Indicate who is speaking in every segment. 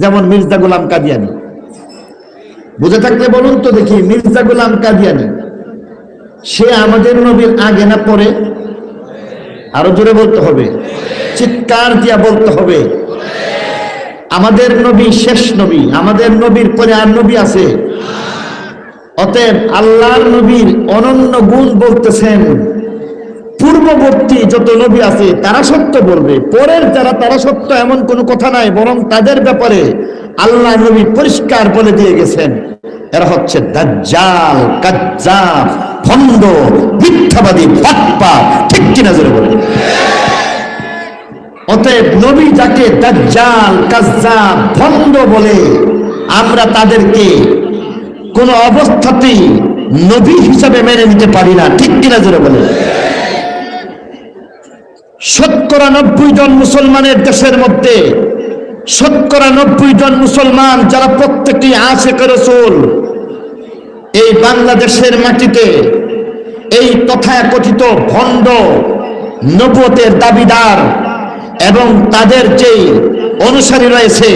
Speaker 1: যেমন মির্জা গোলাম কাদিয়ানী। বুঝে থাকলে বলুন তো দেখি, মির্জা গোলাম কাদিয়ানী সে আমাদের নবীর আগে না পরে? আরো জোরে বলতে হবে, চিৎকার দিয়া বলতে হবে। আমাদের নবী শেষ নবী, আমাদের নবীর পরে আর নবী আছে? অতএব আল্লাহর নবীর অনন্য গুণ বলতেছেন, পূর্ববর্তী যত নবী আছে তারা সত্য বলবে, পরের যারা তারা সত্য এমন কোনো কথা নাই, বরং তাদের ব্যাপারে আল্লাহ নবী পরিষ্কার বলে দিয়ে গেছেন এরা হচ্ছে দাজ্জাল, কাজ্জাব, ভণ্ড, মিথ্যাবাদী, বাটপার। ঠিক কিনা জোরে বলে? অতএব নবী যাকে দাজ্জাল, কাজ্জাব, ভণ্ড বলে আমরা তাদেরকে কোন অবস্থাতেই নবী হিসাবে মেনে নিতে পারি না। ঠিক কিনা জোরে বলে? ৯০ জন মুসলমানের দেশের মধ্যে ৯০ জন মুসলমান যারা প্রত্যেকেই আশিকে রাসূল, এই বাংলাদেশের মাটিতে এই তথাকথিত ভণ্ড নবুয়তের দাবিদার এবং তাদের যে অনুসারী রয়েছে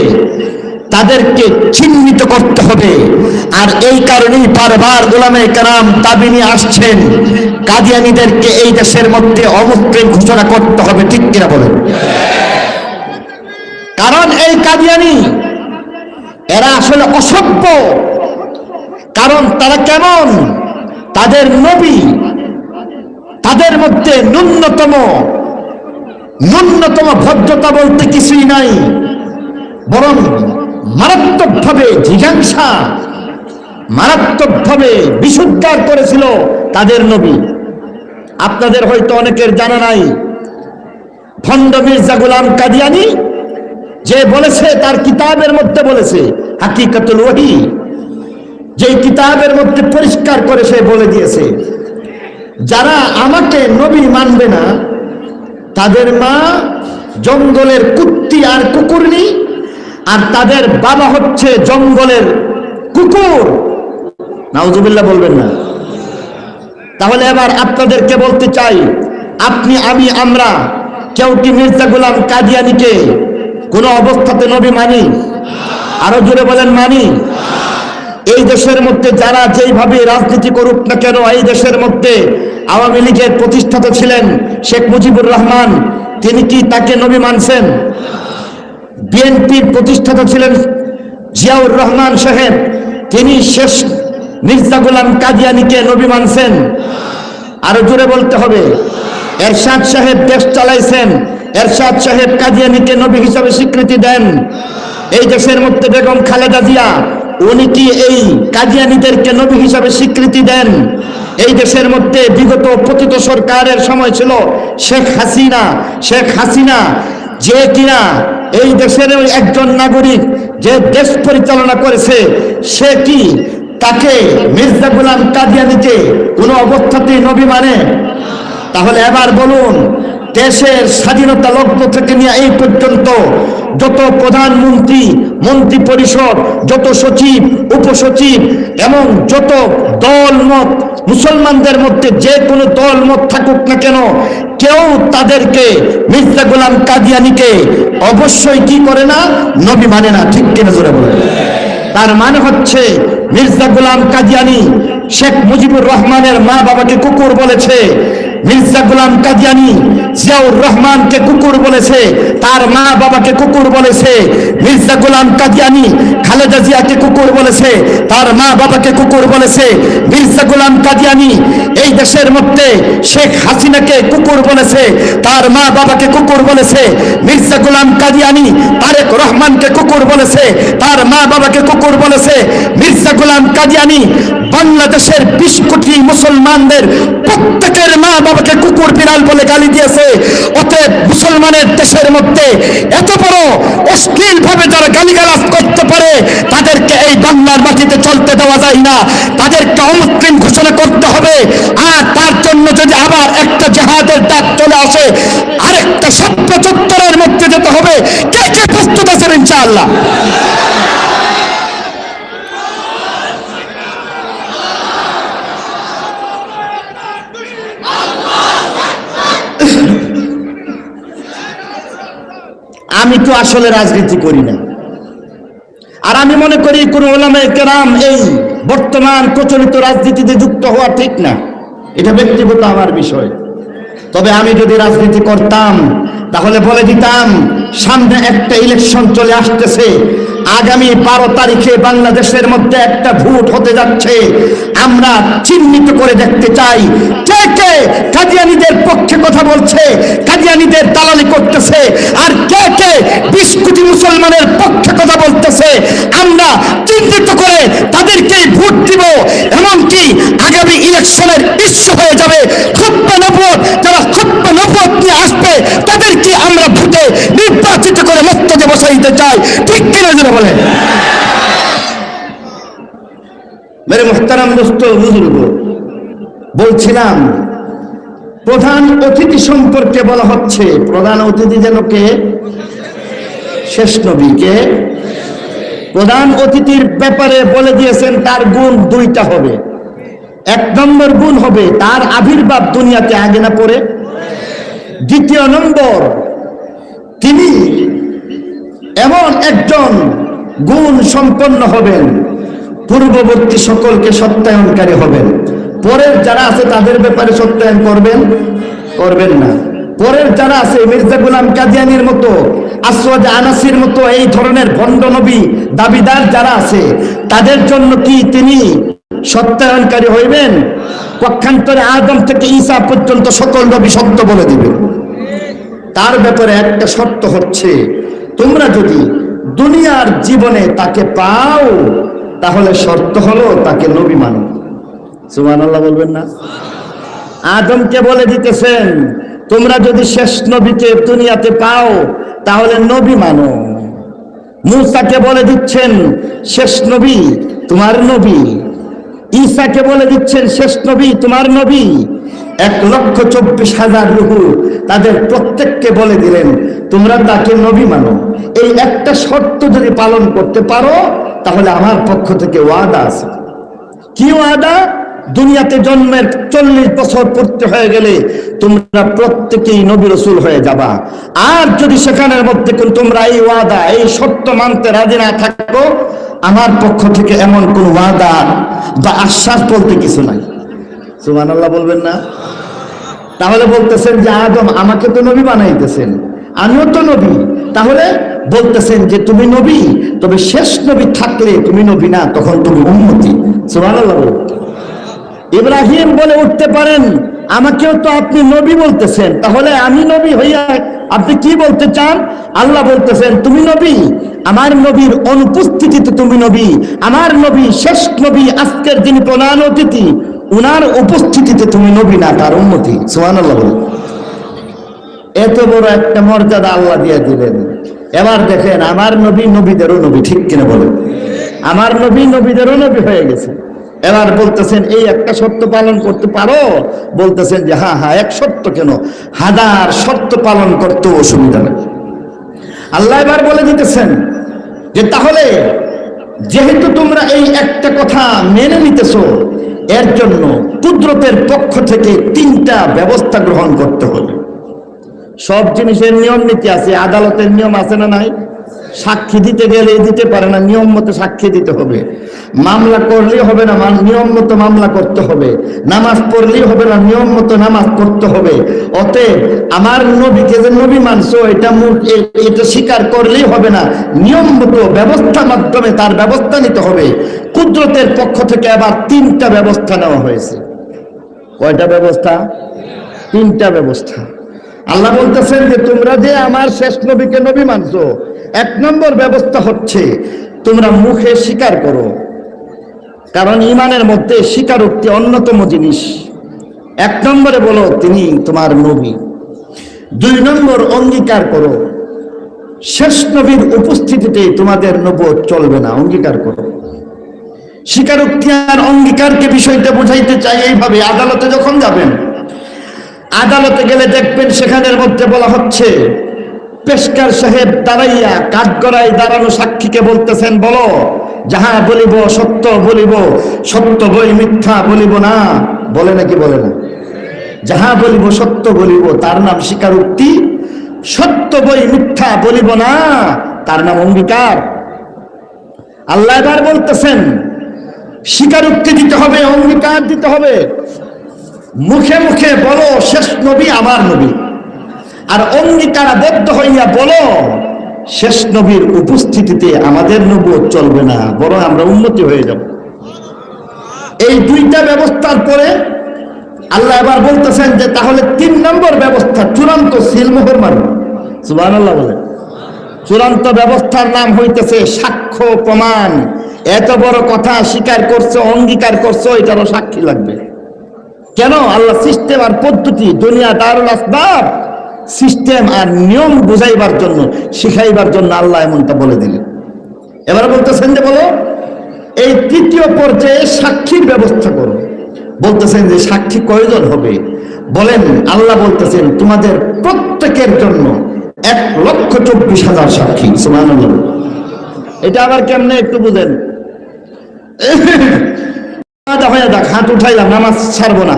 Speaker 1: তাদেরকে চিহ্নিত করতে হবে। আর এই কারণেই বারবার উলামায়ে কেরাম দাবি নিয়ে আসছেন কাদিয়ানীদেরকে এই দেশের মধ্যে অমুসলিম ঘোষণা করতে হবে। ঠিক কিনা বলেন? কারণ এই কাদিয়ানী এরা আসলে অসভ্য। কারণ তারা কেমন? তাদের নবী, তাদের মধ্যে ন্যূনতম ভদ্রতা বলতে কিছুই নাই, বরং মারাত্মকভাবে জিজ্ঞাসা, মারাত্মকভাবে বিশুদ্ধার করেছিল তাদের নবী। আপনাদের হয়তো অনেকের জানা নাই, ভণ্ড মির্জা গোলাম কাদিয়ানী যে বলেছে, তার কিতাবের মধ্যে বলেছে, হাকিকাতুল ওহী, যে কিতাবের মধ্যে পরিষ্কার করে সে বলে দিয়েছে, যারা আমাকে নবী মানবে না তাদের মা জঙ্গলের কুত্তি আর কুকুরনি, আর তাদের বাবা হচ্ছে জঙ্গলের কুকুর। নাউজুবিল্লাহ বলবেন না? তাহলে এবার আপনাদেরকে বলতে চাই, আপনি, আমি, আমরা কেউ কি মির্জা গোলাম কাদিয়ানীকে কোন অবস্থাতে নবী মানি? আরো জোরে বলেন, মানি? এই দেশের মধ্যে যারা যেইভাবে রাজনীতি করুক না কেন, এই দেশের মধ্যে আওয়ামী লীগের প্রতিষ্ঠাতা ছিলেন শেখ মুজিবুর রহমান, তিনি কি তাকে নবী মানছেন? বিএনপির প্রতিষ্ঠাতা ছিলেন জিয়াউর রহমান সাহেব, তিনি শেষ মির্জা গোলাম কাদিয়ানীকে নবী মানছেন? আরো জোরে বলতে হবে। এরশাদ সাহেব দেশ চালাইছেন, এরশাদ সাহেব কাদিয়ানীকে নবী হিসাবে স্বীকৃতি দেন। এই দেশের মধ্যে বেগম খালেদা জিয়া, উনি কি এই কাদিয়ানীদেরকে নবী হিসাবে স্বীকৃতি দেন? এই দেশের মধ্যে বিগত পতিত সরকারের সময় ছিল শেখ হাসিনা, যে কিনা এই দেশের একজন নাগরিক, যে দেশ পরিচালনা করেছে, সে কি তাকে মির্জা গোলাম কাদিয়ানীকে কোনো অবস্থাতেই নবী মানে? তাহলে এবার বলুন, দেশের স্বাধীনতা লগ্ন থেকে নিয়ে এই পর্যন্ত যত প্রধানমন্ত্রী, মন্ত্রী পরিষদ, যত সচিব, উপসচিব এবং যত দলমত, মুসলমানদের মধ্যে যে কোনো দলমত থাকুক না কেন, কেউ তাদেরকে মির্জা গোলাম কাদিয়ানীকে অবশ্যই কি করে না? নবী মানে না। ঠিক কিনা জোরে বলে? তার মানে হচ্ছে মির্জা গোলাম কাদিয়ানী শেখ মুজিবুর রহমানের মা বাবাকে কুকুর বলেছে, মির্জা গোলাম কাদিয়ানী জিয়াউর রহমানকে কুকুর বলেছে, তার মা বাবাকে কুকুর বলেছে। মির্জা গোলাম কাদিয়ানী খালেদা জিয়াকে কুকুর বলেছে, তার মা বাবাকে কুকুর বলেছে। মির্জা গোলাম কাদিয়ানী এই দেশের মধ্যে শেখ হাসিনাকে কুকুর বলেছে, তার মা বাবাকে কুকুর বলেছে। মির্জা গোলাম কাদিয়ানী তারেক রহমানকে কুকুর বলেছে, তার মা বাবাকে কুকুর বলেছে। মির্জা গোলাম কাদিয়ানী বাংলাদেশের ২০ কোটি মুসলমানদের প্রত্যেকের মা বাবাকে কুকুর বিড়াল বলে গালি দিয়েছে। অতএব মুসলমানের দেশের মধ্যে এত বড় অশ্লীল ভাবে যারা গালিগালাজ করতে পারে, তাদেরকে এই বাংলার মাটিতে চলতে দেওয়া যায় না, তাদেরকে অমুসলিম ঘোষণা করতে হবে। আর তার জন্য যদি আবার একটা জিহাদের ডাক চলে আসে, আরেকটা ৭৫ মধ্যে যেতে হবে। কে কে প্রস্তুত আছেন ইনশাআল্লাহ? আমি তো আসলে রাজনীতি করি না, আর আমি মনে করি কোন উলামায়ে কেরাম এই বর্তমান প্রচলিত রাজনীতিতে যুক্ত হওয়া ঠিক না, এটা ব্যক্তিগত আমার বিষয়। তবে আমি যদি রাজনীতি করতাম তাহলে বলে দিতাম, সামনে একটা ইলেকশন চলে আসতেছে, আগামী 12 তারিখে বাংলাদেশের মধ্যে একটা ভোট হতে যাচ্ছে। আমরা চিহ্নিত করে দেখতে চাই কে কে কাদিয়ানীদের পক্ষে কথা বলছে, কাদিয়ানীদের দালালি করতেছে, আর কে কে 20 কোটি মুসলমানের পক্ষে কথা বলতেছে। আমরা চিহ্নিত করে তাদেরকে ভোট দিব। এমনকি আগামী ইলেকশনের ইস্যু হয়ে যাবে খুতবা নবুয়ত, যারা খুতবা নবুয়ত নিয়ে আসবে তাদেরকে আমরা ভোটে নির্বাচিত করে মসজিদে বসাইতে চাই। ঠিক কিনা যেন বলে। মেরে মুহতারাম দোস্ত বুজুর্গ, বলছিলাম প্রধান অতিথি সম্পর্কে বলা হচ্ছে। প্রধান অতিথি যেন কে? শেষ নবীকে। প্রধান অতিথির ব্যাপারে বলে দিয়েছেন তার গুণ দুইটা হবে। 1 নম্বর গুণ হবে তার আবির্ভাব দুনিয়াতে আগে না পরে। 2 নম্বর, তিনি এমন একজন গুণ সম্পন্ন হবেন, পূর্ববর্তী সকলকে সত্যায়নকারী হবেন। পরের যারা আছে তাদের ব্যাপারে সত্যায়ন করবেন না। পরের যারা আছে মির্জা গোলাম কাদিয়ানীর মতো, আসওয়াদ আনাসির মতো এই ধরনের ভণ্ড নবী দাবিদার যারা আছে তাদের জন্য কি তিনি সত্যায়নকারী হইবেন? পক্ষান্তরে আদম থেকে ঈসা পর্যন্ত সকল নবী সত্য বলে দিবেন। তার ব্যাপারে একটা শর্ত হচ্ছে, তোমরা যদি দুনিয়ার জীবনে তাকে পাও তাহলে শর্ত হলো তাকে নবী মানো। সুবহানাল্লাহ বলবেন না? আদমকে বলে দিতেছেন তোমরা যদি শেষ নবীকে দুনিয়াতে পাও তাহলে নবী মানো। মূসাকে বলে দিচ্ছেন শেষ নবী তোমার নবী। ঈসাকে বলে দিচ্ছেন শেষ নবী তোমার নবী। 1,24,000 রূহ তাদের প্রত্যেককে বলে দিলেন তোমরা তাকে নবী মানো। এই একটা শর্ত যদি পালন করতে পারো তাহলে আমার পক্ষ থেকে ওয়াদা আছে। কি ওয়াদা? দুনিয়াতে জন্মের 40 বছর পূর্তি হয়ে গেলে তোমরা প্রত্যেকেই নবী রাসূল হয়ে যাবা। আর যদি সেখানের মধ্যে তোমরা এই ওয়াদা এই শর্ত মানতে রাজি না থাকো, আমার পক্ষ থেকে এমন কোন ওয়াদা বা আশ্বাস বলতে কিছু নাই। সুবহানাল্লাহ বলবেন না? তাহলে বলতেছেন যে আদম আমাকে তো নবী বানাইতেছেন, আমিও তো নবী, তাহলে বলতেছেন যে তুমি নবী, তবে শেষ নবী থাকলে তুমি নবী না, তখন তুমি উম্মতি। সুবহানাল্লাহ। ইব্রাহিম বলে উঠতে পারেন আমাকেও তো আপনি নবী বলতেছেন, তাহলে আমি নবী হইয়া আপনি কি বলতে চান? আল্লাহ বলতেছেন তুমি নবী, আমার নবীর অনুপস্থিতিতে তুমি নবী, আমার নবী শেষ নবী, আজকের যিনি প্রধান অতিথি উনার উপস্থিতিতে তুমি নবী না, তার উম্মতি। সুবহানাল্লাহ। এত বড় একটা মর্যাদা আল্লাহ দিয়ে দিলেন। এবার দেখেন আমার নবী নবীদেরও নবী, ঠিক কিনা বলেন? আমার নবী নবীদেরও নবী হয়ে গেছে। এবার বলতেছেন এই একটা শর্ত পালন করতে পারো? বলতেছেন যে হ্যাঁ হ্যাঁ, 1 শর্ত কেন, 1000 শর্ত পালন করতে অসুবিধা নেই। আল্লাহ এবার বলে দিতেছেন যে তাহলে যেহেতু তোমরা এই একটা কথা মেনে নিতেছো, এর জন্য কুদরতের পক্ষ থেকে 3টা ব্যবস্থা গ্রহণ করতে হবে। সব জিনিসের নিয়ম নীতি আছে, আদালতের নিয়ম আছে না নাই? সাক্ষী দিতে গেলে দিতে পারে না, নিয়ম মতো সাক্ষী দিতে হবে। মামলা করলেই হবে না, নিয়ম মতো মামলা করতে হবে। নামাজ পড়লেই হবে না, নিয়ম মতো নামাজ করতে হবে। অতএব আমার নবীকে যে নবী মানছো এটা স্বীকার করলেই হবে না, নিয়ম মতো ব্যবস্থার মাধ্যমে তার ব্যবস্থা নিতে হবে। কুদরতের পক্ষ থেকে আবার 3টা ব্যবস্থা নেওয়া হয়েছে। কয়টা ব্যবস্থা? 3টা ব্যবস্থা। আল্লাহ বলতেছেন যে তোমরা যে আমার শেষ নবীকে নবী মানছো, 1 নম্বর ব্যবস্থা হচ্ছে তোমরা মুখে স্বীকার করো, কারণ ঈমানের মধ্যে স্বীকারোক্তি অন্যতম জিনিস। 1 নম্বরে বলো তিনি তোমার নবী। 2 নম্বর অঙ্গীকার করো শেষ নবীর উপস্থিতিতে তোমাদের নবুয়ত চলবে না, অঙ্গীকার করো। স্বীকারোক্তি আর অঙ্গীকারকে বিষয়টা বুঝাইতে চাই এইভাবে। আদালতে যখন যাবেন, আদালতে গেলে দেখবেন সেখানের মধ্যে বলা হচ্ছে পেশকার সাহেব দাঁড়াইয়া কাঠগড়ায় দাঁড়ানো সাক্ষীকে বলতেছেন বলো যাহা বলিব সত্য বলিব, সত্য বই মিথ্যা বলিব না। বলে নাকি বলে না? যাহা বলিব সত্য বলিব তার নাম স্বীকারোক্তি, সত্য বই মিথ্যা বলিব না তার নাম অঙ্গীকার। আল্লাহ এবার বলতেছেন স্বীকারোক্তি দিতে হবে, অঙ্গীকার দিতে হবে, মুখে মুখে বলো শেষ নবী আমার নবী, আর অঙ্গীকারাবদ্ধ হইয়া বলো শেষ নবীর উপস্থিতিতে আমাদের নবুয়ত চলবে না, বরং আমরা উন্নতি হয়ে যাব। এই দুইটা ব্যবস্থার পরে আল্লাহ এবার বলতেছেন যে তাহলে 3 নম্বর ব্যবস্থা, চূড়ান্ত সিলমোহর মারো। সুবহানাল্লাহ বলে। চূড়ান্ত ব্যবস্থার নাম হইতেছে সাক্ষ্য প্রমাণ। এত বড় কথা স্বীকার করছো, অঙ্গীকার করছো, এটারও সাক্ষী লাগবে। কেন? আল্লাহ সিস্টেম আর পদ্ধতি, দুনিয়া দারুল আসবাব, সিস্টেম আর নিয়ম বুঝাইবার জন্য, শিখাইবার জন্য আল্লাহ এমনটা বলে দিলেন। এবার বলতেছেন যে বলো এই 3য় পর্যায়ে সাক্ষীর ব্যবস্থা করো। বলতেছেন যে সাক্ষী কয়জন হবে? বলেন, আল্লাহ বলতেছেন তোমাদের প্রত্যেকের জন্য 1,24,000 সাক্ষী। সুবহানাল্লাহ। এটা আবার কেমনে একটু বুঝেন। হাত উঠাইলাম, নামাজ ছাড়বো না।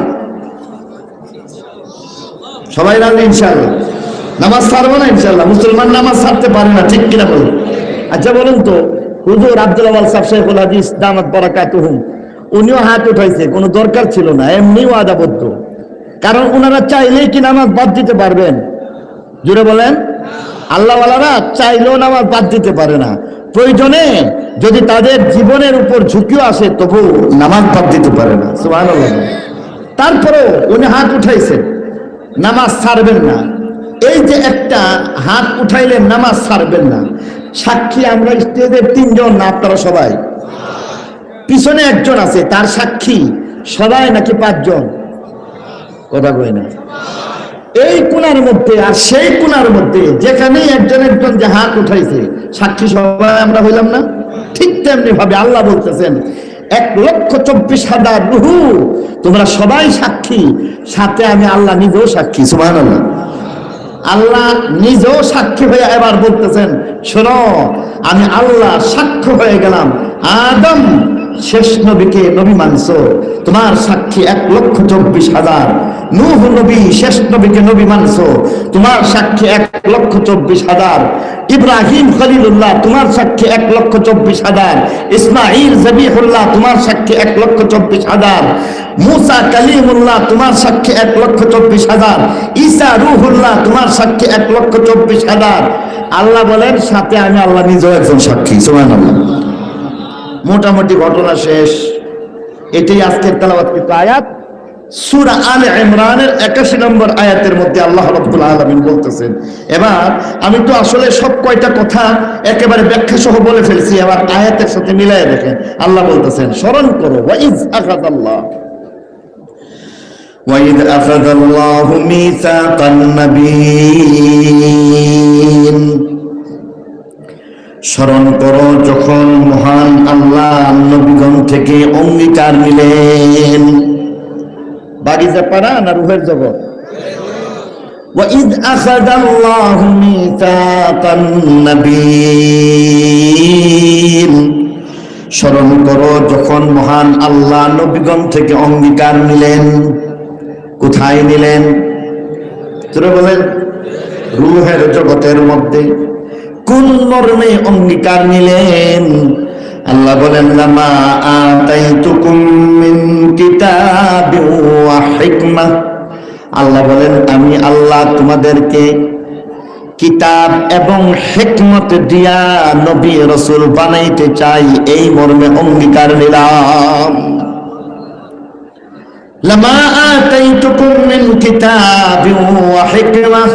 Speaker 1: সবাই রাজি ইনশাআল্লাহ? নামাজ ছাড়বো না ইনশাআল্লাহ। মুসলমান নামাজ ছাড়তে পারে না, ঠিক কিনা বলুন? আচ্ছা বলুন তো, হুজুর আব্দুল আওয়াল সাহেব শাইখুল হাদিস দামাত বারাকাতুহুম, উনিও হাত উঠাইছে, কোনো দরকার ছিল না, এমনি ওয়াদাবদ্ধ। কারণ ওনারা চাইলেই কি নামাজ বাদ দিতে পারবেন? জুড়ে বলেন। আল্লাহওয়ালারা চাইলেও নামাজ বাদ দিতে পারে না। প্রয়োজনে যদি তাদের জীবনের উপর ঝুঁকিও আসে তবু নামাজ বাদ দিতে পারে না। সুবহানাল্লাহ। তারপরেও উনি হাত উঠাইছেন, নামাজ ছাড়বেন না। এই যে একটা হাত উঠাইলেন, নামাজ ছাড়বেন না, সাক্ষী আমরা স্টেজের 3 জন না আপনারা সবাই? পিছনে একজন আছে, তার সাক্ষী সবাই নাকি 5 জন? কথা কই না। এই কোণার মধ্যে আর সেই কোণার মধ্যে যেখানেই একজন একজন যে হাত উঠাইছে, সাক্ষী সবাই আমরা হইলাম না? ঠিক তেমনি ভাবে আল্লাহ বলতেছেন 1,24,000 রুহু তোমরা সবাই সাক্ষী, সাথে আমি আল্লাহ নিজেও সাক্ষী। সুবহানাল্লাহ। আল্লাহ নিজেও সাক্ষী হয়ে এবার বলতেছেন শোনো, আমি আল্লাহ সাক্ষ্য হয়ে গেলাম, আদম শেষ নবীকে নবী মানছো, তোমার সাক্ষী 1,24,000। নূহ নবী শেষ নবীকে নবী মানছো, তোমার সাক্ষী 1,24,000। ইব্রাহিম খলিলুল্লাহ তোমার সাক্ষী 1,24,000। ইসমাঈল জবিহুল্লাহ তোমার সাক্ষী 1,24,000। মুসা কালিমুল্লাহ তোমার সাক্ষী 1,24,000। ঈসা রূহুল্লাহ তোমার সাক্ষী 1,24,000। আল্লাহ বলেন সাথে আমি আল্লাহ নিজেও একজন সাক্ষী। সুবহানাল্লাহ। মোটামুটি ঘটনা শেষ। এটাই আজকের তেলাওয়াতকৃত আয়াত, সূরা আলে ইমরানের 81 নম্বর আয়াতের মধ্যে আল্লাহ রাব্বুল আলামিন বলতেছেন। এবার আমি তো আসলে সব কয়টা কথা একেবারে ব্যাখ্যা সহ বলে ফেলছি, এবার আয়াতের সাথে মিলায় দেখেন। আল্লাহ বলতেছেন স্মরণ করো, ওয়াইদ আখাযাল্লাহু মিসাকান নাবিয়্যিন, স্মরণ করো যখন মহান আল্লাহ নবীগণ থেকে অঙ্গীকার নিলেন। বাগিচা পাড়া না রুহের জগৎ? ওয়াইদ আখাযাল্লাহু মিসাকান নাবিয়্যিন, স্মরণ করো যখন মহান আল্লাহ নবীগণ থেকে অঙ্গীকার নিলেন। কোথায় নিলেন? তোরা বলেন। রুহের জগতের মধ্যে। কোন মর্মে অঙ্গীকার নিলেন? আল্লাহ বলেন লামা আতাইতুকুম মিন কিতাবিন ওয়া হিকমাহ, আল্লাহ বলেন আমি আল্লাহ তোমাদেরকে কিতাব এবং হিকমত দিয়া নবী রাসূল বানাইতে চাই, এই মর্মে অঙ্গীকার নিলাম। লামা আতাইতুকুম মিন কিতাবিন ওয়া হিকমাহ,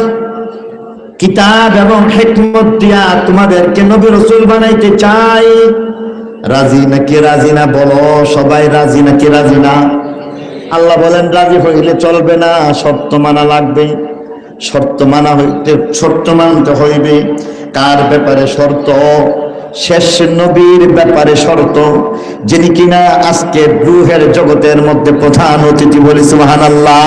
Speaker 1: কিতাব এবং হিকমত দিয়া তোমাদেরকে নবী রাসূল বানাইতে চাই। রাজি নাকি রাজি না? বলো সবাই রাজি নাকি রাজি না? আল্লাহ বলেন রাজি হইলে চলবে না, শর্ত মানা লাগবে। শর্ত মানতে হইবে। কার ব্যাপারে শর্ত? শেষ নবীর ব্যাপারে শর্ত, যিনি কিনা আজকে রূহের জগতের মধ্যে প্রধান অতিথি। বলি সুবহানাল্লাহ।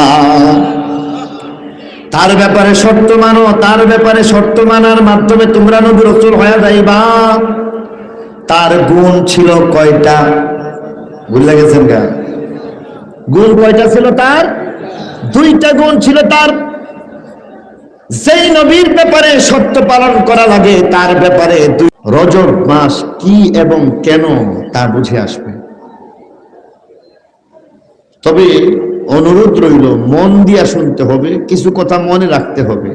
Speaker 1: তার ব্যাপারে শর্ত মানো, তার ব্যাপারে শর্ত মানার মাধ্যমে তোমরা নবী রাসূল হয়ে যাইবা। তার গুণ ছিল কয়টা? ভুলে গেছেন গা? গুণ কয়টা ছিল তার? 2টা গুণ ছিল তার। যেই নবীর ব্যাপারে শর্ত পালন করা লাগে তার ব্যাপারে রজব মাস কি এবং কেন তা বুঝে আসবে। তবে অনুরোধ রইল, মন দিয়া শুনতে হবে, কিছু কথা মনে রাখতে হবে।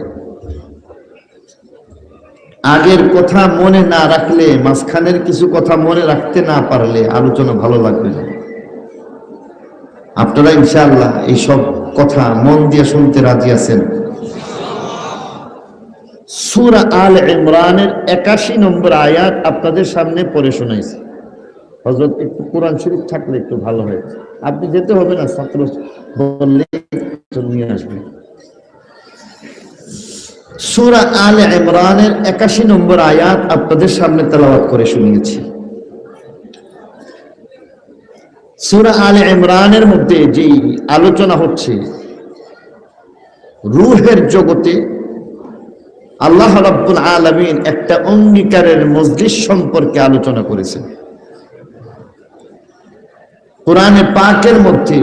Speaker 1: আগের কথা মনে না রাখলে, মাঝখানের কিছু কথা মনে রাখতে না পারলে আলোচনা ভালো লাগবে না। আপনারা ইনশাআল্লাহ এইসব কথা মন দিয়ে শুনতে রাজি আছেন? সূরা আল ইমরানের ৮১ নম্বর আয়াত আপনাদের সামনে পড়ে শোনাইছি। হযরত একটু কোরআন শরীফ থাকলে একটু ভালো হয়। আপনি যেতে হবে না, ছাত্র বললে নিয়ে আসবে। সূরা আল ইমরানের ৮১ নম্বর আয়াত আপনাদের সামনে তেলাওয়াত করে শুনিয়েছি। সূরা আল ইমরানের মধ্যে যে আলোচনা হচ্ছে, রূহের জগতে আল্লাহ রাব্বুল আলামিন একটা অঙ্গীকারের মজলিস সম্পর্কে আলোচনা করেছেন। কোরআনে পাকের মধ্যে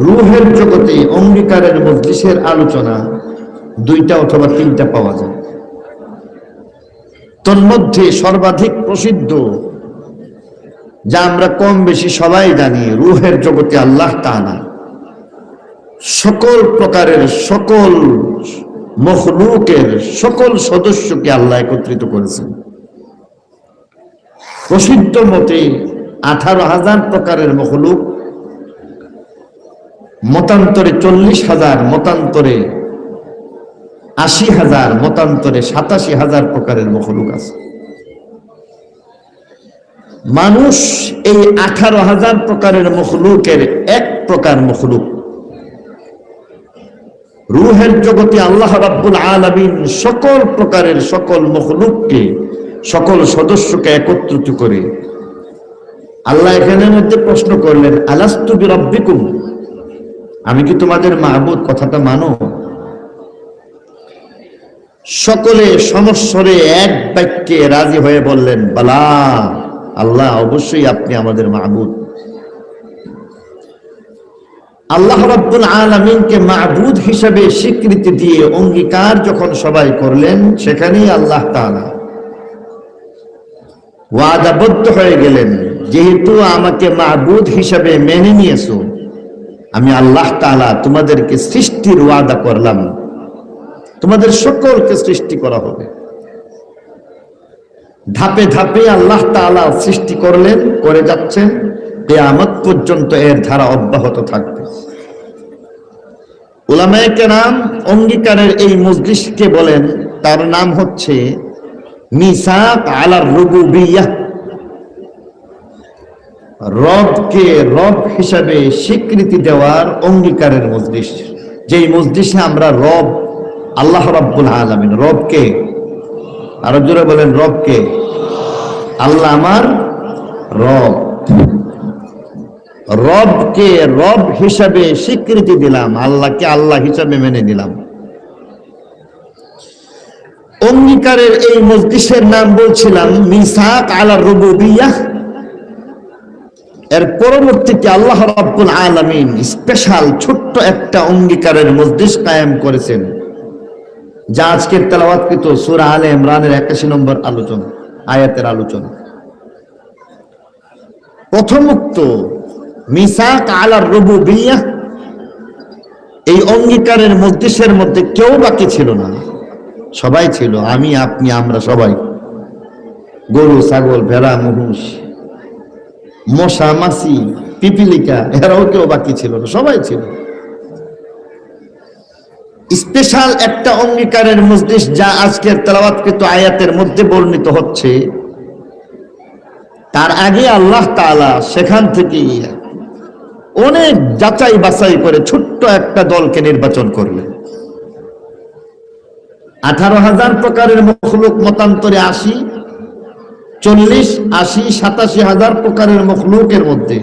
Speaker 1: রূহের জগতে অঙ্গীকারের মজলিসের আলোচনা 2টা অথবা 3টা পাওয়া যায়। তন্মধ্যে সর্বাধিক প্রসিদ্ধ, যা আমরা কম বেশি সবাই জানি, রূহের জগতে আল্লাহ তাআলা সকল প্রকারের সকল মখলুকের সকল সদস্যকে আল্লাহ একত্রিত করেছেন। প্রসিদ্ধ মতে 18,000 প্রকারের মখলুক, মতান্তরে 40,000, মতান্তরে 80,000, মতান্তরে 87,000 প্রকারের মখলুক আছে। মানুষ এই 18,000 প্রকারের মখলুকের এক প্রকার মখলুক। রূহের জগতে আল্লাহ রাব্বুল আলামিন সকল প্রকারের সকল মখলুককে, সকল সদস্যকে একত্রিত করে আল্লাহ এখানের মধ্যে প্রশ্ন করলেন, আলাস্তু বিরাব্বিকুম, আমি কি তোমাদের মাহবুদ? কথাটা মানো? সকলে সমস্বরে এক বাক্যে রাজি হয়ে বললেন, বালা, আল্লাহ অবশ্যই আপনি আমাদের মাহবুদ। আল্লাহ রাব্বুল আলামিনকে মাহবুদ হিসেবে স্বীকৃতি দিয়ে অঙ্গীকার যখন সবাই করলেন, সেখানেই আল্লাহ তাআলা ওয়াদাবদ্ধ হয়ে গেলেন, যেহেতু আমাকে মাহবুদ হিসেবে মেনে নিয়েছো, আমি আল্লাহ তাআলা তোমাদেরকে সৃষ্টির ওয়াদা করলাম, তোমাদের সকলকে সৃষ্টি করা হবে। ধাপে ধাপে আল্লাহ তাআলা সৃষ্টি করলেন, করে যাচ্ছেন, কিয়ামত পর্যন্ত এর ধারা অব্যাহত থাকবে। উলামায়ে কেরাম অঙ্গীকারের এই মজলিসকে বলেন, তার নাম হচ্ছে মিসাক আলার রুবুবিয়্যাহ। রবকে রব হিসাবে স্বীকৃতি দেওয়ার অঙ্গীকারের মজলিস, যেই মজলিসে আমরা রব আল্লাহ রাব্বুল আলামিন, রবকে আরো জোরে বলেন, রবকে, আল্লাহ আমার রব, রবকে রব হিসাবে স্বীকৃতি দিলাম, আল্লাহকে আল্লাহ হিসাবে মেনে নিলাম। অঙ্গীকারের এই মজলিসের নাম বলছিলাম মিসাক আলার রুবুবিয়্যাহ। এর পরবর্তীতে আল্লাহ রাব্বুল আলামিন স্পেশাল ছোট্ট একটা অঙ্গীকারের মজলিস কায়েম করেছেন, যা আজকের তেলাওয়াতকৃত সূরা আলে ইমরানের 81 নম্বর আলোচনা, আয়াতের আলোচনা। প্রথমোক্ত মিসাক আলার রুবুবিয়্যাহ, এই অঙ্গীকারের মজলিসের মধ্যে কেউ বাকি ছিল না, সবাই ছিল, আমি, আপনি, আমরা সবাই। গরু, ছাগল, ভেড়া, মহিষ, মশা, মাছি, পিপিলিকা, এরাও কেউ বাকি ছিল না, সবাই ছিল। স্পেশাল একটা অঙ্গীকারের মজলিস, যা আজকের তেলাওয়াতকৃত আয়াতের মধ্যে বর্ণিত হচ্ছে। তার আগে আল্লাহ তাআলা সেখান থেকে অনেক যাচাই বাছাই করে ছোট্ট একটা দলকে নির্বাচন করলেন। 18,000 প্রকারের মখলুক, মতান্তরে 80, 40, 80, 87,000 প্রকারের মখলুকের মধ্যে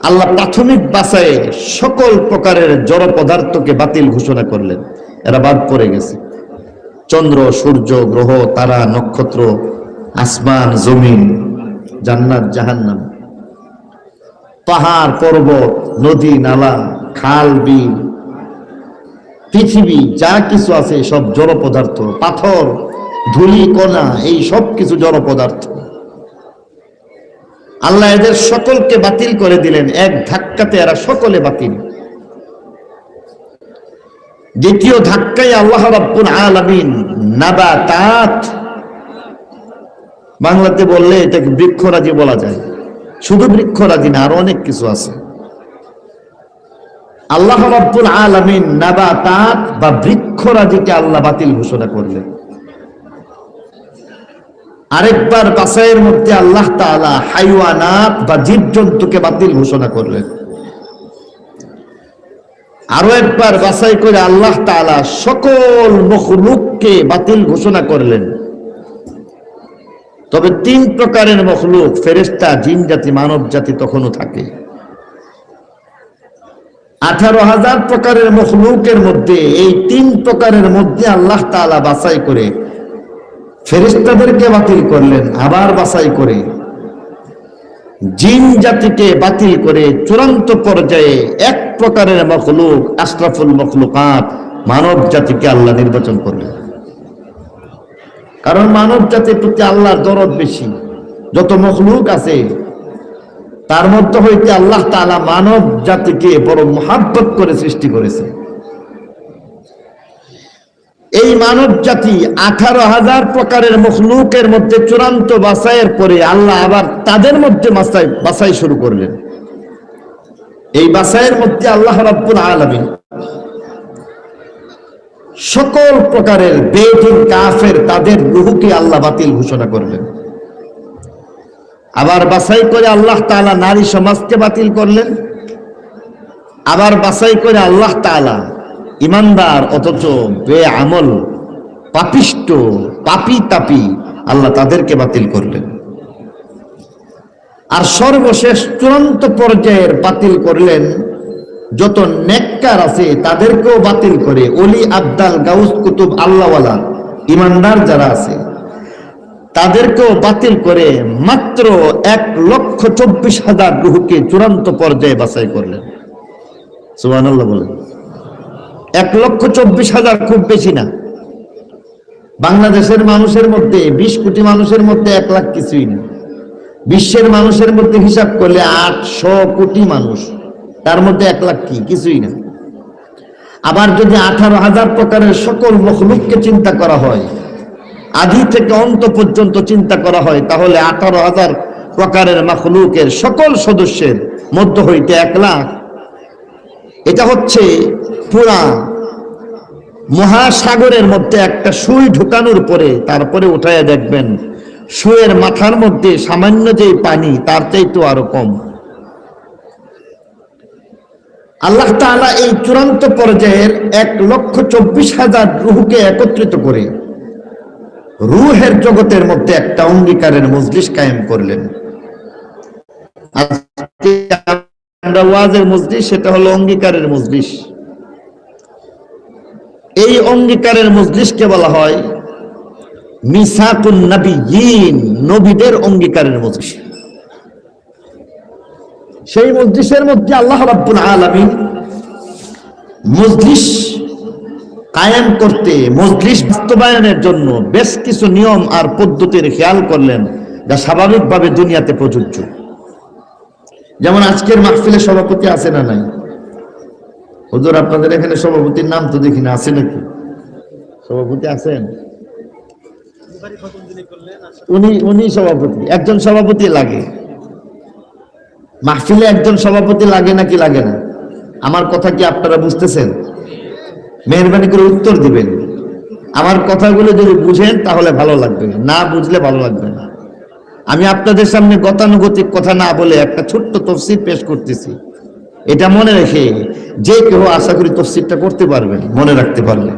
Speaker 1: আল্লাহ প্রাথমিক বাছাইয়ে সকল প্রকারের জড় পদার্থকে বাতিল ঘোষণা করলেন, এরা বাদ পড়ে গেছে। চন্দ্র, সূর্য, গ্রহ, তারা, নক্ষত্র, আসমান, জমিন, জান্নাত, জাহান্নাম, পাহাড়, পর্বত, নদী, নালা, খাল, বিল, পৃথিবী, যা কিছু আছে সব জড় পদার্থ, পাথর, ধূলি কণা, এই সব কিছু জড় পদার্থ। আল্লাহ এদের সকলকে বাতিল করে দিলেন, এক ধাক্কাতে এরা সকলে বাতিল। দ্বিতীয় ধাক্কায় আল্লাহ রাব্বুল আলামিন নাবাতাত, বাংলাতে বললে এটাকে বৃক্ষরাজি বলা যায়। শুধু বৃক্ষরাজি না, আরো অনেক কিছু আছে। আল্লাহ রাব্বুল আলামিন নাবাতাত বা বৃক্ষরাজিকে আল্লাহ বাতিল ঘোষণা করলেন। আরেকবার বাছাইয়ের মধ্যে আল্লাহ তাআলা হাইওয়ানাত বা জীবজন্তুকে বাতিল ঘোষণা করলেন। আরো একবার বাছাই করে আল্লাহ তাআলা সকল মখলুককে বাতিল ঘোষণা করলেন। তবে 3 প্রকারের মখলুক, ফেরেশতা, জিন জাতি, মানব জাতি তখনও থাকে। 18,000 প্রকারের মখলুকের মধ্যে এই 3 প্রকারের মধ্যে আল্লাহ তাআলা বাছাই করে ফেরেশতাদেরকে বাতিল করলেন, আবার বাছাই করে জিন জাতিকে বাতিল করে চূড়ান্ত পর্যায়ে 1 প্রকারের মখলুক, আশরাফুল মখলুকাত মানব জাতিকে আল্লাহ নির্বাচন করলেন। কারণ মানব জাতির প্রতি আল্লাহর দরদ বেশি। যত মখলুক আছে তার মধ্যে হইতে আল্লাহ তাআলা মানব জাতিকে বড় মুহাব্বত করে সৃষ্টি করেছে। এই মানব জাতি 18,000 প্রকারের মখলুকের মধ্যে চূড়ান্ত বাছাইয়ের পরে আল্লাহ আবার তাদের মধ্যে বাছাই শুরু করলেন। এই বাছাইয়ের মধ্যে আল্লাহ রাব্বুল আলামিন সকল প্রকারের বেঈমান কাফের তাদের রূহকে আল্লাহ বাতিল ঘোষণা করলেন। আবার বাছাই করে আল্লাহ তাআলা নারী সমাজকে বাতিল করলেন। আবার বাছাই করে আল্লাহ তাআলা ইমানদার অথচ বেআমল, পাপিষ্ট, পাপী তাপী আল্লাহ তাদেরকে বাতিল করলেন। আর সর্বশেষ চূড়ান্ত পর্যায়ের বাতিল করলেন যত নেককার আছে তাদেরকেও বাতিল করে, ওলি আবদাল গাউস কুতুব আল্লাহওয়ালা ইমানদার যারা আছে তাদেরকেও বাতিল করে মাত্র 1,24,000 রূহকে চূড়ান্ত পর্যায়ে বাছাই করলেন। সুবহানাল্লাহ বলেন। 1,24,000 খুব বেশি না। বাংলাদেশের মানুষের মধ্যে 20 কোটি মানুষের মধ্যে 1 লাখ কিছুই না। বিশ্বের মানুষের মধ্যে হিসাব করলে 800 কোটি মানুষ, তার মধ্যে 1 লাখ কিছুই না। আবার যদি 18,000 প্রকারের সকল মখলুককে চিন্তা করা হয়, আদি থেকে অন্ত পর্যন্ত চিন্তা করা হয়, তাহলে 18,000 প্রকারের মখলুকের সকল সদস্যের মধ্য হইতে 1 লাখ, এটা হচ্ছে পুরা মহাসাগরের মধ্যে একটা সুই ঢুকানোর পরে তারপরে উঠাইয়া দেখবেন সুয়ের মাথার মধ্যে সামান্য যে পানি তার চাইতে আরো কম। আল্লাহ তাআলা এই চূড়ান্ত পর্যায়ের 1,24,000 রূহকে একত্রিত করে রূহের জগতের মধ্যে একটা অঙ্গীকারের মজলিস কায়েম করলেন। আজকে আমরা ওয়াজের মজলিস, সেটা হলো অঙ্গীকারের মজলিস। এই অঙ্গীকারের মজলিসকে বলা হয় মিসাকুন নবিয়্যিন, নবীদের অঙ্গীকারের মজলিস। সেই মজলিসের মধ্যে আল্লাহ রাব্বুল আলামিন মজলিস কায়েম করতে, মজলিস বাস্তবায়নের জন্য বেশ কিছু নিয়ম আর পদ্ধতির খেয়াল করলেন, যা স্বাভাবিকভাবে দুনিয়াতে প্রযোজ্য। যেমন আজকের মাহফিলে সভাপতি আছে না নাই? হুজুর আপনাদের এখানে সভাপতির নাম তো দেখি না, আছে নাকি? সভাপতি আছেন? উনি সভাপতি। একজন সভাপতি লাগে মাহফিলে, একজন সভাপতি লাগে নাকি লাগে না? আমার কথা কি আপনারা বুঝতেছেন? মেহরবানি করে উত্তর দিবেন। আমার কথাগুলো যদি বুঝেন তাহলে ভালো লাগবে, না বুঝলে ভালো লাগবে না। আমি আপনাদের সামনে গতানুগতিক কথা না বলে একটা ছোট্ট তফসির পেশ করতেছি। এটা মনে রেখে যে কেউ আশা করি তফসিরটা করতে পারবেন, মনে রাখতে পারলে।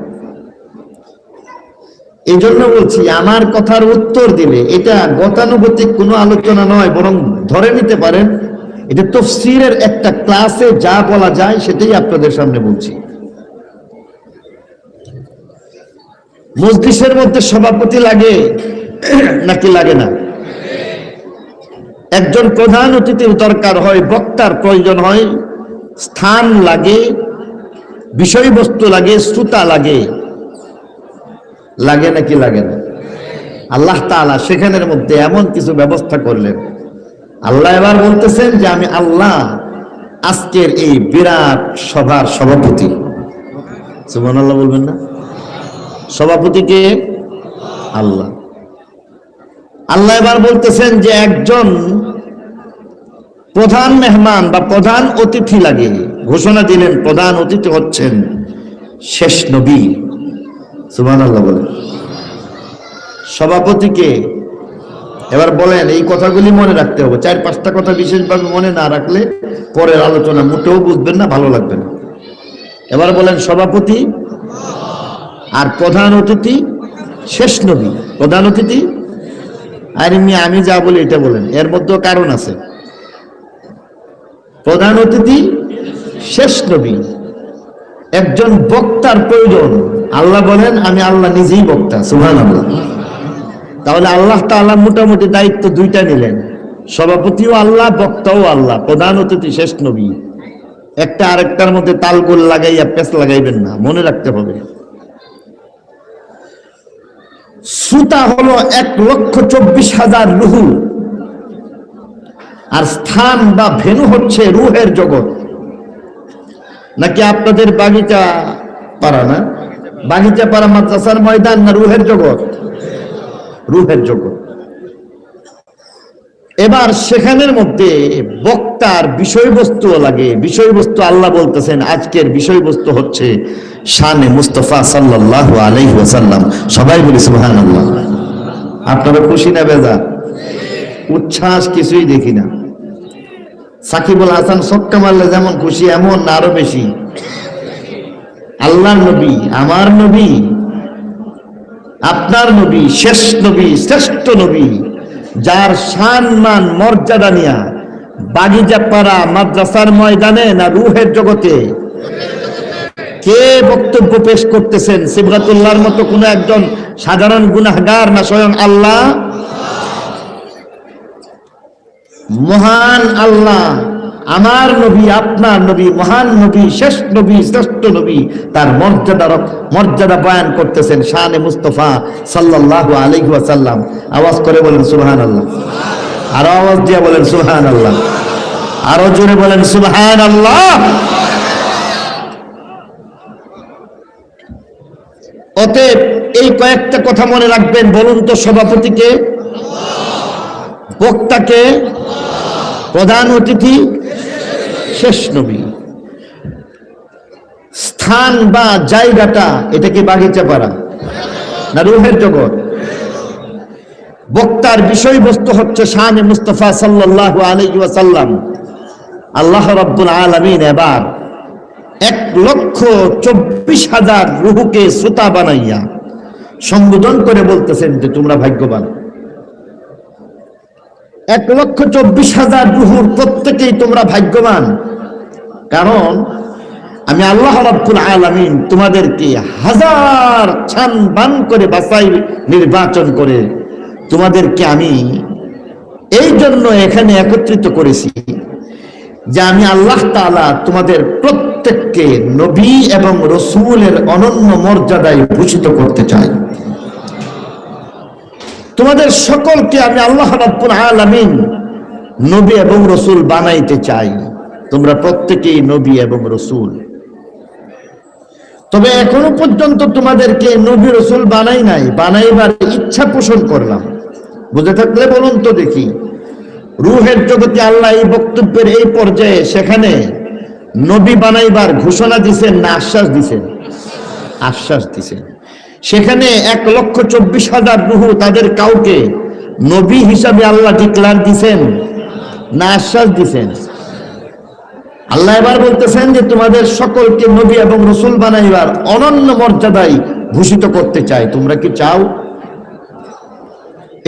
Speaker 1: এই জন্য বলছি, আমার কথার উত্তর দিলে এটা গতানুগতিক কোনো আলোচনা নয়, বরং ধরে নিতে পারেন এটা তফসিরের একটা ক্লাসে যা বলা যায় সেটাই আপনাদের সামনে বলছি। মজলিসের মধ্যে সভাপতি লাগে নাকি লাগে না? একজন প্রধান অতিথির দরকার হয়, বক্তার প্রয়োজন হয়, স্থান লাগে, বিষয়বস্তু লাগে, শ্রোতা লাগে, লাগে নাকি লাগে না? আল্লাহ তাআলা সেখানের মধ্যে এমন কিছু ব্যবস্থা করলেন। আল্লাহ এবার বলতেছেন যে আমি আল্লাহ আজকের এই বিরাট সভার সভাপতি। সুবহানাল্লাহ বলবেন না? সভাপতি কে? আল্লাহ। আল্লাহ এবার বলতেছেন যে একজন প্রধান মেহমান বা প্রধান অতিথি লাগে, ঘোষণা দিলেন প্রধান অতিথি হচ্ছেন শেষ নবী। সুবহানাল্লাহ বলেন। সভাপতিকে এবার বলেন, এই কথাগুলি মনে রাখতে হবে। 4-5টা কথা বিশেষভাবে মনে না রাখলে পরের আলোচনা মোটেও বুঝবেন না, ভালো লাগবে না। এবার বলেন সভাপতি আর প্রধান অতিথি শেষ নবী। প্রধান অতিথি আর এমনি আমি যা বলি এটা বলেন, এর মধ্যেও কারণ আছে। প্রধান অতিথি শেষ নবী, একজন বক্তার প্রয়োজন। আল্লাহ বলেন আমি আল্লাহ নিজেই বক্তা। সুবহানাল্লাহ। তাহলে আল্লাহ তাআলা মোটামুটি দায়িত্ব দুইটা নিলেন, সভাপতিও আল্লাহ, বক্তাও আল্লাহ, প্রধান অতিথি শেষ নবী। একটা আরেকটার মধ্যে তালগোল লাগাইয়া পেঁচ লাগাইবেন না, মনে রাখতে হবে। সুতা হলো 1,24,000 রুহু, আর স্থান বা ভেনু হচ্ছে রুহের জগৎ। নাকি আপনাদের বাগিচা পাড়া? না, বাগিচা পাড়া মাদ্রাসার ময়দান না রুহের জগৎ? রুহের জগৎ। এবার সেখানের মধ্যে বক্তার বিষয়বস্তু লাগে। বিষয়বস্তু আল্লাহ বলতেছেন আজকের বিষয়বস্তু হচ্ছে শানে মুস্তাফা সাল্লাল্লাহু আলাইহি ওয়াসাল্লাম। সবাই বলি সুবহানাল্লাহ। আপনারা খুশি না বেজার? উচ্ছ্বাস কিছুই দেখি না। সাকিবুল হাসান ছক্কা মারলে যেমন খুশি, এমন না আরো বেশি? আল্লাহর নবী, আমার নবী, আপনার নবী, শেষ নবী, শ্রেষ্ঠ নবী, যার শান মান মর্যাদা নিয়া বাগিচা পাড়া মাদ্রাসার ময়দানে না রুহের জগতে কে বক্তব্য পেশ করতেছেন? সিবগাতুল্লাহর মতো কোন একজন সাধারণ গুনাহগার না স্বয়ং আল্লাহ? মহান আল্লাহ, আমার নবী, আপনার নবী, মহান নবী, শেষ নবী, শ্রেষ্ঠ নবী, তার মর্যাদা বয়ান করতেছেন শানে মুস্তাফা সাল্লাল্লাহু আলাইহি ওয়াসাল্লাম। আওয়াজ করে বলেন সুবহানাল্লাহ। আরো আওয়াজ দিয়ে বলেন সুবহানাল্লাহ। আরো জোরে বলেন সুবহানাল্লাহ। অতএব এই কয়েকটা কথা মনে রাখবেন। বলুন তো, সভাপতিকে? বক্তাকে? প্রধান অতিথি শেষ নবী। স্থান বা জায়গাটা এটা কি বাগিচা পাড়া না রুহের জগৎ? বক্তার বিষয়বস্তু হচ্ছে শানে মুস্তাফা সাল্লাল্লাহু আলাইহি ওয়াসাল্লাম। আল্লাহ রাব্বুল আলামিন এবার 1,24,000 রূহকে শ্রোতা বানাইয়া সম্বোধন করে বলতেছেন যে তোমরা ভাগ্যবান। 1,24,000 রূহুর প্রত্যেকেই তোমরা ভাগ্যবান, কারণ আমি আল্লাহ রাব্বুল আলামিন তোমাদেরকে হাজার ছান বান করে বাছাই নির্বাচন করে তোমাদেরকে আমি এই জন্য এখানে একত্রিত করেছি যে আমি আল্লাহ তাআলা তোমাদের প্রত্যেককে নবী এবং রাসূলের অনন্য মর্যাদায় ভূষিত করতে চাই। তোমাদের সকলকে আমি আল্লাহ রাব্বুল আলামিন নবী এবং রাসূল বানাইতে চাই। তোমরা প্রত্যেকেই নবী এবং রাসূল। তবে এখনো পর্যন্ত তোমাদেরকে নবী রাসূল বানাই নাই, বানাইবার ইচ্ছা পোষণ করলাম। বুঝে থাকলে বলুন তো দেখি, রূহের জগতে আল্লাহ এই বক্তব্যের এই পর্যায়ে সেখানে নবী বানাইবার ঘোষণা দিছেন না আশ্বাস দিছেন? আশ্বাস দিছেন। সেখানে 1,24,000 রূহ, তাদের কাউকে নবী হিসাবে আল্লাহ ডিক্লার দিছেন না আশ্বাস দিছেন? আল্লাহ এবার বলতেছেন যে তোমাদের সকলকে নবী এবং রাসূল বানাইবার অনন্য মর্যাদায় ভূষিত করতে চাই। তোমরা কি চাও?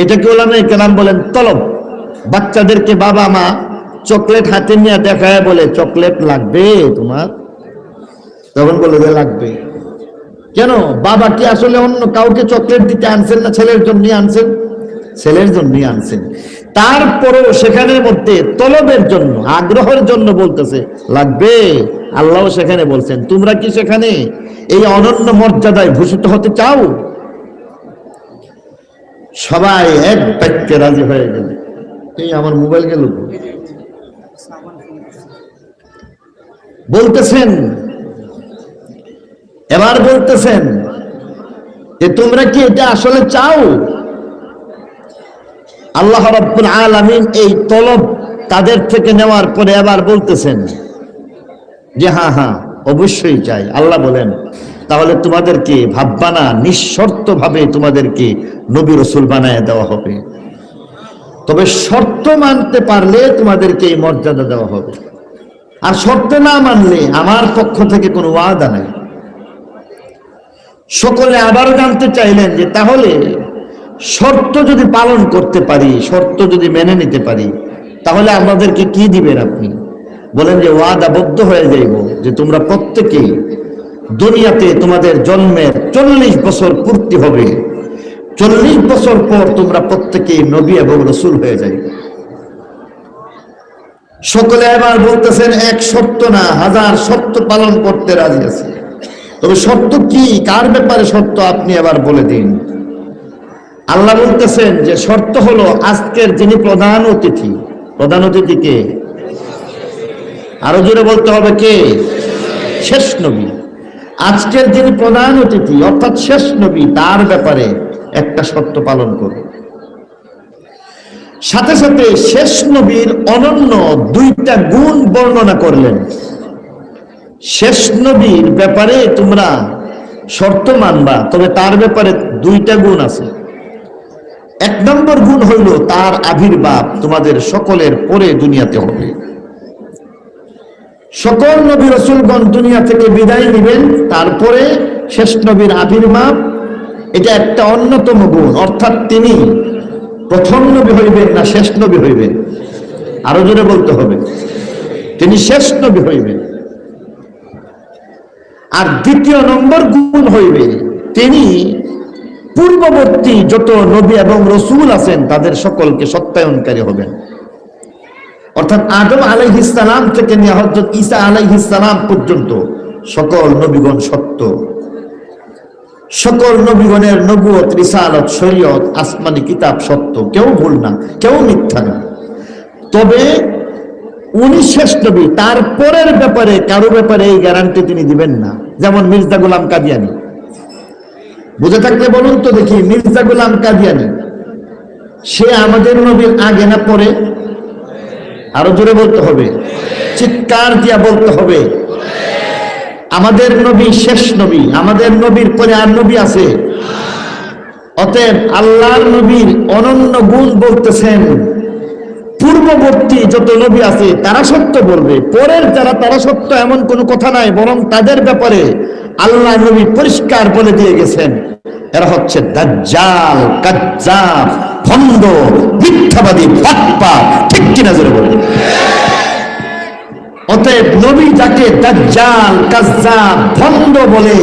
Speaker 1: এটাকে উলামায়ে কেরাম বলেন তলব। বাচ্চাদেরকে বাবা মা চকলেট হাতে নিয়ে দেখায় বলে চকলেট লাগবে তোমার, তখন বলে যে লাগবে। কেন? বাবা কি আসলে অন্য কাউকে চকলেট দিতে আনছেন না ছেলের জন্য আনছেন? ছেলের জন্য আনছেন। তারপরেও সেখানের মধ্যে তলবের জন্য, আগ্রহের জন্য বলতেছে লাগবে। আল্লাহ সেখানে বলছেন তোমরা কি সেখানে এই অনন্য মর্যাদায় ভূষিত হতে চাও? সবাই এক বাক্যে রাজি হয়ে গেল। এই আমার মোবাইল গেল, বলতেছেন, এবার বলতেছেন যে তোমরা কি এটা আসলে চাও? আল্লাহ রাব্বুল আলামিন এই তলব তাদের থেকে নেওয়ার পরে এবার বলতেছেন যে হ্যাঁ হ্যাঁ অবশ্যই চাই। আল্লাহ বলেন তাহলে তোমাদেরকে ভাববা না, নিঃশর্ত ভাবে তোমাদেরকে নবী রাসূল বানায় দেওয়া হবে, তবে শর্ত মানতে পারলে তোমাদেরকে এই মর্যাদা দেওয়া হবে, আর শর্ত না মানলে আমার পক্ষ থেকে কোনো ওয়াদা নাই। সকলে আবারও জানতে চাইলেন যে তাহলে শর্ত যদি পালন করতে পারি, শর্ত যদি মেনে নিতে পারি, তাহলে আমাদেরকে কি দিবেন আপনি? বলেন যে ওয়াদাবদ্ধ হয়ে যাইব যে তোমরা প্রত্যেকেই দুনিয়াতে তোমাদের জন্মের 40 বছর পূর্তি হবে, 40 বছর পর তোমরা প্রত্যেকেই নবী এবং রাসূল হয়ে যাবে। সকলে এবার বলতেছেন এক শর্ত না, 1000 শর্ত পালন করতে রাজি আছে, তবে শর্ত কি, কার ব্যাপারে শর্ত আপনি এবার বলে দিন। আল্লাহ বলতেছেন যে শর্ত হলো আজকের যিনি প্রধান অতিথি, প্রধান অতিথি কে? আরো জোরে বলতে হবে কে? শেষ নবী। আজকের যিনি প্রধান অতিথি অর্থাৎ শেষ নবী, তার ব্যাপারে একটা শর্ত পালন করো। সাথে সাথে শেষ নবীর অনন্য 2টা গুণ বর্ণনা করলেন। শেষ নবীর ব্যাপারে তোমরা শর্ত মানবা, তবে তার ব্যাপারে 2টা গুণ আছে। 1 নম্বর গুণ হইল তার আবির্ভাব তোমাদের সকলের পরে দুনিয়াতে হবে। সকল নবী রাসূলগণ দুনিয়া থেকে বিদায় নেবেন, তারপরে শেষ নবীর আবির্ভাব, এটা একটা অন্যতম গুণ। অর্থাৎ তিনি প্রথম নবী হইবেন না শেষ নবী হইবেন? আরো জোরে বলতে হবে, তিনি শেষ নবী হইবেন। আর 2 নম্বর গুণ হইবে তিনি পূর্ববর্তী যত নবী এবং রাসূল আছেন তাদের সকলকে সত্যায়নকারী হবেন। অর্থাৎ আদম আলাইহিস সালাম থেকে নিয়ে হযরত ঈসা আলাইহিস সালাম পর্যন্ত সকল নবীগণ সত্য, সকল নবীগণের নবুয়ত, রিসালাত, শরীয়ত, আসমানি কিতাব সত্য, কেউ ভুল না, কেউ মিথ্যা না। তবে উনি শেষ নবী, তারপরের ব্যাপারে কারো ব্যাপারে এই গ্যারান্টি তিনি দিবেন না। যেমন মির্জা গোলাম কাদিয়ানী, বুঝে থাকলে বলুন তো দেখি, মির্জা গোলাম কাদিয়ানী সে আমাদের নবীর আগে না পরে? আরো জোরে বলতে হবে, চিৎকার দিয়া বলতে হবে। আমাদের নবী শেষ নবী, আমাদের নবীর পরে আর নবী আছে? অতএব আল্লাহর নবীর অনন্য গুণ বলতেছেন, পূর্ববর্তী যত নবী আছে তারা সত্য বলবে, পরের যারা তারা সত্য এমন কোনো কথা নাই, বরং তাদের ব্যাপারে আল্লাহ নবী পরিষ্কার বলে দিয়ে গেছেন এরা হচ্ছে দাজ্জাল, কাজ্জাব, ভণ্ড, মিথ্যাবাদী, বাটপার। ঠিক কিনা জোরে বলুন। অতএব নবী যাকে দাজ্জাল, কাজ্জাব, ভণ্ড বলে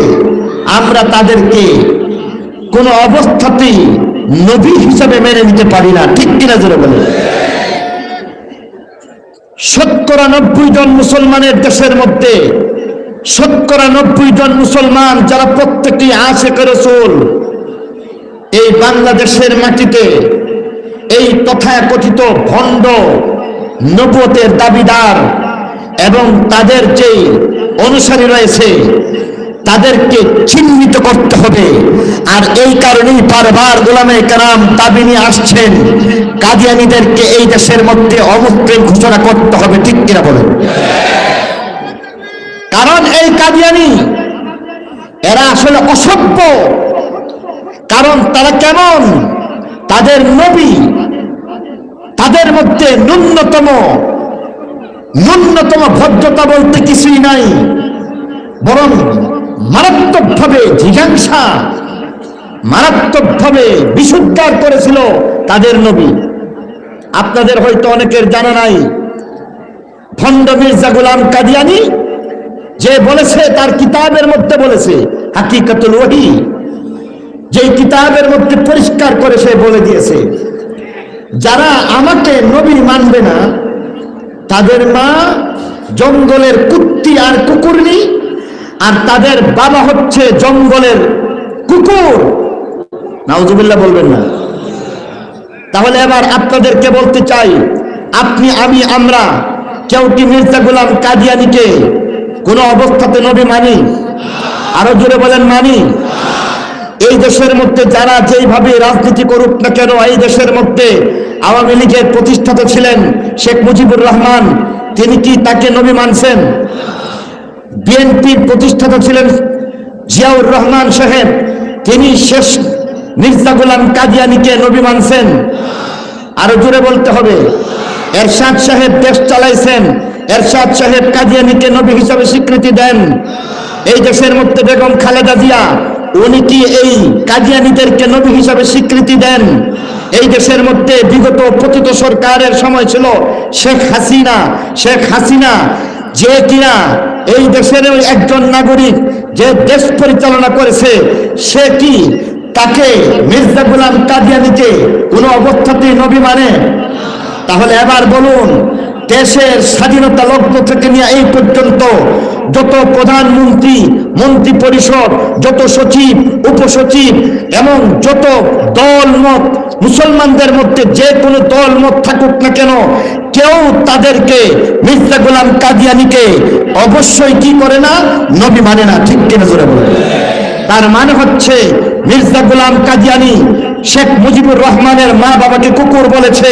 Speaker 1: আমরা তাদেরকে কোন অবস্থাতেই নবী হিসাবে মেনে নিতে পারি না। ঠিক কিনা জোরে বলুন। 90 জন মুসলমানের দেশের মধ্যে 90 জন মুসলমান যারা প্রত্যেকটি আশিক রাসূল, এই বাংলাদেশের মাটিতে এই তথাকথিত ভণ্ড নবুয়তের দাবিদার এবং তাদের যে অনুসারী রয়েছে তাদেরকে চিহ্নিত করতে হবে। আর এই কারণেই বারবার উলামায়ে কেরাম দাবি নিয়ে আসছেন কাদিয়ানীদেরকে এই দেশের মধ্যে অমুসলিম ঘোষণা করতে হবে। ঠিক কিনা বলেন? কারণ এই কাদিয়ানী এরা আসলে অসভ্য। কারণ তারা কেমন, তাদের নবী, তাদের মধ্যে ন্যূনতম ভদ্রতা বলতে কিছুই নাই, বরং মারাত্মকভাবে জিজ্ঞাসা, মারাত্মকভাবে বিশুদ্ধার করেছিল তাদের নবী। আপনাদের হয়তো অনেকের জানা নাই, ভণ্ড মির্জা গোলাম কাদিয়ানী যে বলেছে, তার কিতাবের মধ্যে বলেছে, হাকিকাতুল ওহী, যে কিতাবের মধ্যে পরিষ্কার করে সে বলে দিয়েছে যারা আমাকে নবী মানবে না তাদের মা জঙ্গলের কুত্তি আর কুকুরনি, আর তাদের বাবা হচ্ছে জঙ্গলের কুকুর। নাউজুবিল্লাহ বলবেন না। তাহলে এবার আপনাদেরকে বলতে চাই, আপনি, আমি, আমরা কেউ কি মির্জা গোলাম কাদিয়ানীকে কোনো অবস্থাতে নবী মানি? আরো জোরে বলেন মানি। এই দেশের মধ্যে যারা যেইভাবে রাজনীতি করুক না কেন, এই দেশের মধ্যে আওয়ামী লীগের প্রতিষ্ঠাতা ছিলেন শেখ মুজিবুর রহমান, তিনি কি তাকে নবী মানছেন? বিএনপির প্রতিষ্ঠাতা ছিলেন জিয়াউর রহমান সাহেব, তিনি শেষ মির্জা গোলাম কাদিয়ানীকে নবী মানছেন? আরো জোরে বলতে হবে। এরশাদ সাহেব দেশ চালাইছেন, এরশাদ সাহেব কাদিয়ানীকে নবী হিসাবে স্বীকৃতি দেন? এই দেশের মধ্যে বেগম খালেদা জিয়া, উনি কি এই কাদিয়ানীদেরকে নবী হিসাবে স্বীকৃতি দেন? এই দেশের মধ্যে বিগত পতিত সরকারের সময় ছিল শেখ হাসিনা, শেখ হাসিনা যে কিনা এই দেশের একজন নাগরিক, যে দেশ পরিচালনা করেছে, সে কি তাকে মির্জা গোলাম কাদিয়ানীকে কোনো অবস্থাতেই নবী মানে? তাহলে এবার বলুন, দেশের স্বাধীনতা লগ্ন থেকে নিয়ে এই পর্যন্ত যত প্রধানমন্ত্রী, মন্ত্রী পরিষদ, যত সচিব, উপসচিব এবং যত দলমত, মুসলমানদের মধ্যে যে কোনো দলমত থাকুক না কেন, কেউ তাদেরকে মির্জা গোলাম কাদিয়ানীকে অবশ্যই কি করে না? নবী মানে না। ঠিক কিনা জোরে বলেন। তার মানে হচ্ছে মির্জা গোলাম কাদিয়ানী শেখ মুজিবুর রহমানের মা বাবাকে কুকুর বলেছে,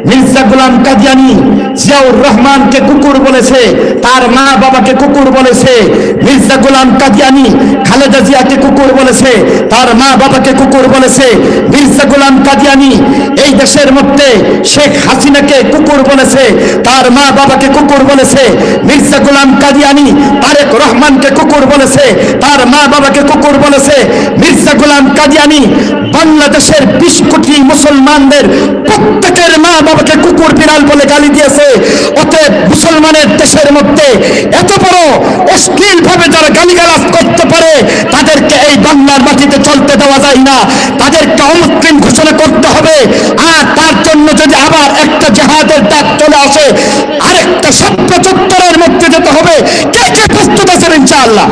Speaker 1: মির্জা গোলাম কাদিয়ানী জিয়াউর রহমানকে কুকুর বলেছে, তার মা বাবাকে কুকুর বলেছে। মির্জা গোলাম কাদিয়ানী খালেদা জিয়াকে কুকুর বলেছে, তার মা বাবাকে কুকুর বলেছে। মির্জা গোলাম কাদিয়ানী এই দেশের মধ্যে শেখ হাসিনাকে কুকুর বলেছে, তার মা বাবাকে কুকুর বলেছে। মির্জা গোলাম কাদিয়ানী তারেক রহমানকে কুকুর বলেছে, তার মা বাবাকে কুকুর বলেছে। মির্জা গোলাম কাদিয়ানী বাংলাদেশের 20 কোটি মুসলমানদের প্রত্যেকের মা বাবাকে কুকুর বিড়াল বলে গালি দিয়েছে। অতএব মুসলমানের দেশের মধ্যে এত বড় অশ্লীল ভাবে যারা গালিগালাজ করতে পারে, তাদেরকে এই বাংলার মাটিতে চলতে দেওয়া যায় না, তাদেরকে অমুসলিম ঘোষণা করতে হবে। আর তার জন্য যদি আবার একটা জিহাদের ডাক চলে আসে, আরেকটা সভ্য চত্বরের মধ্যে যেতে হবে। কে কে প্রস্তুত আছেন ইনশাআল্লাহ?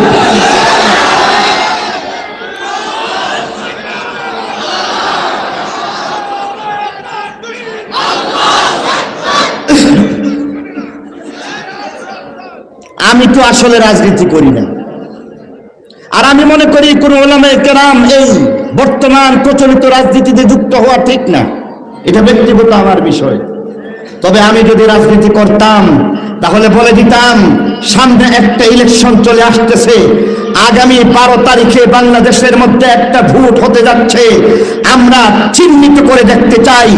Speaker 1: আমি তো আসলে রাজনীতি করি না, আর আমি মনে করি কোন ওলামায়ে কেরাম এই বর্তমান প্রচলিত রাজনীতিতে যুক্ত হওয়া ঠিক না। এটা ব্যক্তিগত আমার বিষয়। তবে আমি যদি রাজনীতি করতাম তাহলে বলে দিতাম, সামনে একটা ইলেকশন চলে আসতেছে, আগামী 12 তারিখে বাংলাদেশের মধ্যে একটা ভোট হতে যাচ্ছে। আমরা চিহ্নিত করে দেখতে চাই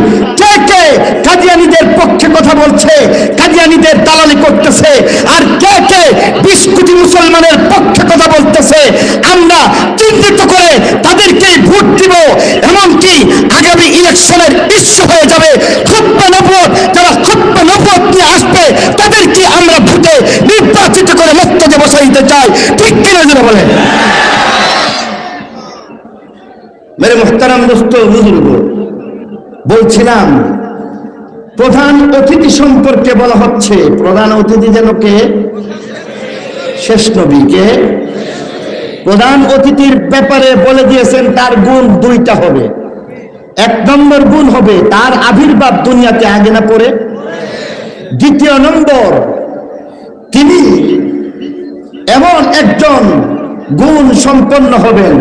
Speaker 1: কে কে কাদিয়ানীদের পক্ষে কথা বলছে, কাদিয়ানীদের দালালি করতেছে, আর কে কে 20 কোটি মুসলমানের পক্ষে কথা বলতেছে। আমরা চিহ্নিত করে তাদেরকে ভোট দিব। এমনকি আগামী ইলেকশনের ইস্যু হয়ে যাবে খুতবা নবুয়ত, যারা খুতবা নবুয়ত নিয়ে আসবে তাদেরকে আমরা ভোটে নির্বাচিত করে মসজিদে বসাইতে চাই। ঠিক কিনা যেন বলেন। মেরে মুহতারাম দোস্ত বুজুর্গ, বলছিলাম প্রধান অতিথি সম্পর্কে বলা হচ্ছে। প্রধান অতিথি যেন কে? শেষ নবীকে। প্রধান অতিথির ব্যাপারে বলে দিয়েছেন তার গুণ 2টা হবে। 1 নম্বর গুণ হবে তার আবির্ভাব দুনিয়াতে আগে না পরে। 2 নম্বর, তিনি এমন একজন গুণ সম্পন্ন হবেন,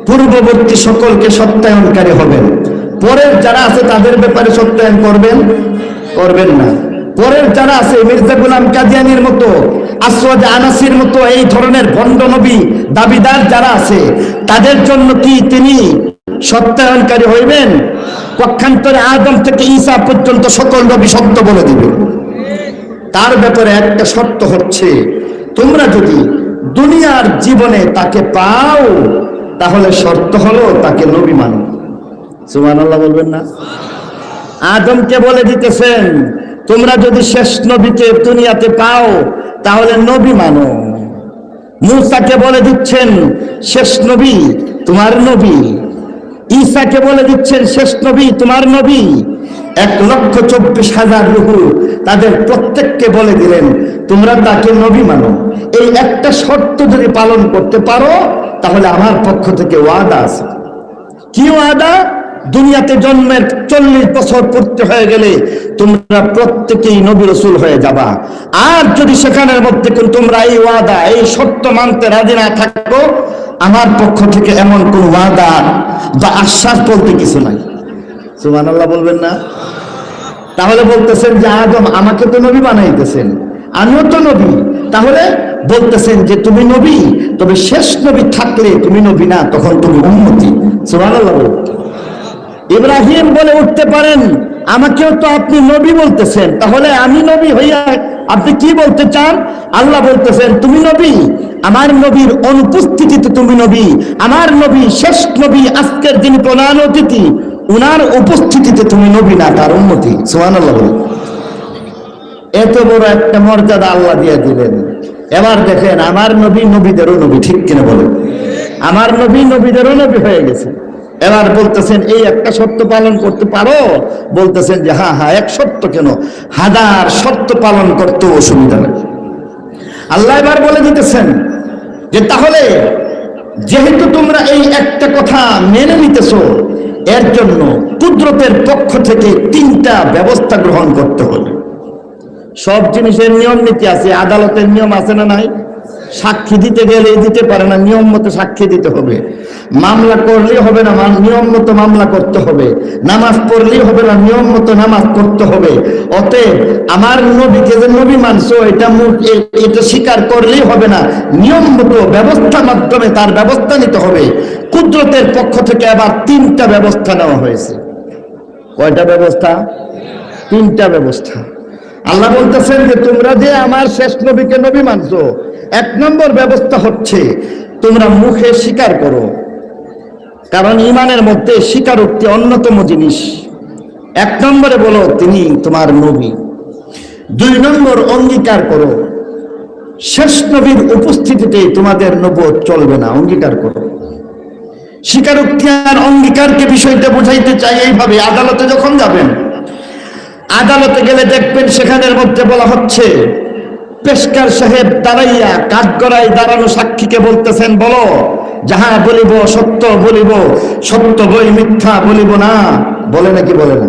Speaker 1: পূর্ববর্তী সকলকে সত্যায়নকারী হবেন। পরের যারা আছে তাদের ব্যাপারে সত্যায়ন করবেন না। পরের যারা আছে মির্জা গোলাম কাদিয়ানীর মতো, আসওয়াদ আনাসির মতো এই ধরনের ভণ্ড নবী দাবিদার যারা আছে, তাদের জন্য কি তিনি সত্যায়নকারী হইবেন? পক্ষান্তরে আদম থেকে ঈসা পর্যন্ত সকল নবী সত্য বলে দিবেন। তার ব্যাপারে একটা শর্ত হচ্ছে, তোমরা যদি দুনিয়ার জীবনে তাকে পাও তাহলে শর্ত হলো তাকে নবী মানো। সুবহানাল্লাহ বলবেন না? আদমকে বলে দিতেছেন তোমরা যদি শেষ নবীকে দুনিয়াতে পাও তাহলে নবী মানো। মূসাকে বলে দিচ্ছেন শেষ নবী তোমার নবী। ঈসাকে বলে দিচ্ছেন শেষ নবী তোমার নবী। 1,24,000 রূহ তাদের প্রত্যেককে বলে দিলেন তোমরা তাকে নবী মানো। এই একটা শর্ত যদি পালন করতে পারো তাহলে আমার পক্ষ থেকে ওয়াদা আছে। কি ওয়াদা? দুনিয়াতে জন্মের 40 বছর পূর্তি হয়ে গেলে তোমরা প্রত্যেকেই নবী রাসূল হয়ে যাবা। আর যদি সেখানের মধ্যে তোমরা এই ওয়াদা, এই সত্য মানতে রাজি না থাকো, আমার পক্ষ থেকে এমন কোন ওয়াদা বা আশ্বাস বলতে কিছু নাই। সুবহানাল্লাহ বলবেন না? তাহলে বলতেছেন যে আদম আমাকে তো নবী বানাইতেছেন, আমিও তো নবী, তাহলে বলতেছেন যে তুমি নবী, তবে শেষ নবী থাকলে তুমি নবী না, তখন তুমি উম্মতি। সুবহানাল্লাহ। ইব্রাহিম বলে উঠতে পারেন আমাকেও তো আপনি নবী বলতেছেন, তাহলে আমি নবী হইয়া আপনি কি বলতে চান? আল্লাহ বলতেছেন তুমি নবী, আমার নবীর অনুপস্থিতিতে তুমি নবী, আমার নবী শেষ নবী, আজকের যিনি প্রধান অতিথি উনার উপস্থিতিতে তুমি নবী না, তার উম্মতি। সুবহানাল্লাহ। এত বড় একটা মর্যাদা আল্লাহ দিয়ে দিলেন। এবার দেখেন আমার নবী নবীদেরও নবী, ঠিক কিনা বলেন? আমার নবী নবীদেরও নবী হয়ে গেছে। এবার বলতেছেন এই একটা সত্য পালন করতে পারো? বলতেছেন যে হ্যাঁ হ্যাঁ, এক সত্য কেন, হাজার সত্য পালন করতে অসুবিধা নেই। আল্লাহ এবার বলে দিতেছেন যে তাহলে যেহেতু তোমরা এই একটা কথা মেনে নিতেছো, এর জন্য কুদরতের পক্ষ থেকে 3টা ব্যবস্থা গ্রহণ করতে হবে। সব জিনিসের নিয়ম নীতি আছে, আদালতের নিয়ম আছে না নাই? সাক্ষী দিতে গেলে দিতে পারে না, নিয়ম মতো সাক্ষী দিতে হবে। মামলা করলেই হবে না, নিয়ম মতো মামলা করতে হবে। নামাজ পড়লেই হবে না, নিয়ম মতো নামাজ করতে হবে। অতএব আমার নবীকে যে নবী মানছো, এটা স্বীকার করলেই হবে না, নিয়ম মতো ব্যবস্থার মাধ্যমে তার ব্যবস্থা নিতে হবে। কুদরতের পক্ষ থেকে আবার 3টা ব্যবস্থা নেওয়া হয়েছে। কয়টা ব্যবস্থা? 3টা ব্যবস্থা। আল্লাহ বলতেছেন যে তোমরা যে আমার শেষ নবীকে নবী মানছো, 1 নম্বর ব্যবস্থা হচ্ছে তোমরা মুখে স্বীকার করো, কারণ ঈমানের মধ্যে স্বীকারোক্তি অন্যতম জিনিস। 1 নম্বরে বলো তিনি তোমার নবী। 2 নম্বর অঙ্গীকার করো শেষ নবীর উপস্থিতিতে তোমাদের নবুয়ত চলবে না, অঙ্গীকার করো। স্বীকারোক্তি আর অঙ্গীকারকে বিষয়টা বুঝাইতে চাই এইভাবে, আদালতে যখন যাবেন, আদালতে গেলে দেখবেন সেখানের মধ্যে বলা হচ্ছে পেশকার সাহেব দাঁড়াইয়া কাঠগড়ায় দাঁড়ানো সাক্ষীকে বলতেছেন বলো যাহা বলিব সত্য বলিব, সত্য বই মিথ্যা বলিব না। বলে নাকি বলে না?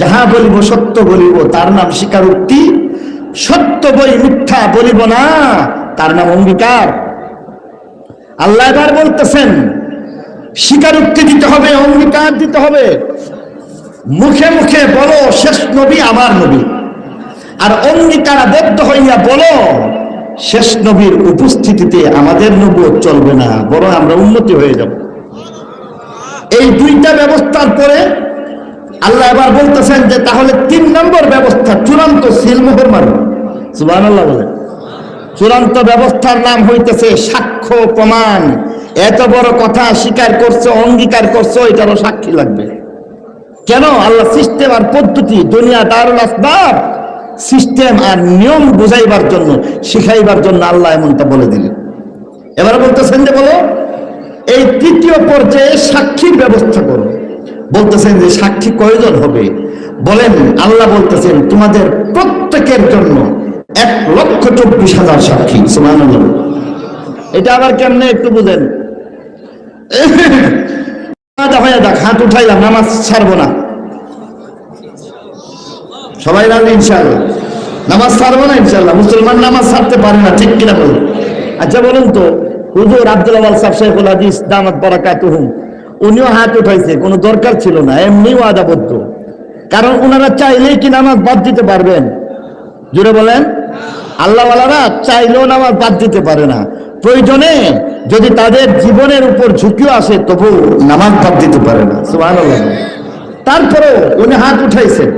Speaker 1: যাহা বলিব সত্য বলিব, তার নাম স্বীকারোক্তি। সত্য বই মিথ্যা বলিব না, তার নাম অঙ্গীকার। আল্লাহ এবার বলতেছেন স্বীকারোক্তি দিতে হবে, অঙ্গীকার দিতে হবে। মুখে মুখে বলো শেষ নবী আমার নবী, আর অঙ্গীকারবদ্ধ হইয়া বলো শেষ নবীর উপস্থিতিতে আমাদের নবুয়ত চলবে না, বরং আমরা উন্নতি হয়ে যাব। এই 2টা ব্যবস্থার পরে আল্লাহ এবার বলতেছেন যে তাহলে 3 নম্বর ব্যবস্থা, চূড়ান্ত সিলমোহর মারো। সুবহানাল্লাহ বলেন। চূড়ান্ত ব্যবস্থার নাম হইতেছে সাক্ষ্য প্রমাণ। এত বড় কথা স্বীকার করছো, অঙ্গীকার করছো, এটারও সাক্ষী লাগবে। কেন? আল্লাহ সিস্টেম আর পদ্ধতি, দুনিয়া দারুল আসবাব, সিস্টেম আর নিয়ম বুঝাইবার জন্য, শিখাইবার জন্য আল্লাহ এমনটা বলে দিলেন। এবার বলতেছেন যে বলো এই 3য় পর্যায়ে সাক্ষীর ব্যবস্থা করো। বলতেছেন যে সাক্ষী কয়জন হবে? বলেন আল্লাহ বলতেছেন তোমাদের প্রত্যেকের জন্য 1,24,000 সাক্ষী। সুবহানাল্লাহ। এটা আবার কেমনে একটু বুঝেন। হয়ে যাক, হাত উঠাইলাম, নামাজ ছাড়বো না। সবাই রাজি ইনশাআল্লাহ? নামাজ ছাড়বো না ইনশাআল্লাহ। মুসলমান নামাজ ছাড়তে পারে না, ঠিক কিনা বলুন? আচ্ছা বলুন তো, হুজুর আব্দুল আওয়াল সাহেব শাইখুল হাদিস দামাত বারাকাতুহুম, উনিও হাত উঠাইছে, কোনো দরকার ছিল না, এমনি ওয়াদাবদ্ধ। কারণ ওনারা চাইলেই কি নামাজ বাদ দিতে পারবেন? জুড়ে বলেন। আল্লাহওয়ালারা চাইলেও নামাজ বাদ দিতে পারে না। প্রয়োজনে যদি তাদের জীবনের উপর ঝুঁকিও আসে তবু নামাজ বাদ দিতে পারে না। সুবহানাল্লাহ। তারপরেও উনি হাত উঠাইছেন,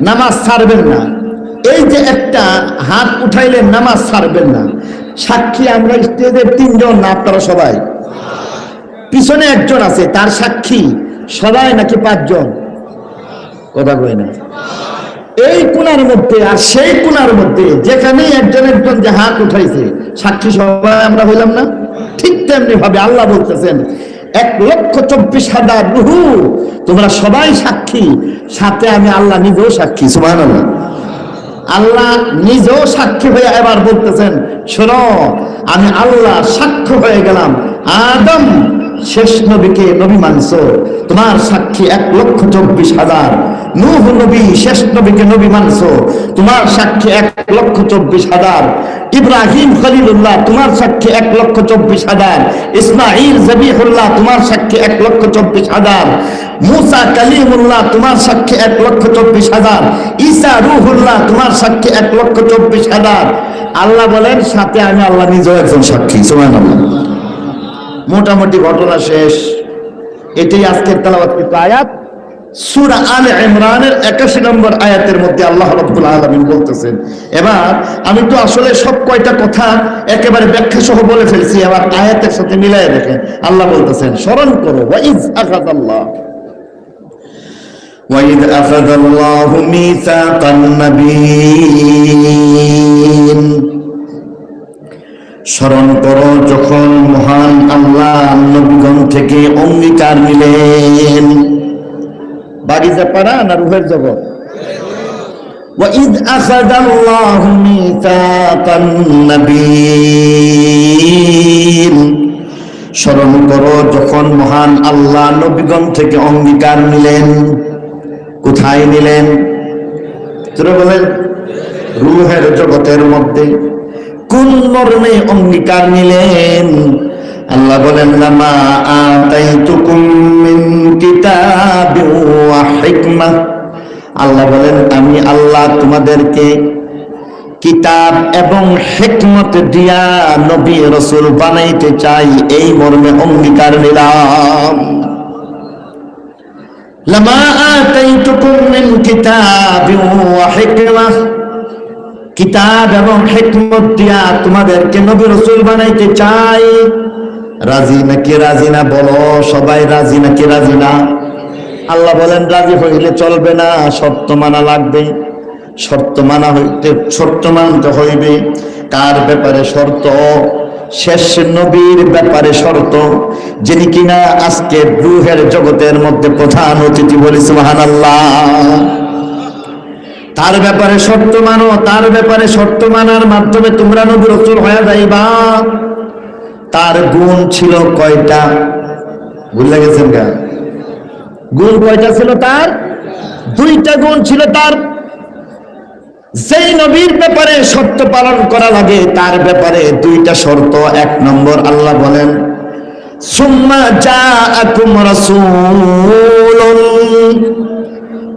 Speaker 1: নামাজ ছাড়বেন না। এই যে একটা হাত উঠাইলেন, নামাজ ছাড়বেন না, সাক্ষী আমরা স্টেজের 3 জন না? আপনারা সবাই? পিছনে একজন আছে, তার সাক্ষী সবাই নাকি 5 জন? কথা কই না। এই কোণার মধ্যে আর সেই কোণার মধ্যে যেখানে একজন একজন যে হাত উঠাইছে, সাক্ষী সবাই আমরা হইলাম না? ঠিক তেমনি ভাবে আল্লাহ বলতেছেন 1,24,000 রূহ, তোমরা সবাই সাক্ষী, সাথে আমি আল্লাহ নিজেও সাক্ষী। সুবহানাল্লাহ। আল্লাহ নিজেও সাক্ষী হয়ে এবার বলতেছেন শোনো, আমি আল্লাহ সাক্ষ্য হয়ে গেলাম, আদম শেষ নবীকে নবী মানছো, তোমার সাক্ষ্য সাক্ষী 1,24,000। নূহ নবী, শেষ নবীকে নবী মানছো, তোমার সাক্ষী 1,24,000। ইব্রাহিম খলিলুল্লাহ, তোমার সাক্ষী 1,24,000। ইসমাঈল জবিহুল্লাহ, তোমার সাক্ষী 1,24,000। মুসা কালিমুল্লাহ, তোমার সাক্ষী 1,24,000। ঈসা রূহুল্লাহ, তোমার সাক্ষী 1,24,000। আল্লাহ বলেন সাথে আমি আল্লাহ নিজেও একজন সাক্ষী। সুবহানাল্লাহ। মোটামুটি ঘটনা শেষ। এটাই আজকের তেলাওয়াতকৃত আয়াত সূরা আলে ইমরানের 81 নম্বর আয়াতের মধ্যে আল্লাহ রাব্বুল আলামিন বলতেছেন। এবার আমি তো আসলে সব কয়টা কথা একেবারে ব্যাখ্যা সহ বলে ফেলছি, এবার আয়াতের সাথে মিলায়ে দেখেন। আল্লাহ বলতেছেন, স্মরণ করো, ওয়াইদ আখাযাল্লাহু মিসাকান নাবিয়্যিন, স্মরণ করো যখন মহান আল্লাহ নবীগণ থেকে অঙ্গীকার নিলেন। বাগিচা পাড়া না রুহের জগৎ? ওয়াইদ আখাযাল্লাহু মিসাকান নাবিয়্যিন, স্মরণ করো যখন মহান আল্লাহ নবীগণ থেকে অঙ্গীকার নিলেন। কোথায় নিলেন? তোরা বলেন, রুহের জগতের মধ্যে। কোন মর্মে অঙ্গীকার নিলেন? আল্লাহ বলেন, লামা আতাইতুকুম মিন কিতাবিন ওয়া হিকমাহ, আল্লাহ বলেন আমি আল্লাহ তোমাদেরকে কিতাব এবং হিকমত দিয়া নবী রাসূল বানাইতে চাই, এই মর্মে অঙ্গীকার নিলাম। লামা আতাইতুকুম মিন কিতাবিন ওয়া হিকমাহ, কিতাব এবং হিকমত দিয়া তোমাদেরকে নবী রাসূল বানাইতে চাই। রাজি নাকি রাজি না? বলো সবাই, রাজি নাকি রাজি না? আল্লাহ বলেন রাজি হইলে চলবে না, শর্ত মানা লাগবে। শর্ত মানতে হইবে। কার ব্যাপারে শর্ত? শেষ নবীর ব্যাপারে শর্ত, যিনি কিনা আজকে রূহের জগতের মধ্যে প্রধান অতিথি। বলি সুবহানাল্লাহ। তার ব্যাপারে শর্ত মানো, তার ব্যাপারে শর্ত মানার মাধ্যমে তোমরা নবী রাসূল হয়ে যাইবা। তার গুণ ছিল কয়টা? ভুলে গেছেন গা? গুণ কয়টা ছিল তার? 2টা গুণ ছিল তার। যেই নবীর ব্যাপারে শর্ত পালন করা লাগে তার ব্যাপারে 2টা শর্ত। 1 নম্বর আল্লাহ বলেন, সুম্মা জাআকুম রাসূলুন,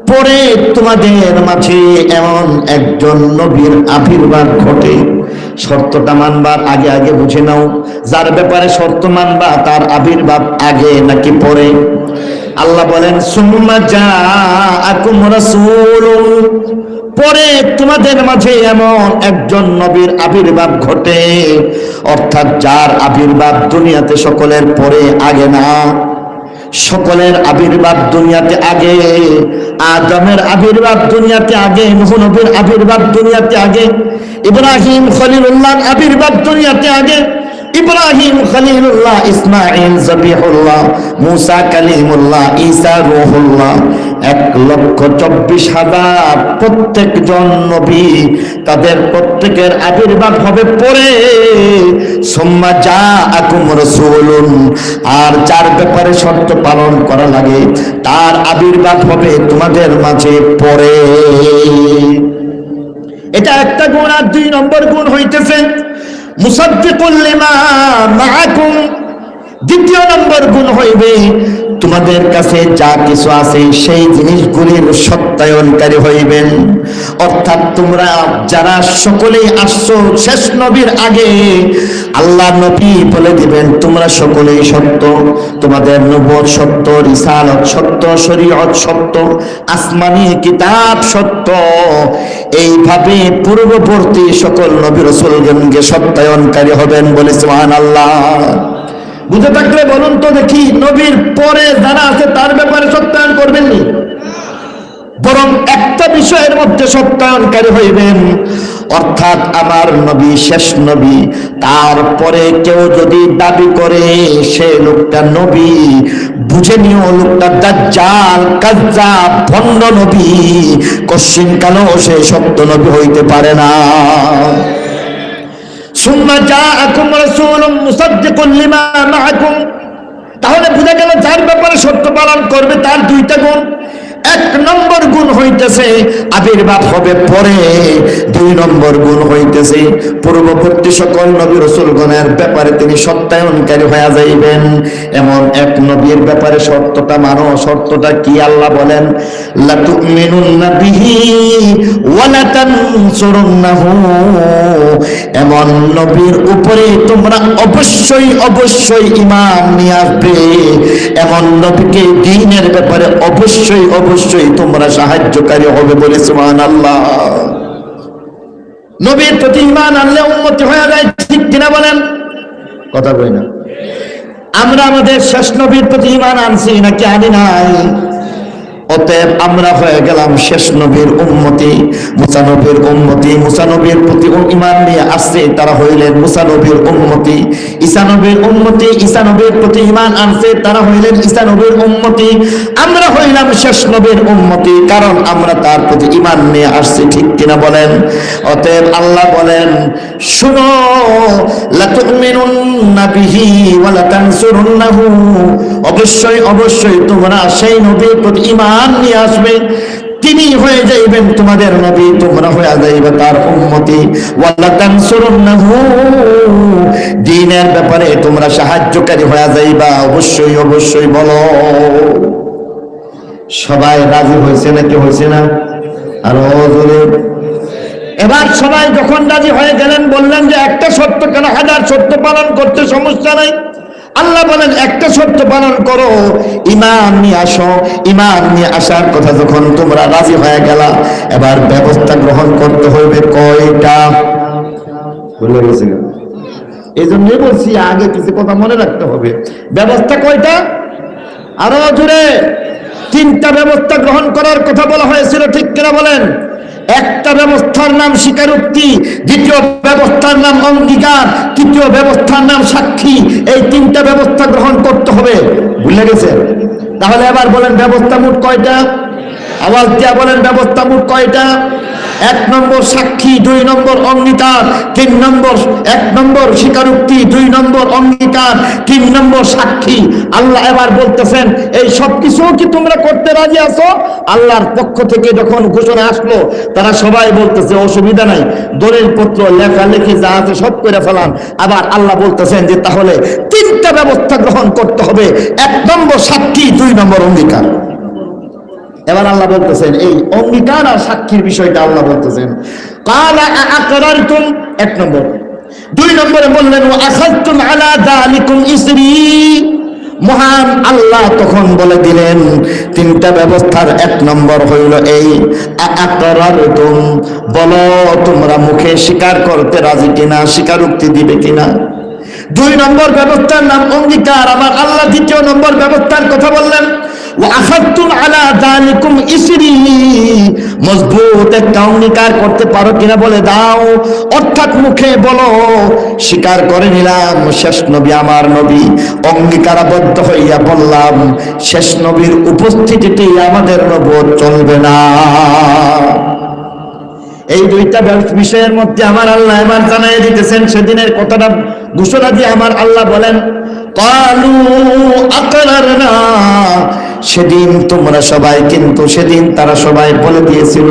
Speaker 1: পরে তোমাদের মাঝে এমন একজন নবীর আবির্ভাব ঘটে। শর্তটা মানবার আগে আগে বুঝে নাও, যার ব্যাপারে শর্ত মানবা তার আবির্ভাব আগে নাকি পরে? আল্লাহ বলেন, সুম্মা জাআকুম রাসূলুন, পরে তোমাদের মাঝে এমন একজন নবীর আবির্ভাব ঘটে, অর্থাৎ যার আবির্ভাব দুনিয়াতে সকলের পরে, আগে না। সকলের আবির্ভাব দুনিয়াতে আগে। আদমের আবির্ভাব দুনিয়াতে আগে, নূহ নবীর আবির্ভাব দুনিয়াতে আগে, ইব্রাহিম খলিলুল্লাহর আবির্ভাব দুনিয়াতে আগে। ইব্রাহিম খলিলুল্লাহ, ইসমাঈল জবিহুল্লাহ, মুসা কালিমুল্লাহ, ঈসা রূহুল্লাহ, 1,24,000 প্রত্যেকজন নবী, তাদের প্রত্যেকের আবির্ভাব হবে পরে। সুম্মা জাআকুম রাসূলুন, আর যার ব্যাপারে শর্ত পালন করা লাগে তার আবির্ভাব হবে তোমাদের মাঝে পরে। এটা একটা গুণ। আর 2 নম্বর গুণ হইতেছে মুসাদ্দিকুল লিমা মাআকুম। 2য় নম্বর গুণ হইবে তোমাদের কাছে যা কিছু আছে সেই জিনিসগুলির সত্যায়নকারী হইবেন। অর্থাৎ তোমরা যারা সকলেই আসছো শেষ নবীর আগে, আল্লাহ নবী বলে দিবেন তোমরা সকলেই সত্য, তোমাদের নবুয়ত সত্য, রিসালাত সত্য, শরীয়ত সত্য, আসমানি কিতাব সত্য। এইভাবে পূর্ববর্তী সকল নবী রাসূলগণকে সত্যায়নকারী হবেন। বলে সুবহানাল্লাহ। বুঝে থাকলে বলুন তো দেখি, নবীর পরে যারা আছে তার ব্যাপারে সত্যায়ন করবেননি, বরং একটা বিষয়ের মধ্যে সত্যায়নকারী হইবেন। অর্থাৎ আমার নবী শেষ নবী, তারপরে কেউ যদি দাবি করে সে লোকটা নবী, বুঝে নিও লোকটা দাজ্জাল, কাজ্জাব, ভণ্ড নবী। কশ্চিনকালেও সে সত্য নবী হইতে পারে না। সুম্মা জাআকুম রাসূলুম মুসাদ্দিকুল লিমা মাআকুম, তাহলে বুঝা গেল যার ব্যাপারে সত্য পালন করবে তার দুইটা গুণ। এক নম্বর গুণ হইতেছে আবির্ভাব হবে পরে, দুই নম্বর গুণ হইতেছে পূর্ববর্তী সকল নবী রাসূলগণের ব্যাপারে তিনি সত্যায়নকারী হয়ে যাইবেন। এমন এক নবীর ব্যাপারে শর্তটা মানো। শর্তটা কি? আল্লাহ বলেন লা তুমিনুন্না বিহি ওয়া লা তানসুরুন্নাহু, এমন নবীর উপরে তোমরা অবশ্যই অবশ্যই ঈমান নিয়ে আসবে, এমন নবীকে দ্বীনের ব্যাপারে অবশ্যই অবশ্যই তোমরা সাহায্যকারী হবে। বলে সুবহানাল্লাহ। নবীর প্রতি ঈমান আনলে উম্মতি হয়ে যায়, ঠিক কিনা বলেন? কথা কই না? আমরা আমাদের শেষ নবীর প্রতি ঈমান আনছি নাকি আনি নাই? অতএব আমরা হয়ে গেলাম শেষ নবীর উম্মতি, মুসা নবীর উম্মতি। মুসা নবীর প্রতি ঈমান নিয়ে আসছে তারা হইলেন মুসা নবীর উম্মতি। ঈসা নবীর উম্মতি, ঈসা নবীর প্রতি ঈমান আনছে তারা হইলেন ঈসা নবীর উম্মতি। আমরা হইলাম শেষ নবীর উম্মতি, কারণ আমরা তার প্রতি ঈমান নিয়ে আসছি, ঠিক কিনা বলেন? অতএব আল্লাহ বলেন শুনো, লা তুমিনুন্না বিহি ওয়া লা তানসুরুন্নাহু, অবশ্যই অবশ্যই তোমরা সেই নবীর প্রতি ঈমান নিয়ে আসবে, তিনি হয়ে যাইবেন তোমাদের নবী, তোমরা হয়ে যাইবে তার উম্মতি। ওয়ালা তানসুরুন্নাহু, দ্বীনের ব্যাপারে তোমরা সাহায্যকারী হয়ে যাইবা, অবশ্যই অবশ্যই। বলো সবাই রাজি হয়েছে নাকি হয়েছে না? আর জোরে। এবার সবাই যখন রাজি হয়ে গেলেন বললেন যে একটা শর্ত কেন, হাজার শর্ত পালন করতে সমস্যা নাই। আল্লাহ বলেন একটা শর্ত পালন করো, ঈমান নিয়ে আসো। ঈমান নিয়ে আসার কথা যখন তোমরা রাজি হয়ে গেলা, এবার ব্যবস্থা গ্রহণ করতে হইবে কয়টা? বলে গেছি, এই জন্যই বলছি আগে কিছু কথা মনে রাখতে হবে। ব্যবস্থা কয়টা? আরো জোরে। তিনটা ব্যবস্থা গ্রহণ করার কথা বলা হয়েছিল, ঠিক কিনা বলেন? একটা ব্যবস্থার নাম স্বীকারোক্তি, দ্বিতীয় ব্যবস্থার নাম অঙ্গীকার, তৃতীয় ব্যবস্থার নাম সাক্ষী। এই তিনটা ব্যবস্থা গ্রহণ করতে হবে, ভুলে গেছেন? তাহলে এবার বলেন ব্যবস্থা মোট কয়টা? আওয়াজ দিয়া বলেন ব্যবস্থা মোট কয়টা? এক নম্বর সাক্ষী, দুই নম্বর অঙ্গীকার, তিন নম্বর, এক নম্বর স্বীকারোক্তি, দুই নম্বর অঙ্গীকার, তিন নম্বর সাক্ষী। আল্লাহ এবার বলতেছেন এই সব কিছু কি তোমরা করতে রাজি আছো? আল্লাহর পক্ষ থেকে যখন ঘোষণা আসলো তারা সবাই বলতেছে অসুবিধা নাই, দলিল পত্র লেখালেখি যা আছে সব করে ফেলান। আবার আল্লাহ বলতেছেন যে তাহলে তিনটা ব্যবস্থা গ্রহণ করতে হবে, এক নম্বর সাক্ষী, দুই নম্বর অঙ্গীকার। এবার আল্লাহ বলতেছেন এই অঙ্গীকার আর সাক্ষীর বিষয়টা আল্লাহ বলতেছেন ক্বালা আ'আকরারতুম, এক নম্বর। দুই নম্বরে বললেন ওয়া আখাযতুম আলা যালিকুম ইসরি। মহান আল্লাহ তখন বলে দিলেন তিনটা ব্যবস্থার এক নম্বর হইল এই আ'আকরারতুম, বলো তোমরা মুখে স্বীকার করতে রাজি কিনা, স্বীকারোক্তি দিবে কিনা। দুই নম্বর ব্যবস্থার নাম অঙ্গীকার। আমার আল্লাহ দ্বিতীয় নম্বর ব্যবস্থার কথা বললেন ওয়া আখাযতুম আলা যালিকুম ইসরি, মজবুত একটা অঙ্গীকার করতে পারো কিনা বলে দাও। অর্থাৎ মুখে বলো স্বীকার করে নিলাম শেষ নবী আমার নবী, অঙ্গীকারাবদ্ধ হইয়া বললাম শেষ নবীর উপস্থিতিতে আমাদের নবুয়ত চলবে না। এই দুইটা বিষয়ের মধ্যে আমার আল্লাহ এবার জানাই দিতেছেন সেদিনের কথাটা ঘোষণা দিয়ে আমার আল্লাহ বলেন ক্বালু আকরারনা, সেদিন তোমরা সবাই, কিন্তু সেদিন তারা সবাই বলে দিয়েছিল,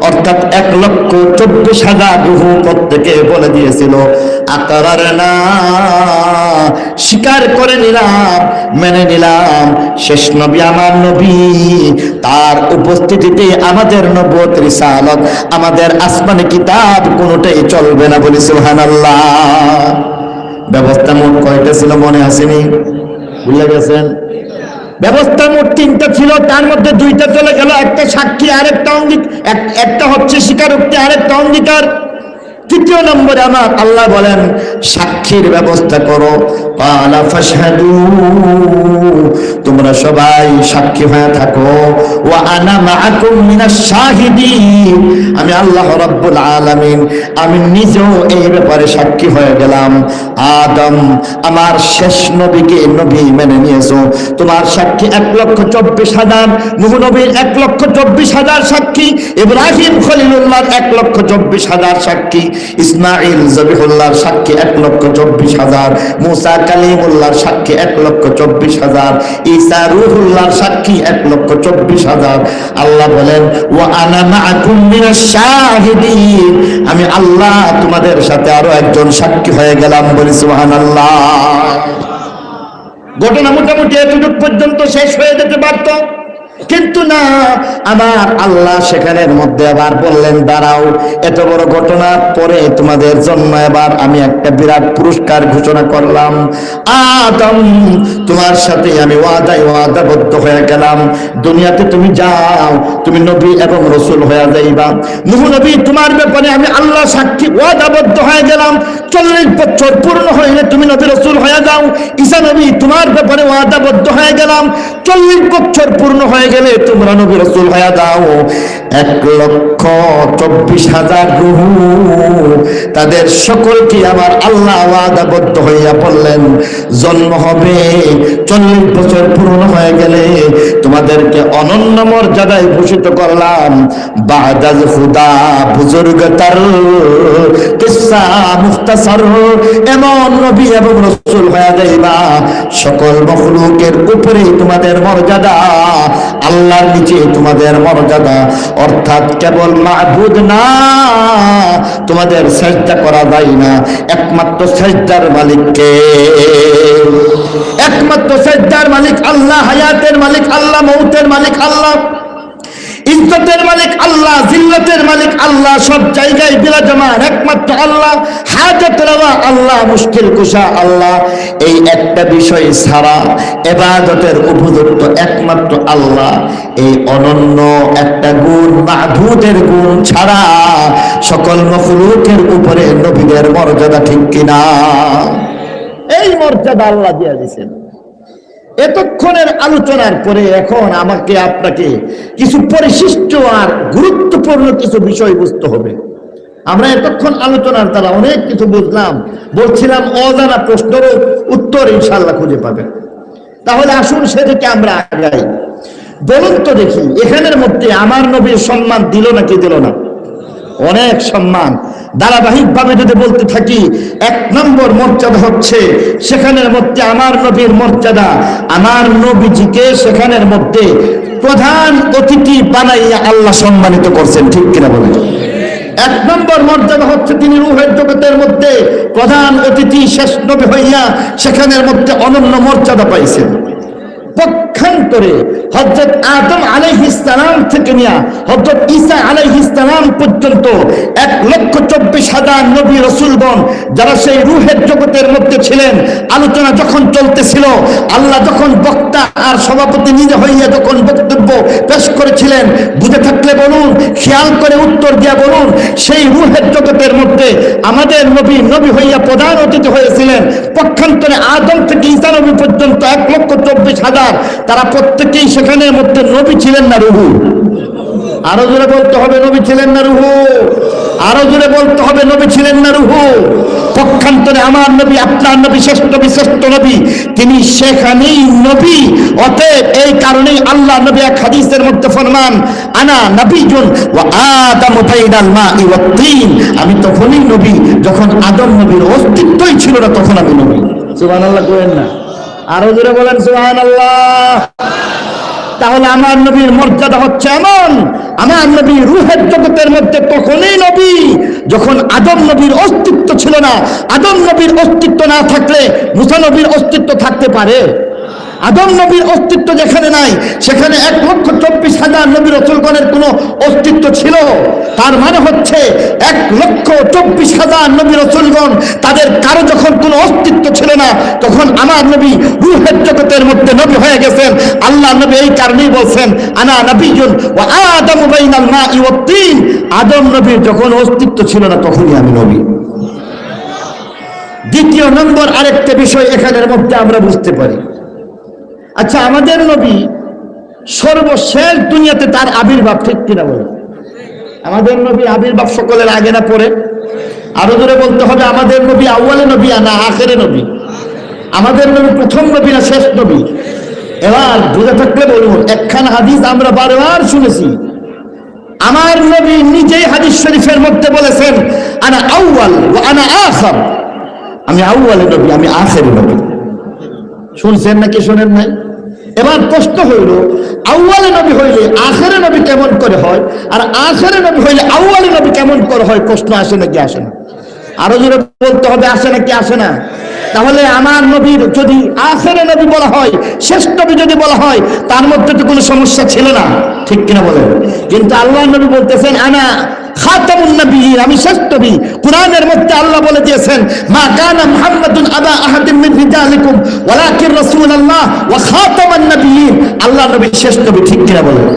Speaker 1: অর্থাৎ 1,24,000 রূহ প্রত্যেকে বলে দিয়েছিল আকরারনা, স্বীকার করে নিলাম, মেনে নিলাম শেষ নবী আমার নবী, তার উপস্থিতিতে আমাদের নবুয়ত, রিসালাত, আমাদের আসমানি কিতাব কোনোটাই চলবে না। বলি সুবহানাল্লাহ। ব্যবস্থা মোট কয়টা ছিল মনে আসেনি? ভুলে গেছেন? ব্যবস্থা মোট তিনটা ছিল, তার মধ্যে দুইটা চলে গেল, একটা সাক্ষী আরেকটা অঙ্গীকার, একটা হচ্ছে স্বীকারোক্তি আরেকটা অঙ্গীকার। তৃতীয় নম্বরে আমার আল্লাহ বলেন সাক্ষীর ব্যবস্থা করো। ক্বালা ফাশহাদু, তোমরা সবাই সাক্ষী হয়ে থাকো। ওয়া আনা মাআকুম মিনাশ শাহিদিন, আমি আল্লাহ রাব্বুল আলামিন আমি নিজেও এই ব্যাপারে সাক্ষী হয়ে গেলাম। আদম আমার শেষ নবীকে নবী মেনে নিয়েছো, তোমার সাক্ষী 1,24,000, নূহ নবীর 1,24,000 সাক্ষী, ইব্রাহিম খলিলুল্লাহর 1,24,000 সাক্ষী, ইসমাঈল জবিহুল্লাহর সাক্ষী 1,24,000, মুসা কালিমুল্লাহর সাক্ষী 1,24,000, ঈসা রূহুল্লাহর সাক্ষী 1,24,000। আল্লাহ বলেন ওয়া আনা মাআকুম মিনাশ শাহিদিন, আমি আল্লাহ তোমাদের সাথে আরো একজন সাক্ষী হয়ে গেলাম। বলি সুবহানাল্লাহ। ঘটনা মোটামুটি এতটুকু পর্যন্ত শেষ হয়ে যেতে পারত, কিন্তু না, আমার আল্লাহ সেখানের মধ্যে আবার বললেন দাঁড়াও, এত বড় ঘটনার পরে তোমাদের জন্য এবার আমি একটা বিরাট পুরস্কার ঘোষণা করলাম। আদম, তোমার সাথে আমি ওয়াদাবদ্ধ হয়ে গেলাম, দুনিয়াতে তুমি যাও, তুমি নবী এবং রসুল হয়ে যাইবা। নূহ নবী, তোমার ব্যাপারে আমি আল্লাহ সাক্ষী ওয়াদাবদ্ধ হয়ে গেলাম, 40 বছর পূর্ণ হইলে তুমি নবী রসুল হয়ে যাও। ঈসা নবী, তোমার ব্যাপারে ওয়াদাবদ্ধ হয়ে গেলাম, 40 বছর পূর্ণ হয়ে গেলে তোমরা নবী রাসূল হয়ে যাও। 1,24,000 রূহ, তাদের সকলকে আমার আল্লাহ ওয়াদাবদ্ধ হইয়া বললেন জন্ম হবে, 40 বছর পূর্ণ হয়ে গেলে তোমাদেরকে অনন্য মর্যাদায় ভূষিত করলাম। বাদাল খুদা বুজুর্গতার কিসসা মুখতাসার, এমন নবী এবং রাসূল হয়ে যাইবা, সকল মখলুকের উপরে তোমাদের মর্যাদা, আল্লাহর নিচে তোমাদের মর্যাদা। অর্থাৎ কেবল মাবুদ না, তোমাদের সেজদা করা যায় না, একমাত্র সেজদার মালিককে, একমাত্র সেজদার মালিক আল্লাহ, হায়াতের মালিক আল্লাহ, মৌতের মালিক আল্লাহ, ইজ্জতের মালিক আল্লাহ, জিল্লতের মালিক আল্লাহ, সব জায়গায় বিরাজমান একমাত্র আল্লাহ, হাজত রওয়া আল্লাহ, মুশকিল কুশা আল্লাহ। এই একটা বিষয় ছাড়া ইবাদতের উপযুক্ত একমাত্র আল্লাহ, এই অনন্য একটা গুণ মাবুদের গুণ ছাড়া সকল মখলুকের উপরে নবীদের মর্যাদা, ঠিক কিনা? এই মর্যাদা আল্লাহ দিয়ে দিয়েছেন। এতক্ষণের আলোচনার পরে এখন আমাকে আপনাকে কিছু পরিশিষ্ট আর গুরুত্বপূর্ণ কিছু বিষয় বুঝতে হবে। আমরা এতক্ষণ আলোচনার দ্বারা অনেক কিছু বুঝলাম, বলছিলাম অজানা প্রশ্নেরও উত্তর ইনশাআল্লাহ খুঁজে পাবেন। তাহলে আসুন সেদিকে আমরা আগাই। বলুন তো দেখি, এখানের মধ্যে আমার নবীর সম্মান দিল নাকি দিল না? অনেক সম্মান। ধারাবাহিক ভাবে যদি বলতে থাকি, 1 নম্বর মর্যাদা হচ্ছে সেখানের মধ্যে আমার নবীর মর্যাদা, আমার নবীজিকে সেখানের মধ্যে প্রধান অতিথি বানাইয়া আল্লাহ সম্মানিত করছেন, ঠিক কিনা বলেন? 1 নম্বর মর্যাদা হচ্ছে তিনি রূহের জগতের মধ্যে প্রধান অতিথি, শেষ নবী হইয়া সেখানের মধ্যে অনন্য মর্যাদা পাইছেন। পক্ষান্তরে হযরত আদম আলাইহিস সালাম থেকে নিয়ে হযরত ঈসা আলাইহিস সালাম পর্যন্ত 1,24,000 নবী রাসূলগণ যারা সেই রূহের জগতের মধ্যে ছিলেন, আলোচনা যখন চলতেছিল, আল্লাহ যখন বক্তা আর সভাপতি নিজে হইয়া যখন বক্তব্য পেশ করেছিলেন, বুঝে থাকলে বলুন, খেয়াল করে উত্তর দিয়া বলুন, সেই রূহের জগতের মধ্যে আমাদের নবী নবী হইয়া প্রধান অতিথি হয়েছিলেন। পক্ষান্তরে আদম থেকে ঈসা নবী পর্যন্ত 1,24,000, তারা প্রত্যেকেই সেখানের মধ্যে নবী ছিলেন না রূহ? আরো জোরে বলতে হবে, নবী ছিলেন না রূহ? আরো জোরে বলতে হবে, নবী ছিলেন না রূহ? পক্ষান্তরে আমার নবী, আপনার নবী, শ্রেষ্ঠ নবী, শ্রেষ্ঠ নবী, তিনি সেখানেই নবী। অতএব এই কারণেই আল্লাহ নবী এক হাদিসের মধ্যে ফরমান, আনা নবিয়্যুন ওয়া আদামু বাইনাল মাই ওয়াত তিন, আমি তখনই নবী যখন আদম নবীর অস্তিত্বই ছিল না, তখন আমি নবী। সুবহানাল্লাহ করেন না? আরো জোরে বলেন সুবহানাল্লাহ। তাহলে আমার নবীর মর্যাদা হচ্ছে এমন, আমার নবী রূহের জগতের মধ্যে তখনই নবী যখন আদম নবীর অস্তিত্ব ছিল না। আদম নবীর অস্তিত্ব না থাকলে মুসা নবীর অস্তিত্ব থাকতে পারে? আদম নবীর অস্তিত্ব যেখানে নাই, সেখানে 1,24,000 নবী রাসূলগণের কোনো অস্তিত্ব ছিল? তার মানে হচ্ছে 1,24,000 নবী রাসূলগণ, তাদের কারো যখন কোনো অস্তিত্ব ছিল না, তখন আমার নবী রূহের জগতের মধ্যে নবী হয়ে গেছেন। আল্লাহ নবী এই কারণেই বলছেন, আনা নবিয়্যুন ওয়া আদামু বাইনাল মাই ওয়াত তিন, আদম নবীর যখন অস্তিত্ব ছিল না, তখনই আমি নবী। দ্বিতীয় নম্বর আরেকটা বিষয় এখানের মধ্যে আমরা বুঝতে পারি। আচ্ছা, আমাদের নবী সর্বশেষ দুনিয়াতে তার আবির্ভাব, ঠিক কিনা বলে? আমাদের নবী আবির্ভাব সকলের আগে না পরে? আরো জোরে বলতে হবে, আমাদের নবী আউয়ালে নবী না আখেরে নবী? আমাদের নবী প্রথম নবী না শেষ নবী? এবার বুঝে থাকলে বলুন, একখান হাদিস আমরা বারবার শুনেছি, আমার নবী নিজেই হাদিস শরীফের মধ্যে বলেছেন, আনা আউয়াল ওয়া আনা আখির, আমি আউয়ালে নবী, আমি আখিরে নবী। শুনছেন নাকি শুনেন নাই? এবার প্রশ্ন হইল, আউয়ালে নবী হইলে আখিরে নবী কেমন করে হয়, আর আখিরে নবী হইলে আউয়ালে নবী কেমন করে হয়? প্রশ্ন আসে নাকি আসে না? আরো জোরে বলতে হবে, আসে নাকি আসে না? তাহলে আমার নবীর যদি আখিরে নবী বলা হয়, শেষ নবী যদি বলা হয়, তার মধ্যে তো কোনো সমস্যা ছিল না, ঠিক কিনা বলেন? কিন্তু আল্লাহর নবী বলতেছেন আনা খাতামুন নবিয়্যিন, আমি শেষ নবী। কুরআনের মধ্যে আল্লাহ বলে দিয়েছেন, মা কানা মুহাম্মাদুন আবা আহাদিন মিন রিজালিকুম ওয়ালাকিন রাসূলুল্লাহ ওয়া খাতামান নবিয়্যিন, আল্লাহর নবী শেষ নবী, ঠিক কিনা বলেন?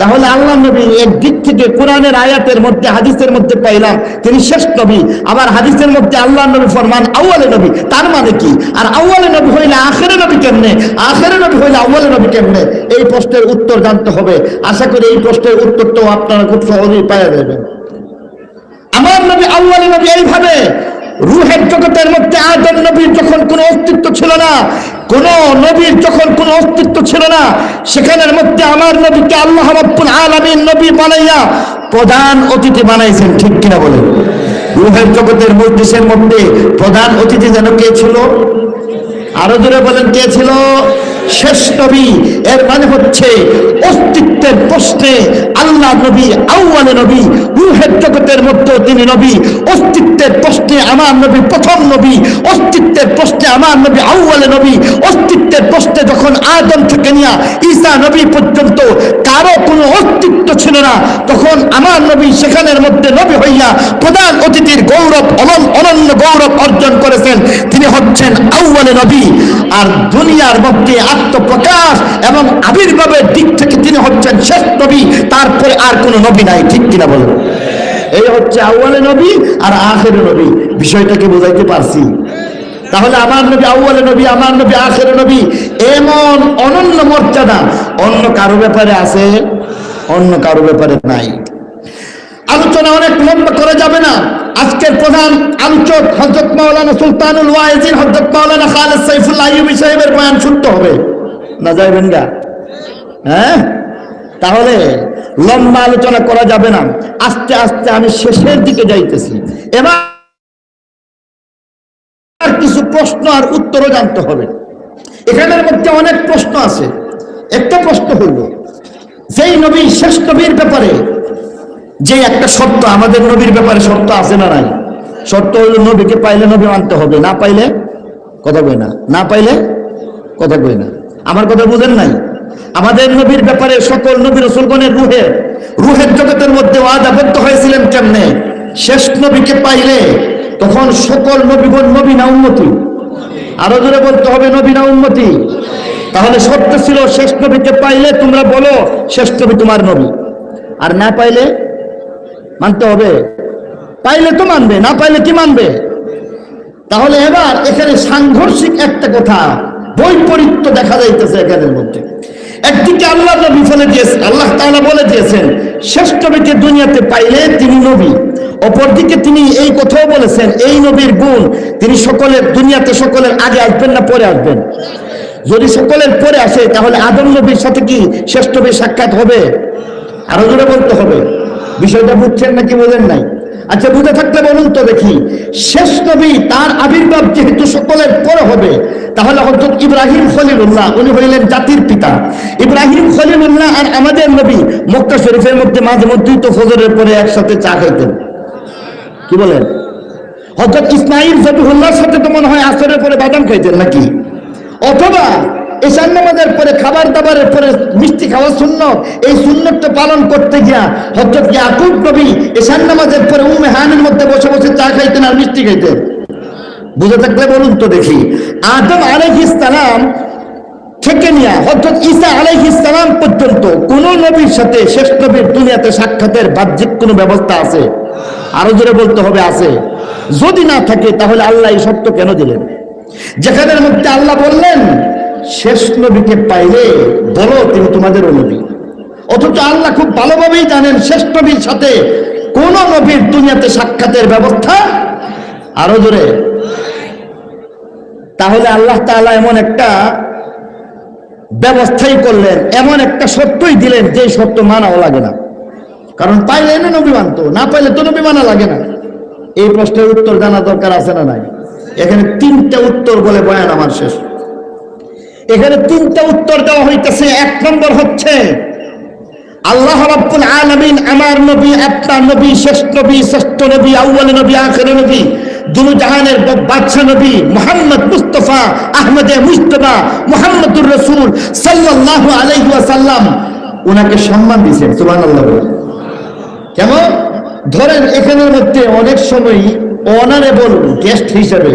Speaker 1: তাহলে আল্লাহ নবী একদিক থেকে কোরআনের আয়াতের মধ্যে হাদিসের মধ্যে পাইলাম তিনি শেষ নবী, আবার হাদিসের মধ্যে আল্লাহ নবী ফরমান আউয়ালে নবী, তার মানে কি? আর আউয়ালে নবী হইলে আখিরে নবী কেমনে, আখিরে নবী হইলে আউয়ালে নবী কেমনে? এই প্রশ্নের উত্তর জানতে হবে। আশা করি এই প্রশ্নের উত্তরটাও আপনারা খুব সহজেই পাওয়া যাবেন। আমার নবী আউয়ালে নবী এইভাবে, রূহের জগতের মধ্যে আদম নবীর যখন কোনো অস্তিত্ব ছিল না, কোন নবীর যখন কোনো অস্তিত্ব ছিল না, সেখানের মধ্যে আমার নবীকে আল্লাহ রাব্বুল আলামিন নবী বানাইয়া প্রধান অতিথি বানাইছেন, ঠিক কিনা বলেন? রূহের জগতের মজলিসের মধ্যে প্রধান অতিথি যেন কে ছিল? আরো জোরে বলেন, কে ছিল? শেষ নবী। এর মানে হচ্ছে অস্তিত্বের প্রশ্নে আল্লাহ নবী আউয়ালে নবী, রূহের জগতের মধ্যে তিনি নবী, অস্তিত্বের প্রশ্নে আমার নবী প্রথম নবী, অস্তিত্বের প্রশ্নে আমার নবী আউয়ালে নবী, অস্তিত্বের প্রশ্নে যখন আদম থেকে নিয়ে ঈসা নবী পর্যন্ত কারো কোনো অস্তিত্ব ছিল না, তখন আমার নবী সেখানের মধ্যে নবী হইয়া প্রধান অতিথির গৌরব, অনন্য গৌরব অর্জন করেছেন। তিনি হচ্ছেন আউয়ালে নবী। আর দুনিয়ার মধ্যে আত্মপ্রকাশ এবং আবির্ভাবের দিক থেকে তিনি হচ্ছেন শেষ নবী, তারপরে আর কোন নবী নাই, ঠিক কিনা বলেন? এই হচ্ছে আউয়ালে নবী আর আখিরে নবী। বিষয়টাকে বোঝাইতে পারছি? তাহলে আমার নবী আউয়ালে নবী, আমার নবী আখিরে নবী, এমন অনন্য মর্যাদা অন্য কারো ব্যাপারে আছে? অন্য কারো ব্যাপারে নাই। আলোচনা অনেক লম্বা করা যাবে না। আজকের প্রধান আলোচক হযরত মাওলানা সুলতানুল ওয়াইজিন, হযরত মাওলানা খালেদ সাইফুল্লাহ আইয়ুবী সাহেবের বয়ান শুনতে হবে, না যাইবেন গা? হ্যাঁ, তাহলে লম্বা আলোচনা করা যাবে না। আস্তে আস্তে আমি শেষের দিকে যাইতেছি। এবার কিছু প্রশ্ন আর উত্তরও জানতে হবে। এখানের মধ্যে অনেক প্রশ্ন আছে। একটা প্রশ্ন হইল, যেই নবী শেষ নবীর ব্যাপারে যে একটা শর্ত, আমাদের নবীর ব্যাপারে শর্ত আছে না নাই? শর্ত হইল নবীকে পাইলে নবী মানতে হবে, না পাইলে কথা কই না, না পাইলে কথা কই না। আমার কথা বুঝেন নাই? আমাদের নবীর ব্যাপারে সকল নবী রাসূলগণের রূহের জগতের মধ্যে ওয়াদাবদ্ধ হয়েছিলেন কেমনে? শেষ নবীকে পাইলে তখন সকল নবীগণ নবী না উম্মতি? আরো জোরে বলতে হবে, নবী না উম্মতি? তাহলে শর্ত ছিল শেষ নবীকে পাইলে তোমরা বলো শেষ নবী তোমার নবী, আর না পাইলে মানতে হবে। পাইলে তো মানবে, না পাইলে কি মানবে? তাহলে এবার এখানে সাংঘর্ষিক একটা কথা, বৈপরীত্য দেখা যাইতেছে এখানের মধ্যে। একদিকে আল্লাহ নবী বলে দিয়েছেন, আল্লাহ তাআলা বলে দিয়েছেন শেষ নবীকে দুনিয়াতে পাইলে তিনি নবী। অপরদিকে তিনি এই কথাও বলেছেন এই নবীর গুণ, তিনি সকলের দুনিয়াতে সকলের আগে আসবেন না পরে আসবেন? যদি সকলের পরে আসে তাহলে আদম নবীর সাথে কি শেষ নবীর সাক্ষাৎ হবে? আরো জোরে বলতে হবে। বিষয়টা বুঝছেন নাকি বোঝেন নাই? আচ্ছা, বুঝে থাকলে বলুন তো দেখি। শেষ নবী তার আবির্ভাব যেহেতু সকলের পরে হবে, তাহলে হযরত ইব্রাহিম খলিলুল্লাহ উনি হইলেন জাতির পিতা। ইব্রাহিম খলিলুল্লাহ আর আমাদের নবী মক্কা শরীফের মধ্যে মাঝে মধ্যেই তো ফজরের পরে একসাথে চা খাইতেন, কি বলেন? হযরত ইসমাঈল জবিহুল্লাহর সাথে তো মনে হয় আসরের পরে বাদাম খাইতেন নাকি? অথবা এশার নামাজের পরে খাবার দাবারের পরে মিষ্টি খাওয়া সুন্নত, এই সুন্নতটা পালন করতে গিয়া হযরত ইয়াকুব নবী এশার নামাজের পরে উম্মে হানির মধ্যে বসে বসে চা খাইতেন আর মিষ্টি খাইতেন। বুঝে থাকলে বলুন তো দেখি। আদম আলাইহিস সালাম থেকে নিয়ে হযরত ঈসা আলাইহিস সালাম পর্যন্ত কোন নবীর সাথে শেষ নবীর দুনিয়াতে সাক্ষাতের বাহ্যিক কোনো ব্যবস্থা আছে? আরো জোরে বলতে হবে, আছে? যদি না থাকে তাহলে আল্লাহ এই শর্ত কেন দিলেন? যেখানের মধ্যে আল্লাহ বললেন শেষ নবীকে পাইলে বলো তিনি তোমাদেরও নবী, অথচ আল্লাহ খুব ভালোভাবেই জানেন শেষ নবীর সাথে কোন নবীর দুনিয়াতে সাক্ষাতের ব্যবস্থা। আরো জোরে। তাহলে আল্লাহ তাআলা এমন একটা ব্যবস্থাই করলেন, এমন একটা শর্তই দিলেন যে শর্ত মানাও লাগে না। কারণ পাইলে নবী মানতো, না পাইলে তো নবী মানা লাগে না। এই প্রশ্নের উত্তর জানা দরকার আছে না নাই? এখানে 3টা উত্তর বলে বয়ান আমার শেষ। এখানে 3টা উত্তর দেওয়া হইতেছে। 1 নম্বর হচ্ছে আল্লাহ রাব্বুল আলামিন আমার নবী, আপনার নবী, শ্রেষ্ঠ নবী, আউয়াল নবী, আখির নবী, দুনু জাহানের বাদশা নবী মুহাম্মদ মুস্তাফা আহমদে মুজতবা মুহাম্মদুর রাসূল সাল্লাল্লাহু আলাইহি ওয়াসাল্লাম ওনাকে সম্মান দিয়েছেন। সুবহানাল্লাহ। কেমন? ধরেন এখানের মধ্যে অনেক সময় অনারেবল গেস্ট হিসেবে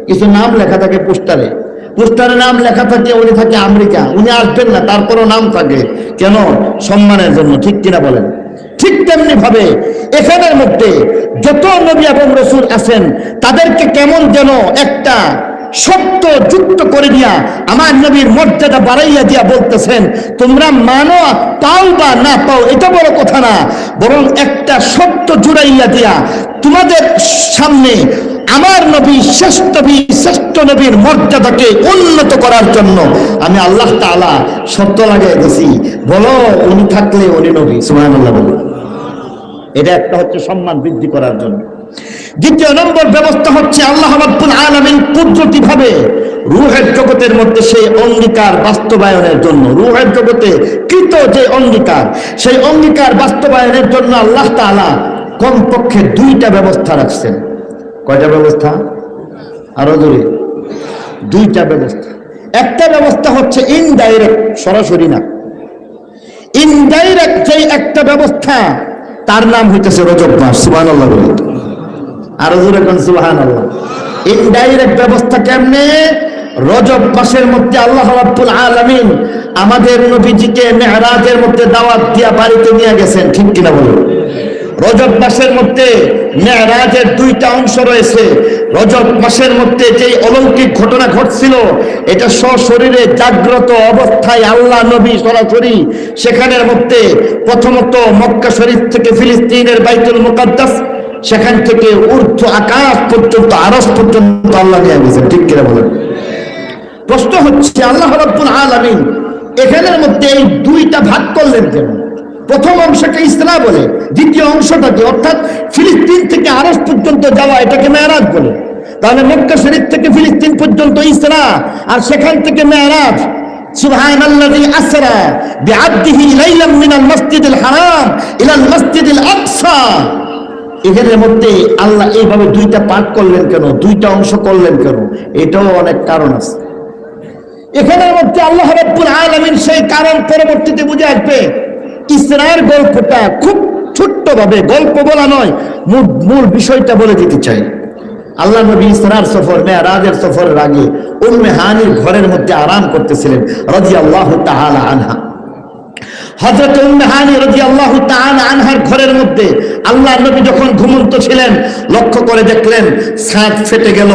Speaker 1: কিছু নাম লেখা থাকে পোস্টারে নাম লেখা থাকে, উনি থাকে আমেরিকা, উনি আসবেন না, তারপরও নাম থাকে কেন? সম্মানের জন্য। ঠিক কিনা বলেন? ঠিক তেমনি ভাবে এখানের মধ্যে যত নবী এবং রাসূল আছেন তাদেরকে কেমন যেন একটা শব্দ যুক্ত করে দিয়া আমার নবীর মর্যাদা বাড়াইয়া দিয়া বলতেছেন, তোমরা মানো পাও বা না পাও এটা বড় কথা না, বরং একটা শব্দ জুড়াইয়া দিয়া তোমাদের সামনে আমার নবী শ্রেষ্ঠ নবীর মর্যাদাকে উন্নত করার জন্য আমি আল্লাহ তাআলা শব্দ লাগাই দিছি, বলো উনি থাকলে উনি নবী। সুবহানাল্লাহ বলো। এটা একটা হচ্ছে সম্মান বৃদ্ধি করার জন্য। দ্বিতীয় নম্বর ব্যবস্থা হচ্ছে আল্লাহ রাব্বুল আলামিন কুদরতিভাবে রূহের জগতের মধ্যে সেই অঙ্গীকার বাস্তবায়নের জন্য, রূহের জগতে কৃত যে অঙ্গীকার, সেই অঙ্গীকার বাস্তবায়নের জন্য আল্লাহ তাআলা কমপক্ষে 2টা ব্যবস্থা রাখছেন। কয়টা ব্যবস্থা? আরো জোরে। 2টা ব্যবস্থা। একটা ব্যবস্থা হচ্ছে ইনডাইরেক্ট, সরাসরি না, ইনডাইরেক্ট যে একটা ব্যবস্থা, তার নাম হইতেছে রজব মাস। সুবহানাল্লাহ বলে। আরো জোরে কোন সুবহানাল্লাহ। ইনডাইরেক্ট ব্যবস্থা কেমনে? রজব মাসের মধ্যে আল্লাহ রাব্বুল আলামিন আমাদের নবীজিকে মেরাজের মধ্যে দাওয়াত দিয়া বাড়িতে নিয়ে গেছেন। ঠিক কিনা বলুন? রজব মাসের মধ্যে মেরাজের 2টা অংশ রয়েছে। রজব মাসের মধ্যে যে অলৌকিক ঘটনা ঘটছিল, এটা সশরীরে জাগ্রত অবস্থায় আল্লাহ নবী সরাসরি সেখানের মধ্যে প্রথমত মক্কা শরীফ থেকে ফিলিস্তিনের বাইতুল মুকাদ্দাস, সেখান থেকে ঊর্ধ্ব আকাশ পর্যন্ত, আরশ পর্যন্ত আল্লাহ নিয়ে গেছেন। ঠিক কিনা বলেন? প্রশ্ন হচ্ছে আল্লাহ রাব্বুল আলামিন এখানের মধ্যে এই 2টা ভাগ করলেন কেন? প্রথম অংশকে ইসরা বলে, দ্বিতীয় অংশটাকে অর্থাৎ ফিলিস্তিন থেকে আরশ পর্যন্ত যাওয়া এটাকে মেরাজ বলে। তাহলে মক্কা শরীফ থেকে ফিলিস্তিন পর্যন্ত ইসরা, আর সেখান থেকে মেরাজ। সুবহানাল্লাযী আসরা বিআবদিহি লাইলাম মিনাল মাসজিদিল হারাম ইলাল মাসজিদিল আকসা। এখানের মধ্যে আল্লাহ এইভাবে 2টা পার্ট করলেন কেন, 2টা অংশ করলেন কেন? এটাও অনেক কারণ আছে। এখানের মধ্যে আল্লাহ রাব্বুল আলামিন সেই কারণ পরবর্তীতে বুঝে আসবে। ইসরার গল্পটা খুব ছোট্ট ভাবে, গল্প বলা নয়, মূল বিষয়টা বলে দিতে চাই। আল্লাহ নবী ইসরার সফর, মেরাজের সফরের আগে উম্মে হানির ঘরের মধ্যে আরাম করতেছিলেন রাদিয়াল্লাহু তাআলা আনহা। হযরত উম্মে হানি রাদিয়াল্লাহু তাআলা আনহার ঘরের মধ্যে আল্লাহ নবী যখন ঘুমন্ত ছিলেন, লক্ষ্য করে দেখলেন ছাদ ফেটে গেল,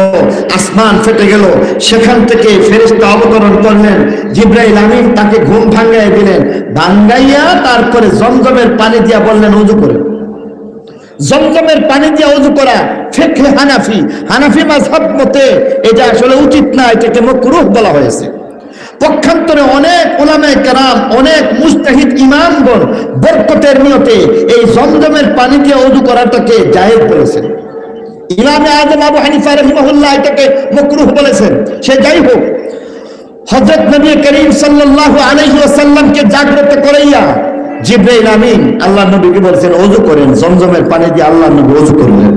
Speaker 1: আসমান ফেটে গেল। সেখান থেকে ফেরেশতা অবতরণ করলেন, জিবরাইল আমিন তাকে ঘুম ভাঙাইয়া দিলেন। ভাঙাইয়া তারপরে জমজমের পানি দিয়া বললেন ওযু করে। জমজমের পানি দিয়ে ওযু করা ফিকহে হানাফি মাযহাব মতে এটা আসলে উচিত না, এটাকে মাকরুহ বলা হয়েছে। পক্ষান্তরে অনেক উলামায়ে কেরাম, অনেক মুজতাহিদ ইমামগণ বরকতের নিয়তে এই জমজমের পানি দিয়ে ওযু করাটাকে জায়েজ বলেছেন। ইমামে আযম আবু হানিফা রাহিমাহুল্লাহ এটাকে মাকরুহ বলেছেন। সে যাই হোক, হযরত নবী করিম সাল্লাল্লাহু আলাইহি ওয়াসাল্লামকে জাগ্রত করাইয়া জিবরাইল আমিন আল্লাহ নবীকে বলেছেন ওযু করেন। জমজমের পানি দিয়ে আল্লাহ নবী ওযু করলেন।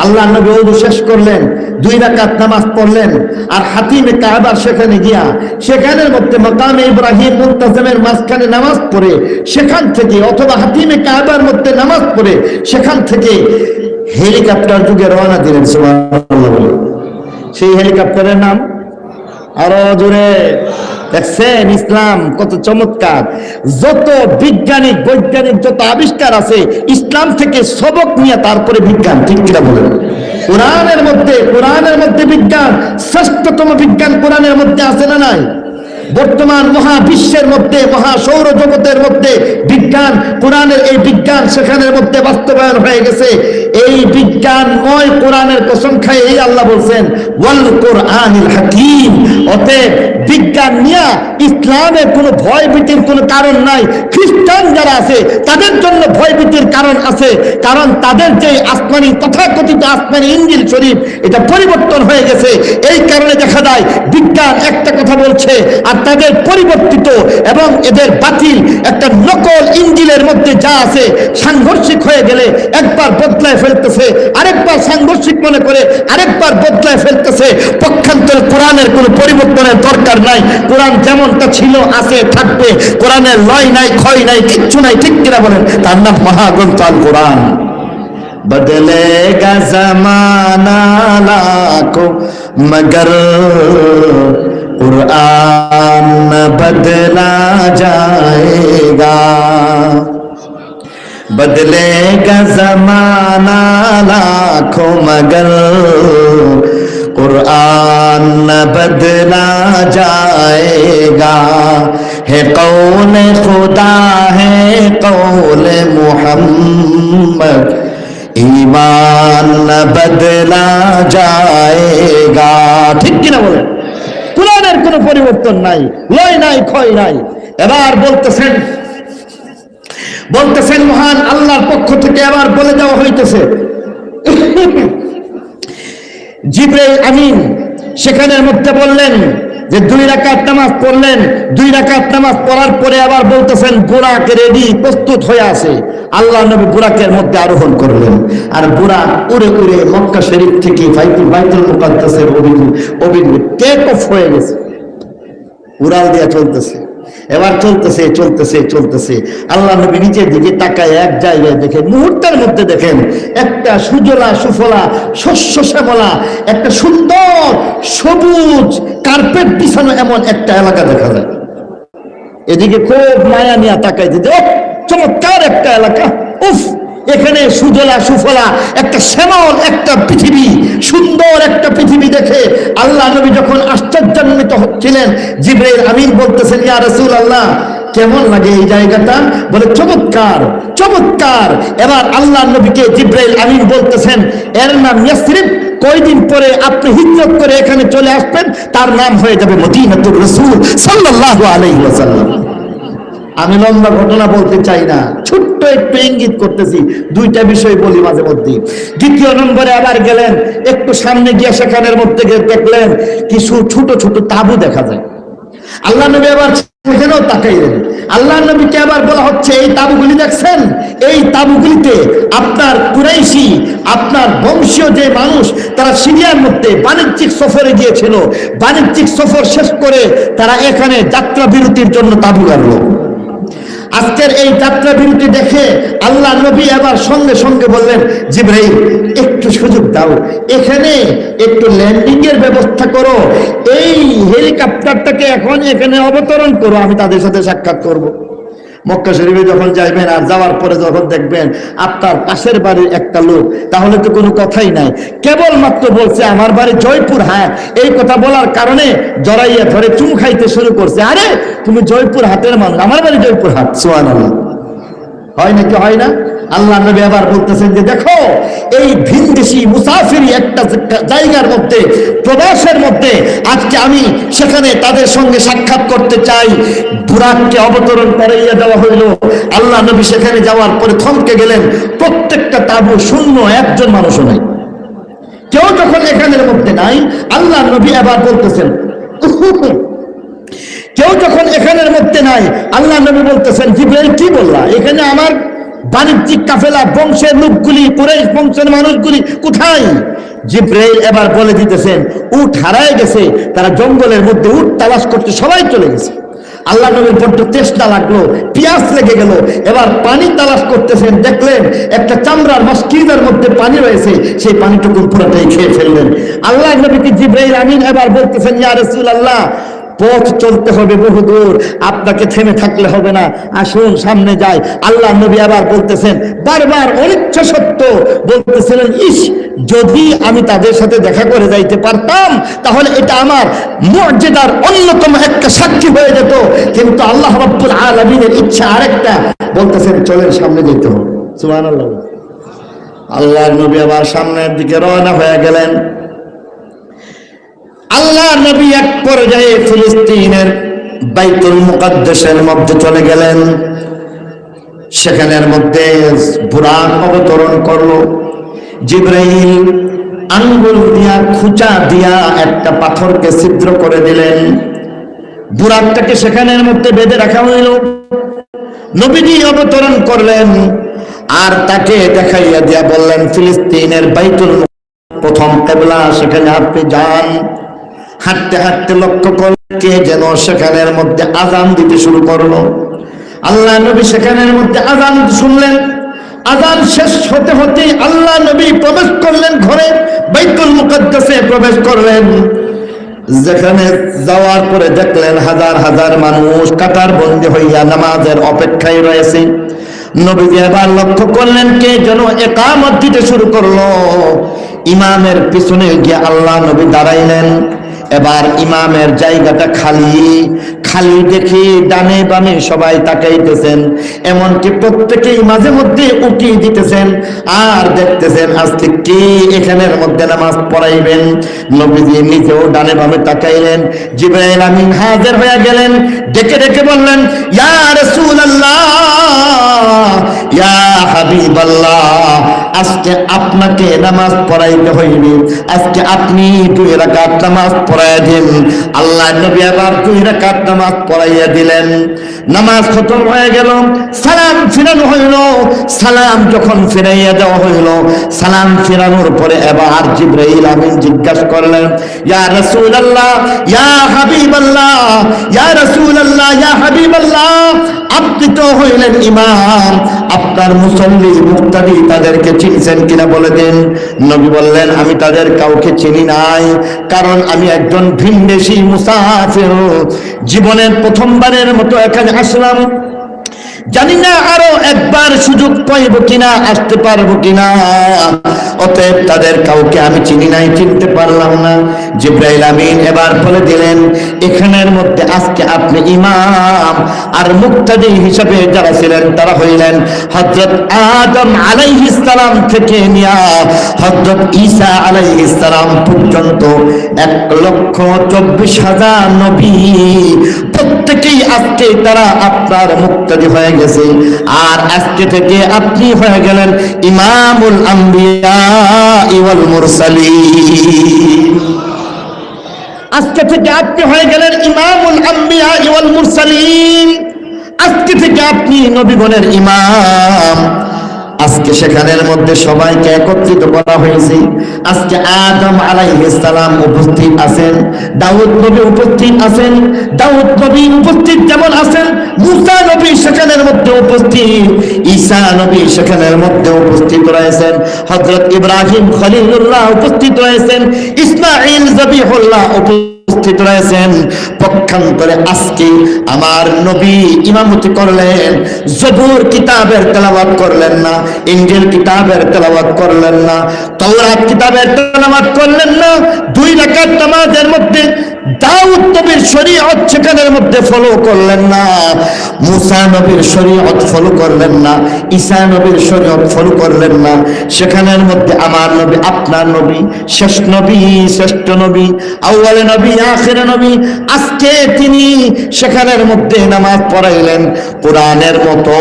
Speaker 1: আল্লাহ নবী ওযু শেষ করলেন, 2 রাকাত নামাজ পড়লেন, আর হাতিমে কাবার সেখানে গিয়া সেখানের মধ্যে মাকামে ইব্রাহিম মুলতাজিমের মাঝখানে নামাজ পড়ে সেখান থেকে, অথবা হাতিমে কাবার মধ্যে নামাজ পড়ে সেখান থেকে হেলিকপ্টার যুগে রওনা দিলেন। সুবহানাল্লাহ বলে। সেই হেলিকপ্টারের নাম আরো জোরে। দেখছেন ইসলাম কত চমৎকার। যত বৈজ্ঞানিক যত আবিষ্কার আছে, ইসলাম থেকে সবক নিয়ে তারপরে বিজ্ঞান। ঠিক কিনা বলেন? কোরআনের মধ্যে বিজ্ঞান, শ্রেষ্ঠতম বিজ্ঞান কোরআনের মধ্যে আছে না নাই? বর্তমান মহাবিশ্বের মধ্যে, মহাসৌর জগতের মধ্যে বিজ্ঞান, কোরআনের এই বিজ্ঞান সেখানের মধ্যে বাস্তবায়ন হয়ে গেছে। এই বিজ্ঞানময় কোরআনের কসম খায় এই আল্লাহ বলছেন ওয়াল কোরআনিল হাকিম। অতএব বিজ্ঞান নিয়ে ইসলামের কোনো ভয় ভীতির কোনো কারণ নাই। খ্রিস্টান যারা আছে তাদের জন্য ভয় ভীতির কারণ আছে, কারণ তাদের যে আসমানি তথাকথিত আসমানি ইনজিল শরীফ এটা পরিবর্তন হয়ে গেছে। এই কারণে দেখা যায় বিজ্ঞান একটা কথা বলছে আর তাদের পরিবর্তিত এবং এদের বাতিল একটা নকল ইনজিলের মধ্যে যা আছে সাংঘর্ষিক হয়ে গেলে একবার বদলায় ফেলতেছে, আরেকবার সাংঘর্ষিক মনে করে আরেকবার বদলায় ফেলতেছে। পক্ষান্তরে কোরআনের কোনো পরিবর্তনের দরকার নাই। কোরআন যেমনটা ছিল আছে থাকবে। কোরআনের লয় নাই, ক্ষয় নাই, কিচ্ছু নাই। ঠিক কিনা বলেন? তার নাম মহাগ্রন্থ আল কোরআন। बदलेगा जमाना लाखों मगर कुरान न बदला जाएगा। बदलेगा जमाना लाखों मगर कुरान न बदला जाएगा। है कौल खुदा है कौल मुहम्मद ईमान न बदला जाएगा। ঠিক কিনা বলেন? কোরআনের কোনো পরিবর্তন নাই, লয় নাই, ক্ষয় নাই। এবার বলতেছেন মহান আল্লাহর পক্ষ থেকে এবার বলে দেওয়া হইতেছে জিবরাইল আমিন সেখানের মধ্যে বললেন যে 2 রাকাত নামাজ পড়লেন। 2 রাকাত নামাজ পড়ার পরে আবার বলতেছেন বুরাক রেডি, প্রস্তুত হয়ে আছে। আল্লাহ নবী বুরাকের মধ্যে আরোহণ করলেন আর বুরাক উড়ে উড়ে মক্কা শরীফ থেকে বাইতুল মুকাদ্দাসের অভিমুখে টেক অফ হয়ে গেছে। উড়াল দিয়ে চলতেছে। এবার চলতেছে আল্লাহ নবী নিচের দিকে তাকায় এক জায়গায় দেখে মুহূর্তের মধ্যে দেখেন একটা সুজলা সুফলা শস্য শ্যামলা একটা সুন্দর সবুজ কার্পেট বিছানো এমন একটা এলাকা দেখা যায়। এদিকে খুব মায়া নিয়ে তাকাইতে যে চমৎকার একটা এলাকা, উফ এখানে সুজলা সুফলা একটা শ্যামল একটা পৃথিবী, সুন্দর একটা পৃথিবী দেখে আল্লাহ নবী যখন আশ্চর্যান্বিত হচ্ছিলেন, জিবরাইল আমিন বলতেছেন ইয়া রাসূলুল্লাহ কেমন লাগে এই জায়গাটা? বলে চমৎকার চমৎকার। এবার আল্লাহ নবীকে জিবরাইল আমিন বলতেছেন এর নাম ইয়াসরিব, কয়দিন পরে আপনি হিজরত করে এখানে চলে আসবেন, তার নাম হয়ে যাবে মদিনাতুর রাসূল সাল্লাল্লাহু আলাইহি ওয়াসাল্লাম। আমি লম্বা ঘটনা বলতে চাই না, ছোট্ট একটু ইঙ্গিত করতেছি, 2টা বিষয় বলি মাঝে মধ্যে। 2য় নম্বরে আবার গেলেন, একটু সামনে গিয়ে সেখানের মধ্যে দেখলেন কিছু ছোট ছোট তাঁবু দেখা যায়। আল্লাহ নবী আবার সেখানেও তাকাইলেন। আল্লাহ নবীকে আবার বলা হচ্ছে এই তাঁবুগুলি দেখছেন, এই তাঁবুগুলিতে আপনার কুরাইশি আপনার বংশীয় যে মানুষ তারা সিরিয়ার মধ্যে বাণিজ্যিক সফরে গিয়েছিল, বাণিজ্যিক সফর শেষ করে তারা এখানে যাত্রা বিরতির জন্য তাঁবু গাড়ল। আজকের এই যাত্রা বিরতি দেখে আল্লাহ নবী আবার সঙ্গে সঙ্গে বললেন জিবরাইল একটু সুযোগ দাও, এখানে একটু ল্যান্ডিং এর ব্যবস্থা করো, এই হেলিকপ্টারটাকে এখন এখানে অবতরণ করো, আমি তাদের সাথে সাক্ষাৎ করব। মক্কা শরীফে যখন যাইবেন আর যাওয়ার পরে যখন দেখবেন আপনার পাশের বাড়ির একটা লোক, তাহলে তো কোনো কথাই নাই। কেবলমাত্র বলছে আমার বাড়ি জয়পুর, হ্যাঁ এই কথা বলার কারণে জড়াইয়া ধরে চুম খাইতে শুরু করছে, আরে তুমি জয়পুর হাটের মানুষ, আমার বাড়ি জয়পুর হাট। সুবহানাল্লাহ, হয় নাকি হয় না? আল্লাহ নবী আবার বলতেছেন যে দেখো এই ভিনদেশি মুসাফিরি একটা জায়গার মধ্যে, প্রবাসের মধ্যে আজকে আমি সেখানে তাদের সঙ্গে সাক্ষাৎ করতে চাই। বুরাককে অবতরণ করাইয়া দেওয়া হইল। আল্লাহ নবী সেখানে যাওয়ার পরে থমকে গেলেন। প্রত্যেকটা তাঁবু শূন্য, একজন মানুষও নাই, কেউ যখন এখানের মধ্যে নাই, আল্লাহ নবী আবার বলতেছেন কেউ যখন এখানের মধ্যে নাই, আল্লাহ নবী বলতেছেন জিবরাইল কি বললা, এখানে আমার বাণিজ্যিক কাফেলা বংশের লোকগুলি কুরাইশ বংশের মানুষগুলি কোথায়? জিবরাইল এবার বলে দিতেছেন উট হারায় গেছে, তারা জঙ্গলের মধ্যে উট তালাশ করতে সবাই চলে গেছে। আল্লাহ নবীর বড্ড তেষ্টা লাগলো, পিয়াস লেগে গেল, এবার পানি তালাশ করতেছেন, দেখলেন একটা চামড়ার মস্কিদের মধ্যে পানি রয়েছে, সেই পানিটুকু পুরোটাই খেয়ে ফেললেন। আল্লাহ নবীকে জিবরাইল আমিন এবার বলতেছেন ইয়া রাসূলুল্লাহ পথ চলতে হবে বহুদূর, আপনাকে থেমে থাকলে হবে না, আসুন সামনে যাই। আল্লাহ নবী আবার বলতেছেন, বারবার অনিচ্ছা সত্য বলতেছিলেন, ইস যদি আমি তাদের সাথে দেখা করে যাইতে পারতাম তাহলে এটা আমার মুআজিজার অন্যতম একটা সাক্ষী হয়ে যেত, কিন্তু আল্লাহ রাব্বুল আলামিনের ইচ্ছা আরেকটা, বলতেছেন চলেন সামনে যেতে হবে। সুবহানাল্লাহ। আল্লাহর নবী আবার সামনের দিকে রওনা হয়ে গেলেন। আল্লাহর নবী এক পর্যায়ে ফিলিস্তিনের বাইতুল মুকাদ্দাসের মধ্যে চলে গেলেন। সেখানের মধ্যে বুরাক অবতরণ করলো। জিবরাইল আঙ্গুল দিয়া খুঁচা দিয়া একটা পাথরকে ছিদ্র করে দিলেন। বুরাকটাকে সেখানের মধ্যে বেঁধে রাখা হইল। নবীজি অবতরণ করলেন আর তাকে দেখাইয়া দিয়া বললেন, ফিলিস্তিনের বাইতুল প্রথম কিবলা, সেখানে আপনি যান। হাঁটতে হাঁটতে লক্ষ্য করলেন কে যেন সেখানের মধ্যে আযান দিতে শুরু করলো। আল্লাহ নবী সেখানের মধ্যে আযান শুনলেন। আযান শেষ হতে হতেই আল্লাহ নবী প্রবেশ করলেন ঘরে, বাইতুল মুকাদ্দাসে প্রবেশ করলেন। যেখানে যাওয়ার পরে দেখলেন হাজার হাজার মানুষ কাতার বন্দী হইয়া নামাজের অপেক্ষায় রয়েছে। নবীজি এবার লক্ষ্য করলেন কে যেন ইকামত দিতে শুরু করলো। ইমামের পিছনে গিয়ে আল্লাহ নবী দাঁড়াইলেন। এবার ইমামের জায়গাটা খালি খালি দেখে ডানে বামে সবাই তাকাইতেছেন, এমনকি প্রত্যেকেই মাঝে মধ্যে উকি দিতেছেন আর দেখতেছেন আজকে কে এখানের মধ্যে নামাজ পড়াইবেন। নবীজি নিজেও ডানে বামে তাকাইলেন। জিবরাইল আমিন হাজির হয়ে গেলেন, ডেকে ডেকে বললেন, ইয়া রাসূলুল্লাহ, ইয়া হাবিবাল্লাহ, আজকে আপনাকে নামাজ পড়াইতে হইবে, আজকে আপনি 2 রাকাত নামাজ পড়াইয়া দিন। আল্লাহ নবী আবার 2 রাকাত নামাজ পড়াইয়া দিলেন। নামাজ খতম হয়ে গেল, সালাম ফিরানো হইল। সালাম যখন ফিরাইয়া দেওয়া হইল, সালাম ফিরানোর পরে এবার জিবরাইল আমিন জিজ্ঞাসা করলেন, ইয়া রাসূলুল্লাহ, ইয়া হাবিবাল্লাহ, ইয়া রাসূলুল্লাহ, ইয়া হাবিবাল্লাহ, আপনি তো হইলেন ইমাম, আপনার মুসল্লি মুক্তাদি তাদেরকে চিনছেন কিনা বলে দিন। নবী বললেন, আমি তাদের কাউকে চিনি নাই, কারণ আমি একজন ভিনদেশী মুসাফির, জীবনের প্রথমবারের মতো এখানে আসলাম, জানি না আরো একবার সুযোগ পাইব কিনা, আসতে পারবো কিনা, অতএব তাদের কাউকে আমি চিনি নাই, চিনতে পারলাম না। জিবরাইল আমিন এবার বলে দিলেন, এখানের মধ্যে আজকে আপনি ইমাম, আর মুক্তাদি হিসাবে যারা ছিলেন তারা হইলেন হযরত আদম আলাইহিস সালাম থেকে নিয়া হযরত ঈসা আলাইহিস সালাম পর্যন্ত 1,24,000 নবী, প্রত্যেকেই আজকে তারা আপনার মুক্তাদি হয়ে গেছে। আর আজকে থেকে আপনি হয়ে গেলেন ইমামুল আম্বিয়া ওয়াল মুরসালিন। আজকে থেকে আপনি হয়ে গেলেন ইমামুল আম্বিয়া ওয়াল মুরসালিন। আজকে থেকে আপনি নবীগণের ইমাম। আজকে সেখানের মধ্যে সবাইকে একত্রিত করা হয়েছে। আজকে আদম আলাইহিস সালাম উপস্থিত আছেন, দাউদ নবী উপস্থিত আছেন, দাউদ নবী উপস্থিত যেমন আছেন, মুসা নবী সেখানের মধ্যে উপস্থিত, ঈসা নবী সেখানের মধ্যে উপস্থিত রয়েছেন, হযরত ইব্রাহিম খলিলুল্লাহ উপস্থিত রয়েছেন, ইসমাঈল জবিহুল্লাহ উপস্থিত রয়েছেন। পক্ষান্তরে আজকে আমার নবী ইমামতি করলেন, জবুর কিতাবের তেলাওয়াত করলেন না, ইনজিল কিতাবের তেলাওয়াত করলেন না, তাওরাত কিতাবের তেলাওয়াত করলেন না। 2 রাকাত নামাজের মধ্যে দাউদ নবীর শরীয়ত সেখানের মধ্যে ফলো করলেন না, মুসা নবীর শরীয়ত ফলো করলেন না, ঈসা নবীর শরীয়ত ফলো করলেন না। সেখানের মধ্যে আমার নবী, আপনার নবী, শেষ নবী, শ্রেষ্ঠ নবী, আউয়ালে নবী, আখিরে নবী, আজকে তিনি সেখানের মধ্যে নামাজ পড়াইলেন কোরআনের মতো,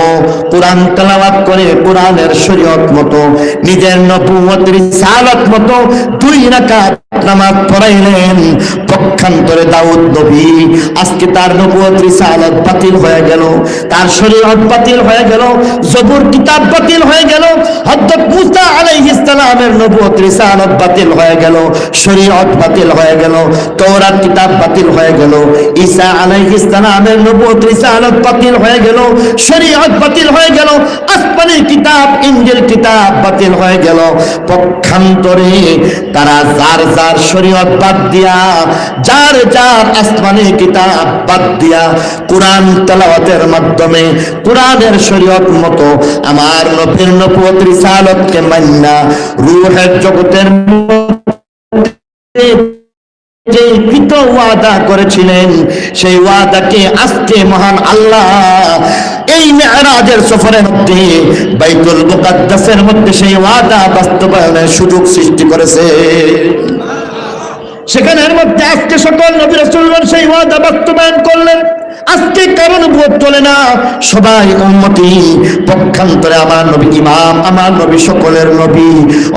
Speaker 1: কোরআন তেলাওয়াত করে কোরআনের শরীয়ত মতো, নিজের নবুয়ত রিসালাত মতো 2 রাকাত নামাজ পড়াইলেন। পক্ষান্তরে দাউদ নবী, আজকে তার নবুয়ত রিসালাত বাতিল হয়ে গেল, তার শরীয়ত বাতিল হয়ে গেল, জবুর কিতাব বাতিল হয়ে গেল, হযরত মুসা আলাইহিস সালামের নবুয়ত রিসালাত বাতিল হয়ে গেল, শরীয়ত বাতিল হয়ে গেল, তাওরাত কিতাব বাতিল হয়ে গেল, ঈসা আলাইহিস সালামের নবুয়ত রিসালাত বাতিল হয়ে গেল, শরীয়ত বাতিল হয়ে গেল, আসমানি কিতাব ইনজিল কিতাব বাতিল হয়ে গেল। পক্ষান্তরে তারা যার যার শরীয়ত বাদ দিয়া, যার যার আসমানি কিতাব বাদ দিয়া কোরআন তেলাওয়াতের মাধ্যমে কোরআনের শরীয়ত মতো আমার নবীর নবুয়ত রিসালাতকে মান্না রূহের জগতের যে কৃত ওয়াদা করেছিলেন, সেই ওয়াদাকে আজকে মহান আল্লাহ এই মেরাজের সফরের মধ্যে বাইতুল মুকাদ্দাসের মধ্যে সেই ওয়াদা বাস্তবায়নের সুযোগ সৃষ্টি করেছে। সেখানের মধ্যে আজকে সকল নবী রাসূলগণ সেই ওয়াদা বাস্তবায়ন করলেন। আজকে কারো নবুয়ত চলে না, সবাই উম্মতি, পক্ষান্তরে আমার নবী ইমাম, আমার নবী সকলের নবী।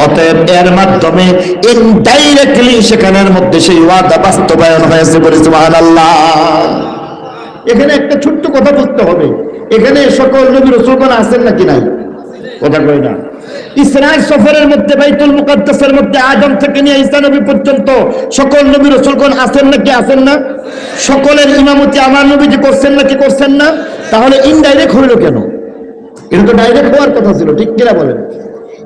Speaker 1: অতএব এর মাধ্যমে ইনডাইরেক্টলি সেখানের মধ্যে সেই ওয়াদা বাস্তবায়ন হয়েছে বলে সুবহানাল্লাহ। এখানে একটা ছোট্ট কথা বলতে হবে, এখানে সকল নবী রাসূলগণ আছেন নাকি নাই? কথা কই না। ইসরাইল সফরের মধ্যে বাইতুল মুকাদ্দাসের মধ্যে আদম থেকে নিয়ে ঈসা নবী পর্যন্ত সকল নবী রাসূলগণ আছেন নাকি আছেন না? সকলের ইমামতি আমার নবীজি করছেন নাকি করছেন না? তাহলে ইনডাইরেক্ট হইল কেন? এটা তো ডাইরেক্ট হওয়ার কথা ছিল, ঠিক কিনা বলেন?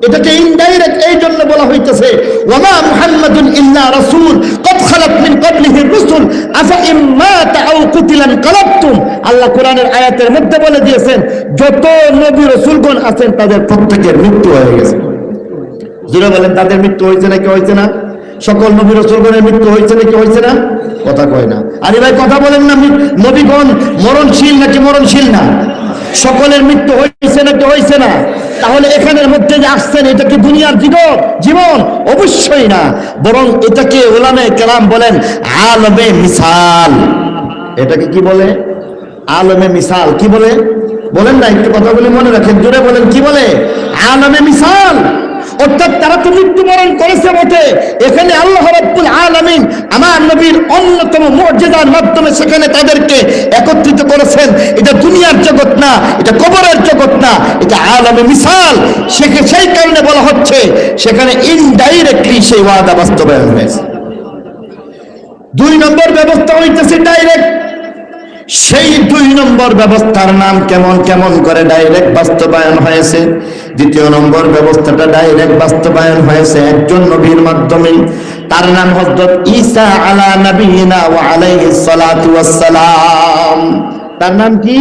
Speaker 1: এটাকে ইনডাইরেক্ট এই জন্য বলা হইতেছে, ওয়ামা মুহাম্মাদুন ইল্লা রাসূল কদ খালাত মিন ক্বাবলিহির রুসুল আফা ইম্মাতা আও কুতিলান কালাবতুম। আল্লাহ কোরআনের আয়াতের মধ্যে বলে দিয়েছেন, যত নবী রাসূলগণ আছেন তাদের প্রত্যেকের মৃত্যু হয়ে গেছে। যারা বলেন তাদের মৃত্যু হয়েছে নাকি হয়েছে না? সকল নবী রাসূলগণের মৃত্যু হয়েছে নাকি হয়েছে না? কথা কয় না। আরে ভাই কথা বলেন না, নবীগণ মরণশীল নাকি মরণশীল না? সকলের মৃত্যু হয়েছে নাকি হয়েছে না? তাহলে এখানের মধ্যে যে আসছেন এটা কি দুনিয়ার জীবন? অবশ্যই না, বরং এটাকে উলামায়ে কেরাম বলেন আলমে মিসাল। এটাকে কি বলে? আলমে মিসাল। কি বলে বলেন না, একটু কথা বলে মনে রাখেন, জোরে বলেন, কি বলে? আলমে মিসাল। অর্থাৎ তারা তো মৃত্যুবরণ করেছে বটে, এখানে আল্লাহ রাব্বুল আলামিন আমার নবীর অন্যতম মুজিজার মাধ্যমে সেখানে তাদেরকে একত্রিত করেছেন। এটা দুনিয়ার জগৎ না, এটা কবরের জগৎ না, এটা আলমে মিসাল। সেই কারণে বলা হচ্ছে সেখানে ইনডাইরেক্টলি সেই ওয়াদা বাস্তবায়ন হয়েছে। 2 নম্বর ব্যবস্থা হইতেছে ডাইরেক্ট। সেই 2 নম্বর ব্যবস্থার নাম কেমন কেমন করে ডাইরেক্ট বাস্তবায়ন হয়েছে। 2 নম্বর ব্যবস্থাটা ডাইরেক্ট বাস্তবায়ন হয়েছে একজন নবীর মাধ্যমে, তার নাম হযরত ঈসা আলা নবিয়িনা ওয়া আলাইহিস সালাতু ওয়াস সালাম। তার নাম কি?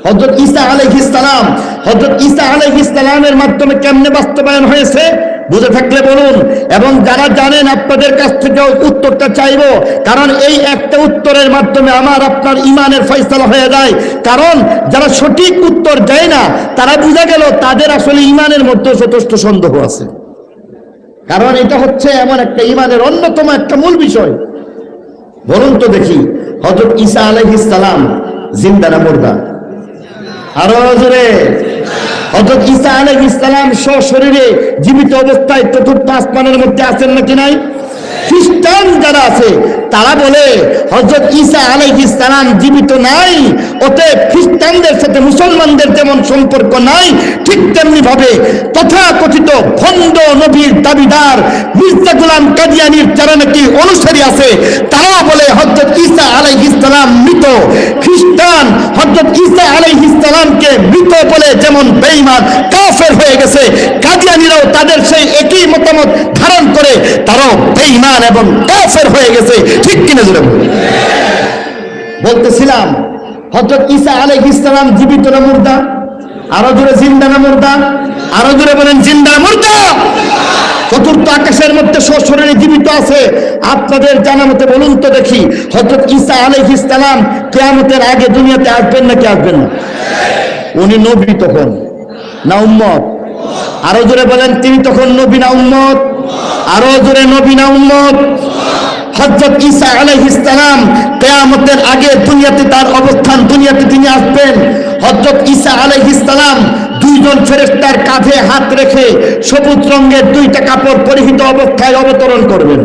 Speaker 1: হযরত ঈসা আলাইহিস সালাম। হযরত ঈসা আলাইহিস সালামের মাধ্যমে কেমনে বাস্তবায়ন হয়েছে বুঝে থাকলে বলুন, এবং যারা জানেন আপনাদের কাছ থেকে উত্তরটা চাইবো, কারণ এই একটা উত্তরের মাধ্যমে আমার আপনার ইমানের ফয়সালা হয়ে যায়। কারণ যারা সঠিক উত্তর দেয় না তারা বুঝা গেল তাদের আসলে ইমানের মধ্যে যথেষ্ট সন্দেহ আছে। কারণ এটা হচ্ছে এমন একটা ইমানের অন্যতম একটা মূল বিষয়। বলুন তো দেখি, হযরত ঈসা আলাইহিস সালাম জিন্দা না মুর্দা? আরো জোরে। হযরত ঈসা আলাইহিস সালাম সশরীরে জীবিত অবস্থায় চতুর্থ আসমানের মধ্যে আছেন নাকি নাই? খ্রিস্টান যারা আছে তারা বলে হযরত ঈসা আলাইহিস সালাম জীবিত নাই, অতএব খ্রিস্টানদের সাথে মুসলমানদের যেমন সম্পর্ক নাই, ঠিক তেমনি ভাবে তথাকথিত ভণ্ড নবীর দাবিদার মির্জা গোলাম কাদিয়ানীর যারা নাকি অনুসারী আছে তারাও বলে হযরত ঈসা আলাইহিস সালাম মৃত। খ্রিস্টান হযরত ঈসা আলাইহিস সালামকে মৃত বলে যেমন বেঈমান কাফের হয়ে গেছে, কাদিয়ানীরাও তাদের সেই একই মতামত ধারণ করে তারাও বেঈমান এবং কাফের হয়ে গেছে। ঠিক কিনা জোরে বলতেছিলাম, হযরত ঈসা আলাইহিস সালাম জীবিত না মুর্দা? আরো জোরে, জিন্দা না মুর্দা? আরো জোরে বলেন, জিন্দা না মুর্দা? চতুর্থ আকাশের মধ্যে সশরীরে জীবিত আছে। আপনাদের জানা মতে বলুন তো দেখি, হযরত ঈসা আলাইহিস সালাম কিয়ামতের আগে দুনিয়াতে আসবেন নাকি আসবেন না? উনি নবী তখন না উম্মত? আরো জোরে বলেন, তিনি তখন নবী না উম্মত? আরো জোরে, নবী না উম্মত? হযরত ঈসা আলাইহিস সালাম কিয়ামতের আগে দুনিয়াতে তার অবস্থান, দুনিয়াতে তিনি আসবেন। হযরত ঈসা আলাইহিস সালাম 2 জন ফেরেশতার কাঁধে হাত রেখে সবুজ রঙের 2টা কাপড় পরিহিত অবস্থায় অবতরণ করবেন।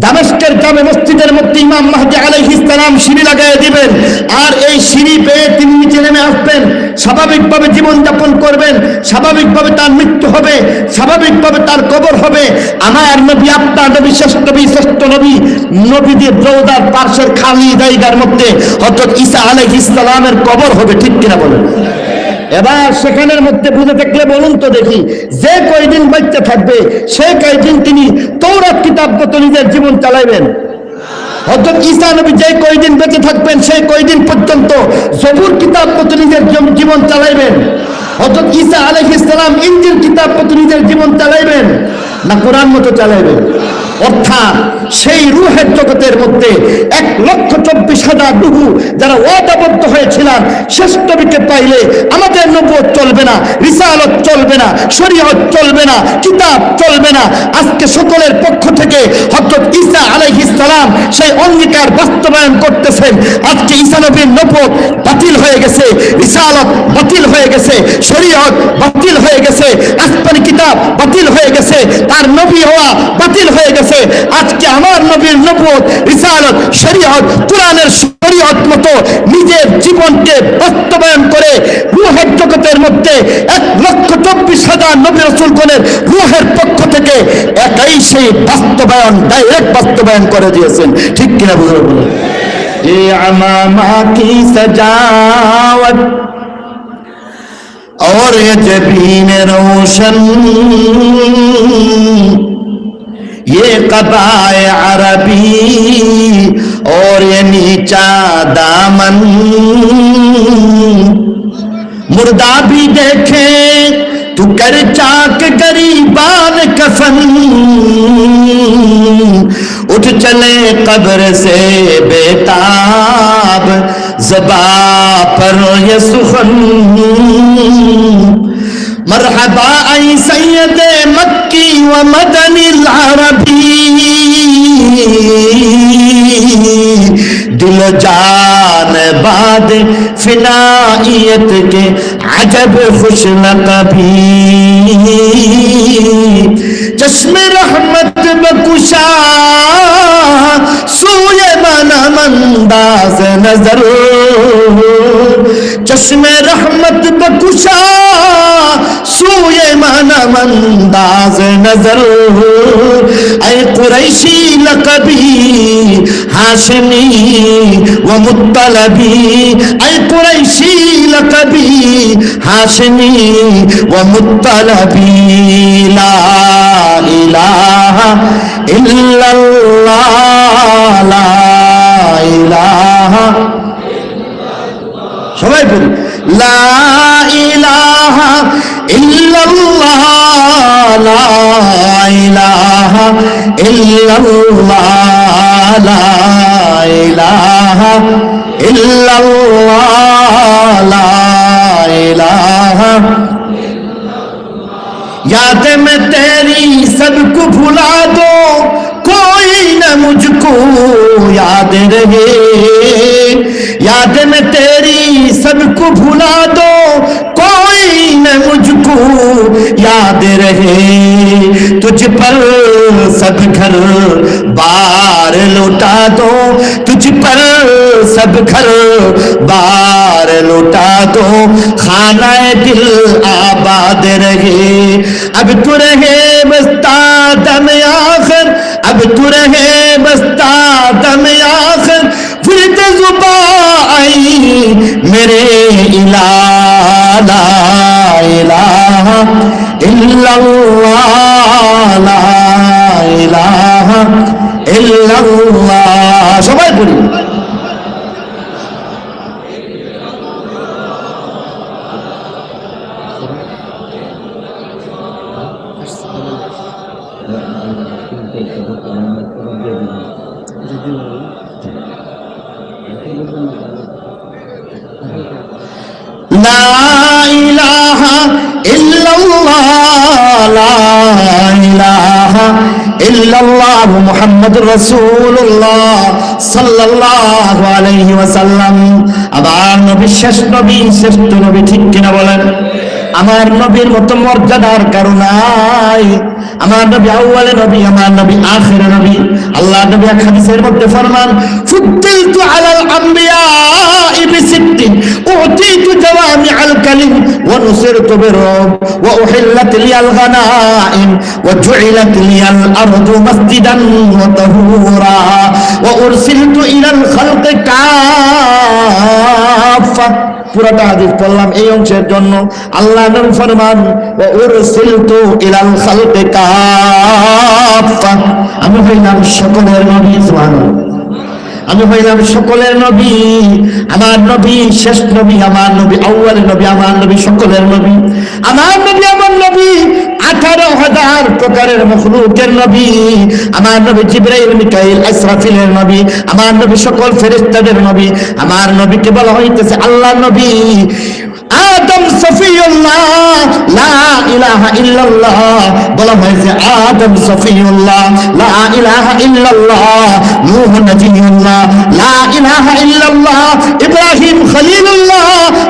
Speaker 1: দামেস্কের জামে মসজিদের মধ্যে ইমাম মাহদী আলাইহিস সালাম সিঁড়ি লাগায় দিবেন, আর এই সিঁড়ি পেয়ে তিনি নিচে নেমে আসবেন। স্বাভাবিকভাবে জীবনযাপন করবেন, স্বাভাবিকভাবে তার মৃত্যু হবে, স্বাভাবিকভাবে তার কবর হবে। আমার নবী, আপনার নবী, শ্রেষ্ঠ নবী, নবীদের রওজার পাশের খালি জায়গার মধ্যে হযরত ঈসা আলাইহিস সালামের কবর হবে। ঠিক কিনা বলেন? এবার সেখানের মধ্যে বুঝে থাকলে বলুন তো দেখি, যে কয়দিন বাচ্চা থাকবে সে কয়দিন তিনি তওরাত কিতাব মতো নিজের জীবন চালাইবেন। হযরত ঈসা নবী যে কয়দিন বেঁচে থাকবেন সেই কয়দিন পর্যন্ত জবুর কিতাব মতো নিজের জীবন চালাইবেন। হযরত ঈসা আলাইহিস সালাম ইনজিল কিতাব মতো নিজের জীবন চালাইবেন না কোরআন মতো চালাইবেন? অর্থাৎ সেই রূহের জগতের মধ্যে 1,24,000 রূহ যারা ওয়াদাবদ্ধ হয়েছিলেন শেষ নবীকে পাইলে আমাদের নবুয়ত চলবে না, রিসালাত চলবে না, শরীয়ত চলবে না, কিতাব চলবে না। আজকে সকলের পক্ষ থেকে হযরত ঈসা আলাইহিস সালাম সেই অঙ্গীকার বাস্তবায়ন করতেছেন। আজকে ঈসা নবীর নবুয়ত বাতিল হয়ে গেছে, রিসালাত বাতিল হয়ে গেছে, শরীয়ত বাতিল হয়ে গেছে, আসমানি কিতাব বাতিল হয়ে গেছে, তার নবী হওয়া বাতিল হয়ে গেছে। আজকে আমার নবীর নবুয়ত, রিসালাত, শরীয়ত, কোরআনের শরীয়ত মতো নিজের জীবনকে বাস্তবায়ন করে রূহের জগতের মধ্যে 1,24,000 নবী রাসূলগণের রূহের পক্ষ থেকে একাই সেই বাস্তবায়ন, ডাইরেক্ট বাস্তবায়ন করে দিয়েছেন। ঠিক কিনা বুঝলো? বলে এ আমামা কি সজাওয়াত और ये जबीन रोशन, ये कबाए अरबी और ये नीचा दामन, मुर्दा भी देखे तू कर चाक गरीबान कफन, उठ चले कब्र से बेताब ज़बा पर ये सुखन, मरहबा ऐ सैयदे मक्की व मदनिल अरबी, दिल जान बाद फिनाइयत के अजब खुश नकबी, चश्मे रहमत बकुशा सूए मनमंदाज नजर, चश्मे रहमत बकुशा सूए मनमंदाज नजर, ऐ कुरैशी लकबी हाशिमी व मुत्तलबी, ऐ कुरैशी लकबी हाशिमी व मुत्तलबी, ला इलाहा इल्लल्लाह, ला इलाहा, সবাই বলি লা ইলাহা ইল্লাল্লাহ, লা ইলাহা ইল্লাল্লাহ, লা ইলাহা ইল্লাল্লাহ, লা ইলাহা, याद में तेरी सबको भुला दो कोई न मुझको याद रहे, याद में तेरी सबको भुला दो कोई न मुझको याद रहे, तुझ पर सब घर बार लौटा दो, तुझ पर सब घर बार लौटा दो, खानाए दिल आबाद रहे, अब तू रहे बस्ता दम आखिर, अब तू रहे बस्ता दम आखिर, फिर जुबा आई मेरे इलाहा, ला इलाहा इल्लल्लाह, ला इलाहा इल्लल्लाह, সবাই পড়ি লা ইলাহা ইল্লাল্লাহ, লা ইলাহা ইল্লাল্লাহ মুহাম্মাদুর রাসূলুল্লাহ সাল্লাল্লাহু আলাইহি ওয়াসাল্লাম। আবার নবী শেষ নবী, শ্রেষ্ঠ নবী, ঠিক কিনা বলেন? আমার নবীর মতো মর্যাদার কারণ নাই। আমার নবী আউয়ালে নবী, আমার নবী আখিরে নবী। আল্লাহ নবী এক হাদিসের মধ্যে ফরমান, ফুদ্দিলতু আলাল আমবিয়াই বিসিত্তিন উতিতু জাওয়ামিআল কালিম ওয়া নুসিরতু বিররব ওয়া উহিল্লাত লিয়াল গানাইম ওয়া জুইলাত লিয়াল আরদু মাসজিদান ওয়া তাহুরা ওয়া উরসিলতু ইলাল খালকি কাফা। পুরোটা হাদিস পড়লাম এই অংশের জন্য। আল্লাহ নবী ফরমান, ওয়া উরসিলতু ইলাল খালকি কাফা, আমি হইলাম সকলের নবী। সুবহানাল্লাহ। আমি হইলাম সকলের নবী, আমার নবী শেষ নবী, আমার নবী আউয়াল নবী, আমার নবী সকলের নবী, আমার নবী আমার নবী 18,000 প্রকারের মখলুকের নবী, আমার নবী জিবরাইল মিকাইল ইসরাফিলের নবী, আমার নবী সকল ফেরেশতাদের নবী, আমার নবীকে বলা হইতেছে আল্লাহর নবী। আদম সফিউল্লাহ, লা ইলাহা ইল্লাল্লাহ বলা হয়েছে আদম সফিউল্লাহ, লা ইলাহা ইল্লাল্লাহ নূহ নবিয়ুল্লাহ, লা ইলাহা ইল্লাল্লাহ ইব্রাহিম খলিলুল্লাহ,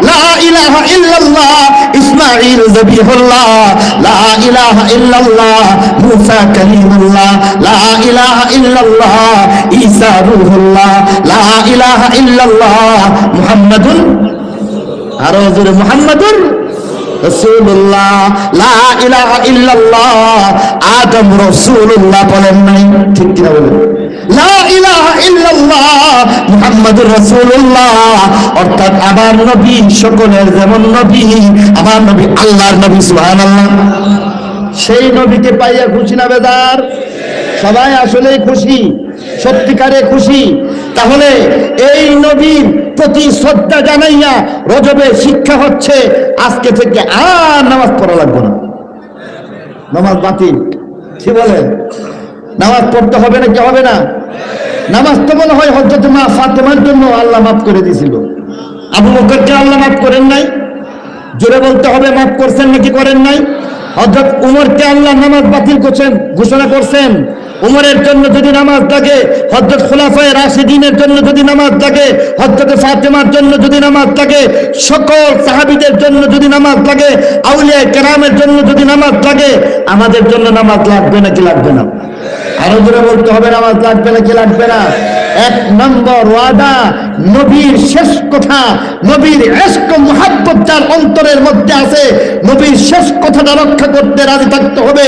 Speaker 1: লা ইলাহা ইল্লাল্লাহ ইসমাঈল যবিহুল্লাহ, লা ইলাহা ইল্লাল্লাহ মুসা কালিমুল্লাহ, লা ইলাহা ইল্লাল্লাহ ঈসা রূহুল্লাহ, লা ইলাহা ইল্লাল্লাহ মুহাম্মাদুন, আরো জোরে মুহাম্মাদুর রাসূলুল্লাহ, লা ইলাহা ইল্লাল্লাহ আদম রাসূলুল্লাহ বলেন নাই? ঠিক কিনা বলেন? লা ইলাহা ইল্লাল্লাহ মুহাম্মাদুর রাসূলুল্লাহ, অর্থাৎ আমার নবী সকলের যেমন নবী, আমার নবী আল্লাহর নবী। সুবহানাল্লাহ। সেই নবীকে পাইয়া খুশি না বেদার? সবাই আসলেই খুশি, সত্যিকারে খুশি। তাহলে এই নবীর প্রতি শ্রদ্ধা জানাইয়া রজবে শিক্ষা হচ্ছে আজকে থেকে আর নামাজ পড়া লাগবে না, নামাজ বাতিল। কি বলে? নামাজ পড়তে হবে না? কি হবে না? নামাজ তো মনে হয় হযরত মা ফাতেমার জন্য আল্লাহ মাফ করে দিয়েছিল। আবু বকরকে আল্লাহ মাফ করেন নাই? জোরে বলতে হবে, মাফ করছেন নাকি করেন নাই? হযরত উমরকে আল্লাহ নামাজ বাতিল করছেন, ঘোষণা করছেন। উমরের জন্য যদি নামাজ লাগে, হযরত খুলাফায়ে রাশিদিনের জন্য যদি নামাজ লাগে, হযরত ফাতেমার জন্য যদি নামাজ লাগে, সকল সাহাবীদের জন্য যদি নামাজ লাগে, আউলিয়া কেরামের জন্য যদি নামাজ লাগে, আমাদের জন্য নামাজ লাগবে নাকি লাগবে না? আরো জোরে বলতে হবে, নামাজ লাগবে নাকি লাগবে না? এক নম্বর ওয়াদা, নবীর শেষ কথা, নবীর ইশক মুহাব্বত যার অন্তরের মধ্যে আছে, নবীর শেষ কথাটা রক্ষা করতে রাজি থাকতে হবে।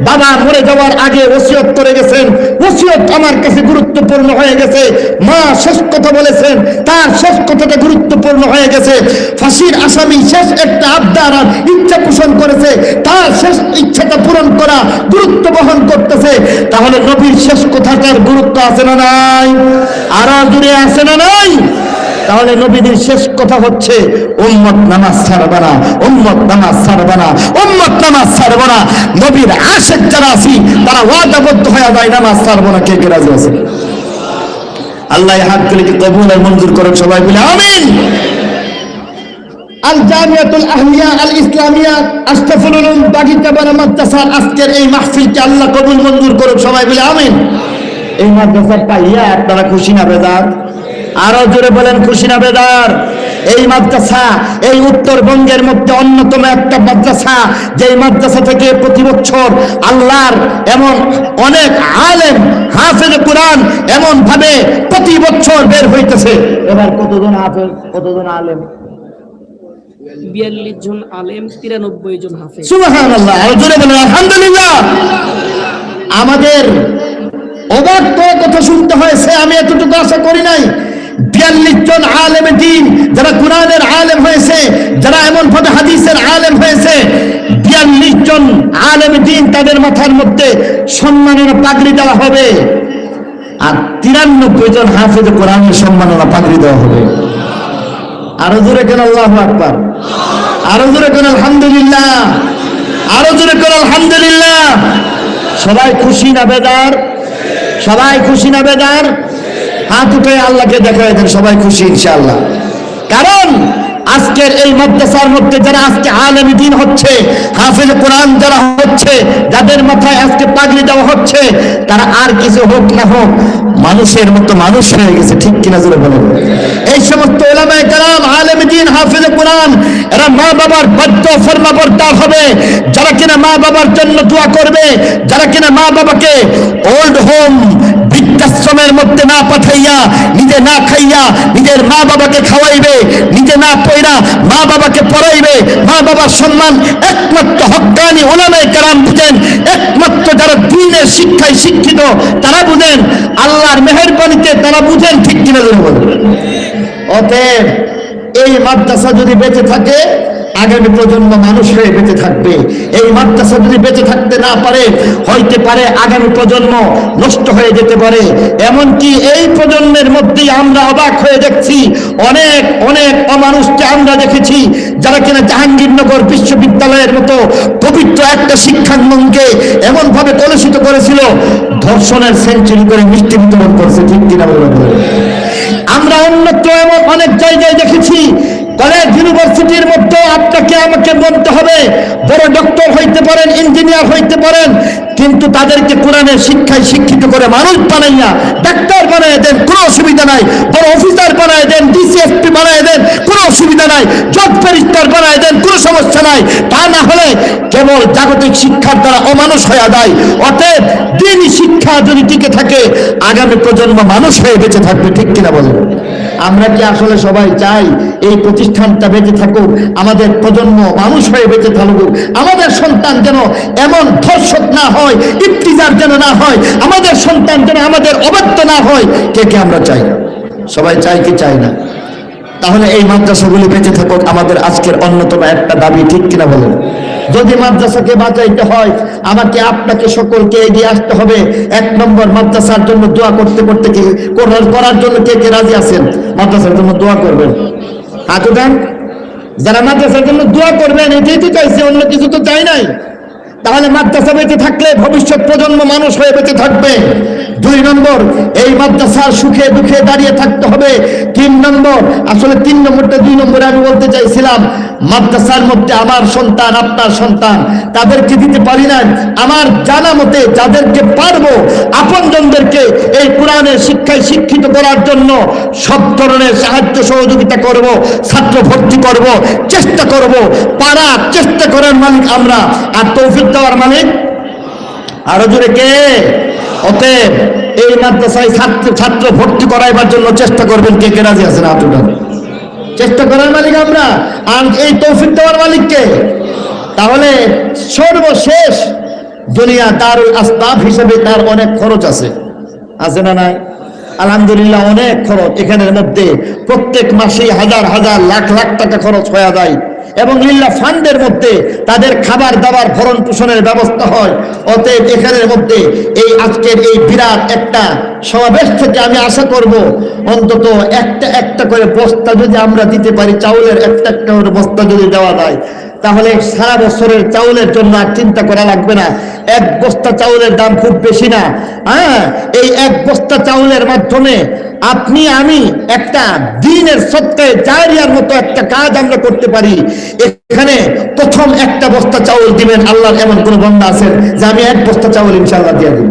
Speaker 1: বাবা মরে যাওয়ার আগে ওসিয়ত করে গেছেন, ওসিয়ত আমার কাছে গুরুত্বপূর্ণ হয়ে গেছে। মা শেষ কথা বলেছেন, তার শেষ কথাটা গুরুত্বপূর্ণ হয়ে গেছে। ফাঁসির আসামি শেষ একটা আবদার আর ইচ্ছা পোষণ করেছে, তার শেষ ইচ্ছাটা পূরণ করা গুরুত্ব বহন করতেছে। তাহলে নবীর শেষ কথাটার গুরুত্ব আছে না নাই? আরো জুড়ে আছে না নাই? তাহলে নবীদের শেষ কথা হচ্ছে উম্মত নামাজ ছাড়বে না, উম্মত নামাজ ছাড়বে না, উম্মত নামাজ ছাড়বে না। নবীর আশিক যারা আছি তারা ওয়াদাবদ্ধ হয়ে যায়, নামাজ ছাড়বে না। কে কে রাজি আছে? আল্লাহ হাত করে কি কবুল আর মঞ্জুর করেন, সবাই বলে আমিন। আল জামিয়াতুল আহলিয়া আল ইসলামিয়া আশরাফুল উলুম বাগিচাবাড়া মাদ্রাসার আজকের এই মাহফিলকে আল্লাহ কবুল মঞ্জুর করুন, সবাই বলে আমিন। এই মাদ্রাসা পাইয়া আপনারা খুশি না বেদার? আরো জোরে বলেন, খুশি না বেদার? এই মাদ্রাসা এই উত্তরবঙ্গের মধ্যে অন্যতম একটা মাদ্রাসা, যেই মাদ্রাসা থেকে প্রতি বছর আল্লাহর এমন অনেক আলেম হাফেজ কোরআন এমন ভাবে প্রতি বছর বের হইতেছে। এবার কতজন হাফেজ, কতজন আলেম?
Speaker 2: 42 জন আলেম, 93 জন হাফেজ।
Speaker 1: সুবহানাল্লাহ। আরো জোরে বলেন আলহামদুলিল্লাহ। আমাদের অবাক করে কথা শুনতে হয়েছে, আমি এতটুকু আশা করি নাই। 42 জন আলেম দ্বীন, যারা কোরআনের আলেম হয়েছে, যারা এমন ভাবে হাদিসের আলেম হয়েছে, 42 জন আলেম দ্বীন, তাদের মাথার মধ্যে সম্মাননা পাগড়ি দেওয়া হবে। আর 93 জন হাফেজ কোরআনের সম্মাননা পাগড়ি দেওয়া হবে। আরো জোরে কেন আল্লাহু আকবার, আরো জোরে কেন আলহামদুলিল্লাহ, আরো জোরে কেন আলহামদুলিল্লাহ। সবাই খুশি না বেদার? সবাই খুশি না বেদার? হাত উঠে আল্লাহকে দেখায় দেন, সবাই খুশি ইনশাআল্লাহ। কারণ আজকের এই মাদ্রাসার মধ্যে যারা আজকে আলেম দ্বীন হচ্ছে, হাফেজ কোরআন যারা হচ্ছে, যাদের মাথায় আজকে পাগড়ি দেওয়া হচ্ছে, তারা আর কিছু হোক না হোক মানুষের মতো মানুষ হয়ে গেছে। ঠিক কিনা জোরে বলেন? এই সমস্ত উলামায়ে কেরাম, আলেম দ্বীন, হাফেজ কোরআন, এরা মা বাবার বাধ্য ফরমাবরদার হবে। যারা কিনা মা বাবার জন্য দোয়া করবে, যারা কিনা মা বাবাকে ওল্ড হোম বৃদ্ধাশ্রমের মধ্যে না পাঠাইয়া, নিজে না খাইয়া নিজের মা বাবাকে খাওয়াইবে, নিজে না পয়রা মা বাবাকে পড়াইবে। মা বাবার সম্মান একমাত্র হক্কানি উলামায়ে কেরাম বুঝেন, একমাত্র যারা দ্বীনের শিক্ষায় শিক্ষিত তারা বুঝেন, আল্লাহর মেহেরবানিতে তারা বুঝেন। ঠিক কিনা বলেন? অতএব এই মাদ্রাসা যদি বেঁচে থাকে, আগামী প্রজন্ম মানুষ হয়ে বেঁচে থাকবে। এই মাদ্রাসা যদি বেঁচে থাকতে না পারে, হইতে পারে আগামী প্রজন্ম নষ্ট হয়ে যেতে পারে। এমনকি এই প্রজন্মের মধ্যেই আমরা অবাক হয়ে দেখছি, অনেক অনেক অমানুষকে আমরা দেখেছি যারা কিনা জাহাঙ্গীরনগর বিশ্ববিদ্যালয়ের মতো পবিত্র একটা শিক্ষাঙ্গনকে এমন ভাবে কলুষিত করেছিল, ধর্ষণের সেঞ্চুরি করে মিষ্টি বিতরণ করছে। ঠিক কিনা বলুন? আমরা অন্যত্র এমন অনেক জায়গায় দেখেছি, কলেজ ইউনিভার্সিটির মধ্যে আপনাকে আমাকে বলতে হবে বড় ডক্টর হইতে পারেন, ইঞ্জিনিয়ার হইতে পারেন, কিন্তু তাদেরকে কোরআনের শিক্ষায় শিক্ষিত করে মানুষ বানাইয়া ডাক্তার বানায় দেন, কোনো অসুবিধা নাই। বড় অফিসার বানায় দেন, ডিসিএসপি বানায় দেন, কোনো অসুবিধা নাই। জজ ব্যারিস্টার বানায় দেন, কোনো সমস্যা নাই। তা না হলে কেবল জাগতিক শিক্ষার দ্বারা অমানুষ হয়ে যায়। অতএব দিনী শিক্ষা যদি টিকে থাকে, আগামী প্রজন্ম মানুষ হয়ে বেঁচে থাকবে। ঠিক কিনা বলেন? আমরা কি আসলে সবাই চাই এই প্রতিষ্ঠানটা বেঁচে থাকুক, আমাদের প্রজন্ম মানুষ হয়ে বেঁচে থাকুক, আমাদের সন্তান যেন এমন ধর্ষক না হয়, ইফতিজার যেন না হয়, আমাদের সন্তান যেন আমাদের অবাধ্য না হয়? কে কে আমরা চাই? সবাই চাই কি চাই না? তাহলে এই মাদ্রাসাগুলি বেঁচে থাকুক আমাদের আজকের অন্যতম একটা দাবি। ঠিক কিনা বলেন? যদি মাদ্রাসাকে বাঁচাইতে হয়, আমাকে আপনাকে সকলকে এগিয়ে আসতে হবে। এক নম্বর, মাদ্রাসার জন্য দোয়া করতে করতে করার জন্য কে কে রাজি আছেন? মাদ্রাসার জন্য দোয়া করবেন, হাত উঠান। যারা মাদ্রাসার জন্য দোয়া করবেন, এটাই তো চাইছে, অন্য কিছু তো চাই নাই। তাহলে মাদ্রাসা বেঁচে থাকলে ভবিষ্যৎ প্রজন্ম মানুষ হয়ে বেঁচে থাকবে। 2 নম্বর, এই মাদ্রাসার সুখে দুঃখে দাঁড়িয়ে থাকতে হবে। 3 নম্বর, আসলে 3 নম্বরটা 2 নম্বরে আমি বলতে চাইছিলাম, মাদ্রাসার মধ্যে আমার সন্তান, আপনার সন্তান, তাদেরকে দিতে পারি না। আমার জানা মতে যাদেরকে পারবো, আপনজনদেরকে এই কোরআনের শিক্ষায় শিক্ষিত করার জন্য সব ধরনের সাহায্য সহযোগিতা করব, ছাত্র ভর্তি করব, চেষ্টা করব। পারার চেষ্টা করার মালিক আমরা, আর তৌফিক দেওয়ার মালিক আরো জোরে কে? অতএব এই মাদ্রাসায় ছাত্র ভর্তি করাইবার জন্য চেষ্টা করবেন। কে কে রাজি আছেন? হাত উঠান। চেষ্টা করার মালিক আমরা, আর এই তৌফিক দেওয়ার মালিক কে? তাহলে সর্বশেষ দুনিয়া দারুল আসবাব হিসেবে তার অনেক খরচ আছে, আছে না নাই? আলহামদুলিল্লাহ অনেক খরচ। এখানের মধ্যে প্রত্যেক মাসে হাজার হাজার লাখ লাখ টাকা খরচ হয়ে যায়, এবং লিল্লাহ ফান্ডের মধ্যে তাদের খাবার দাবার ভরণ পোষণের ব্যবস্থা হয়। অতএব এখানের মধ্যে এই আজকের এই বিরাট একটা সমাবেশ থেকে আমি আশা করব অন্তত একটা একটা করে বস্তা যদি আমরা দিতে পারি, চাউলের একটা একটা করে বস্তা যদি দেওয়া যায়, তাহলে সারা বছরের চাউলের জন্য আর চিন্তা করা লাগবে না। 1 বস্তা চাউলের দাম খুব বেশি না। এই 1 বস্তা চাউলের মাধ্যমে আপনি আমি একটা দিনের সৎকায়ে জারিয়ার মতো একটা কাজ আমরা করতে পারি। এখানে প্রথম একটা বস্তা চাউল দিবেন, আল্লাহর এমন কোন বান্দা আছেন যে আমি 1 বস্তা চাউল ইনশাআল্লাহ দিয়ে দিব?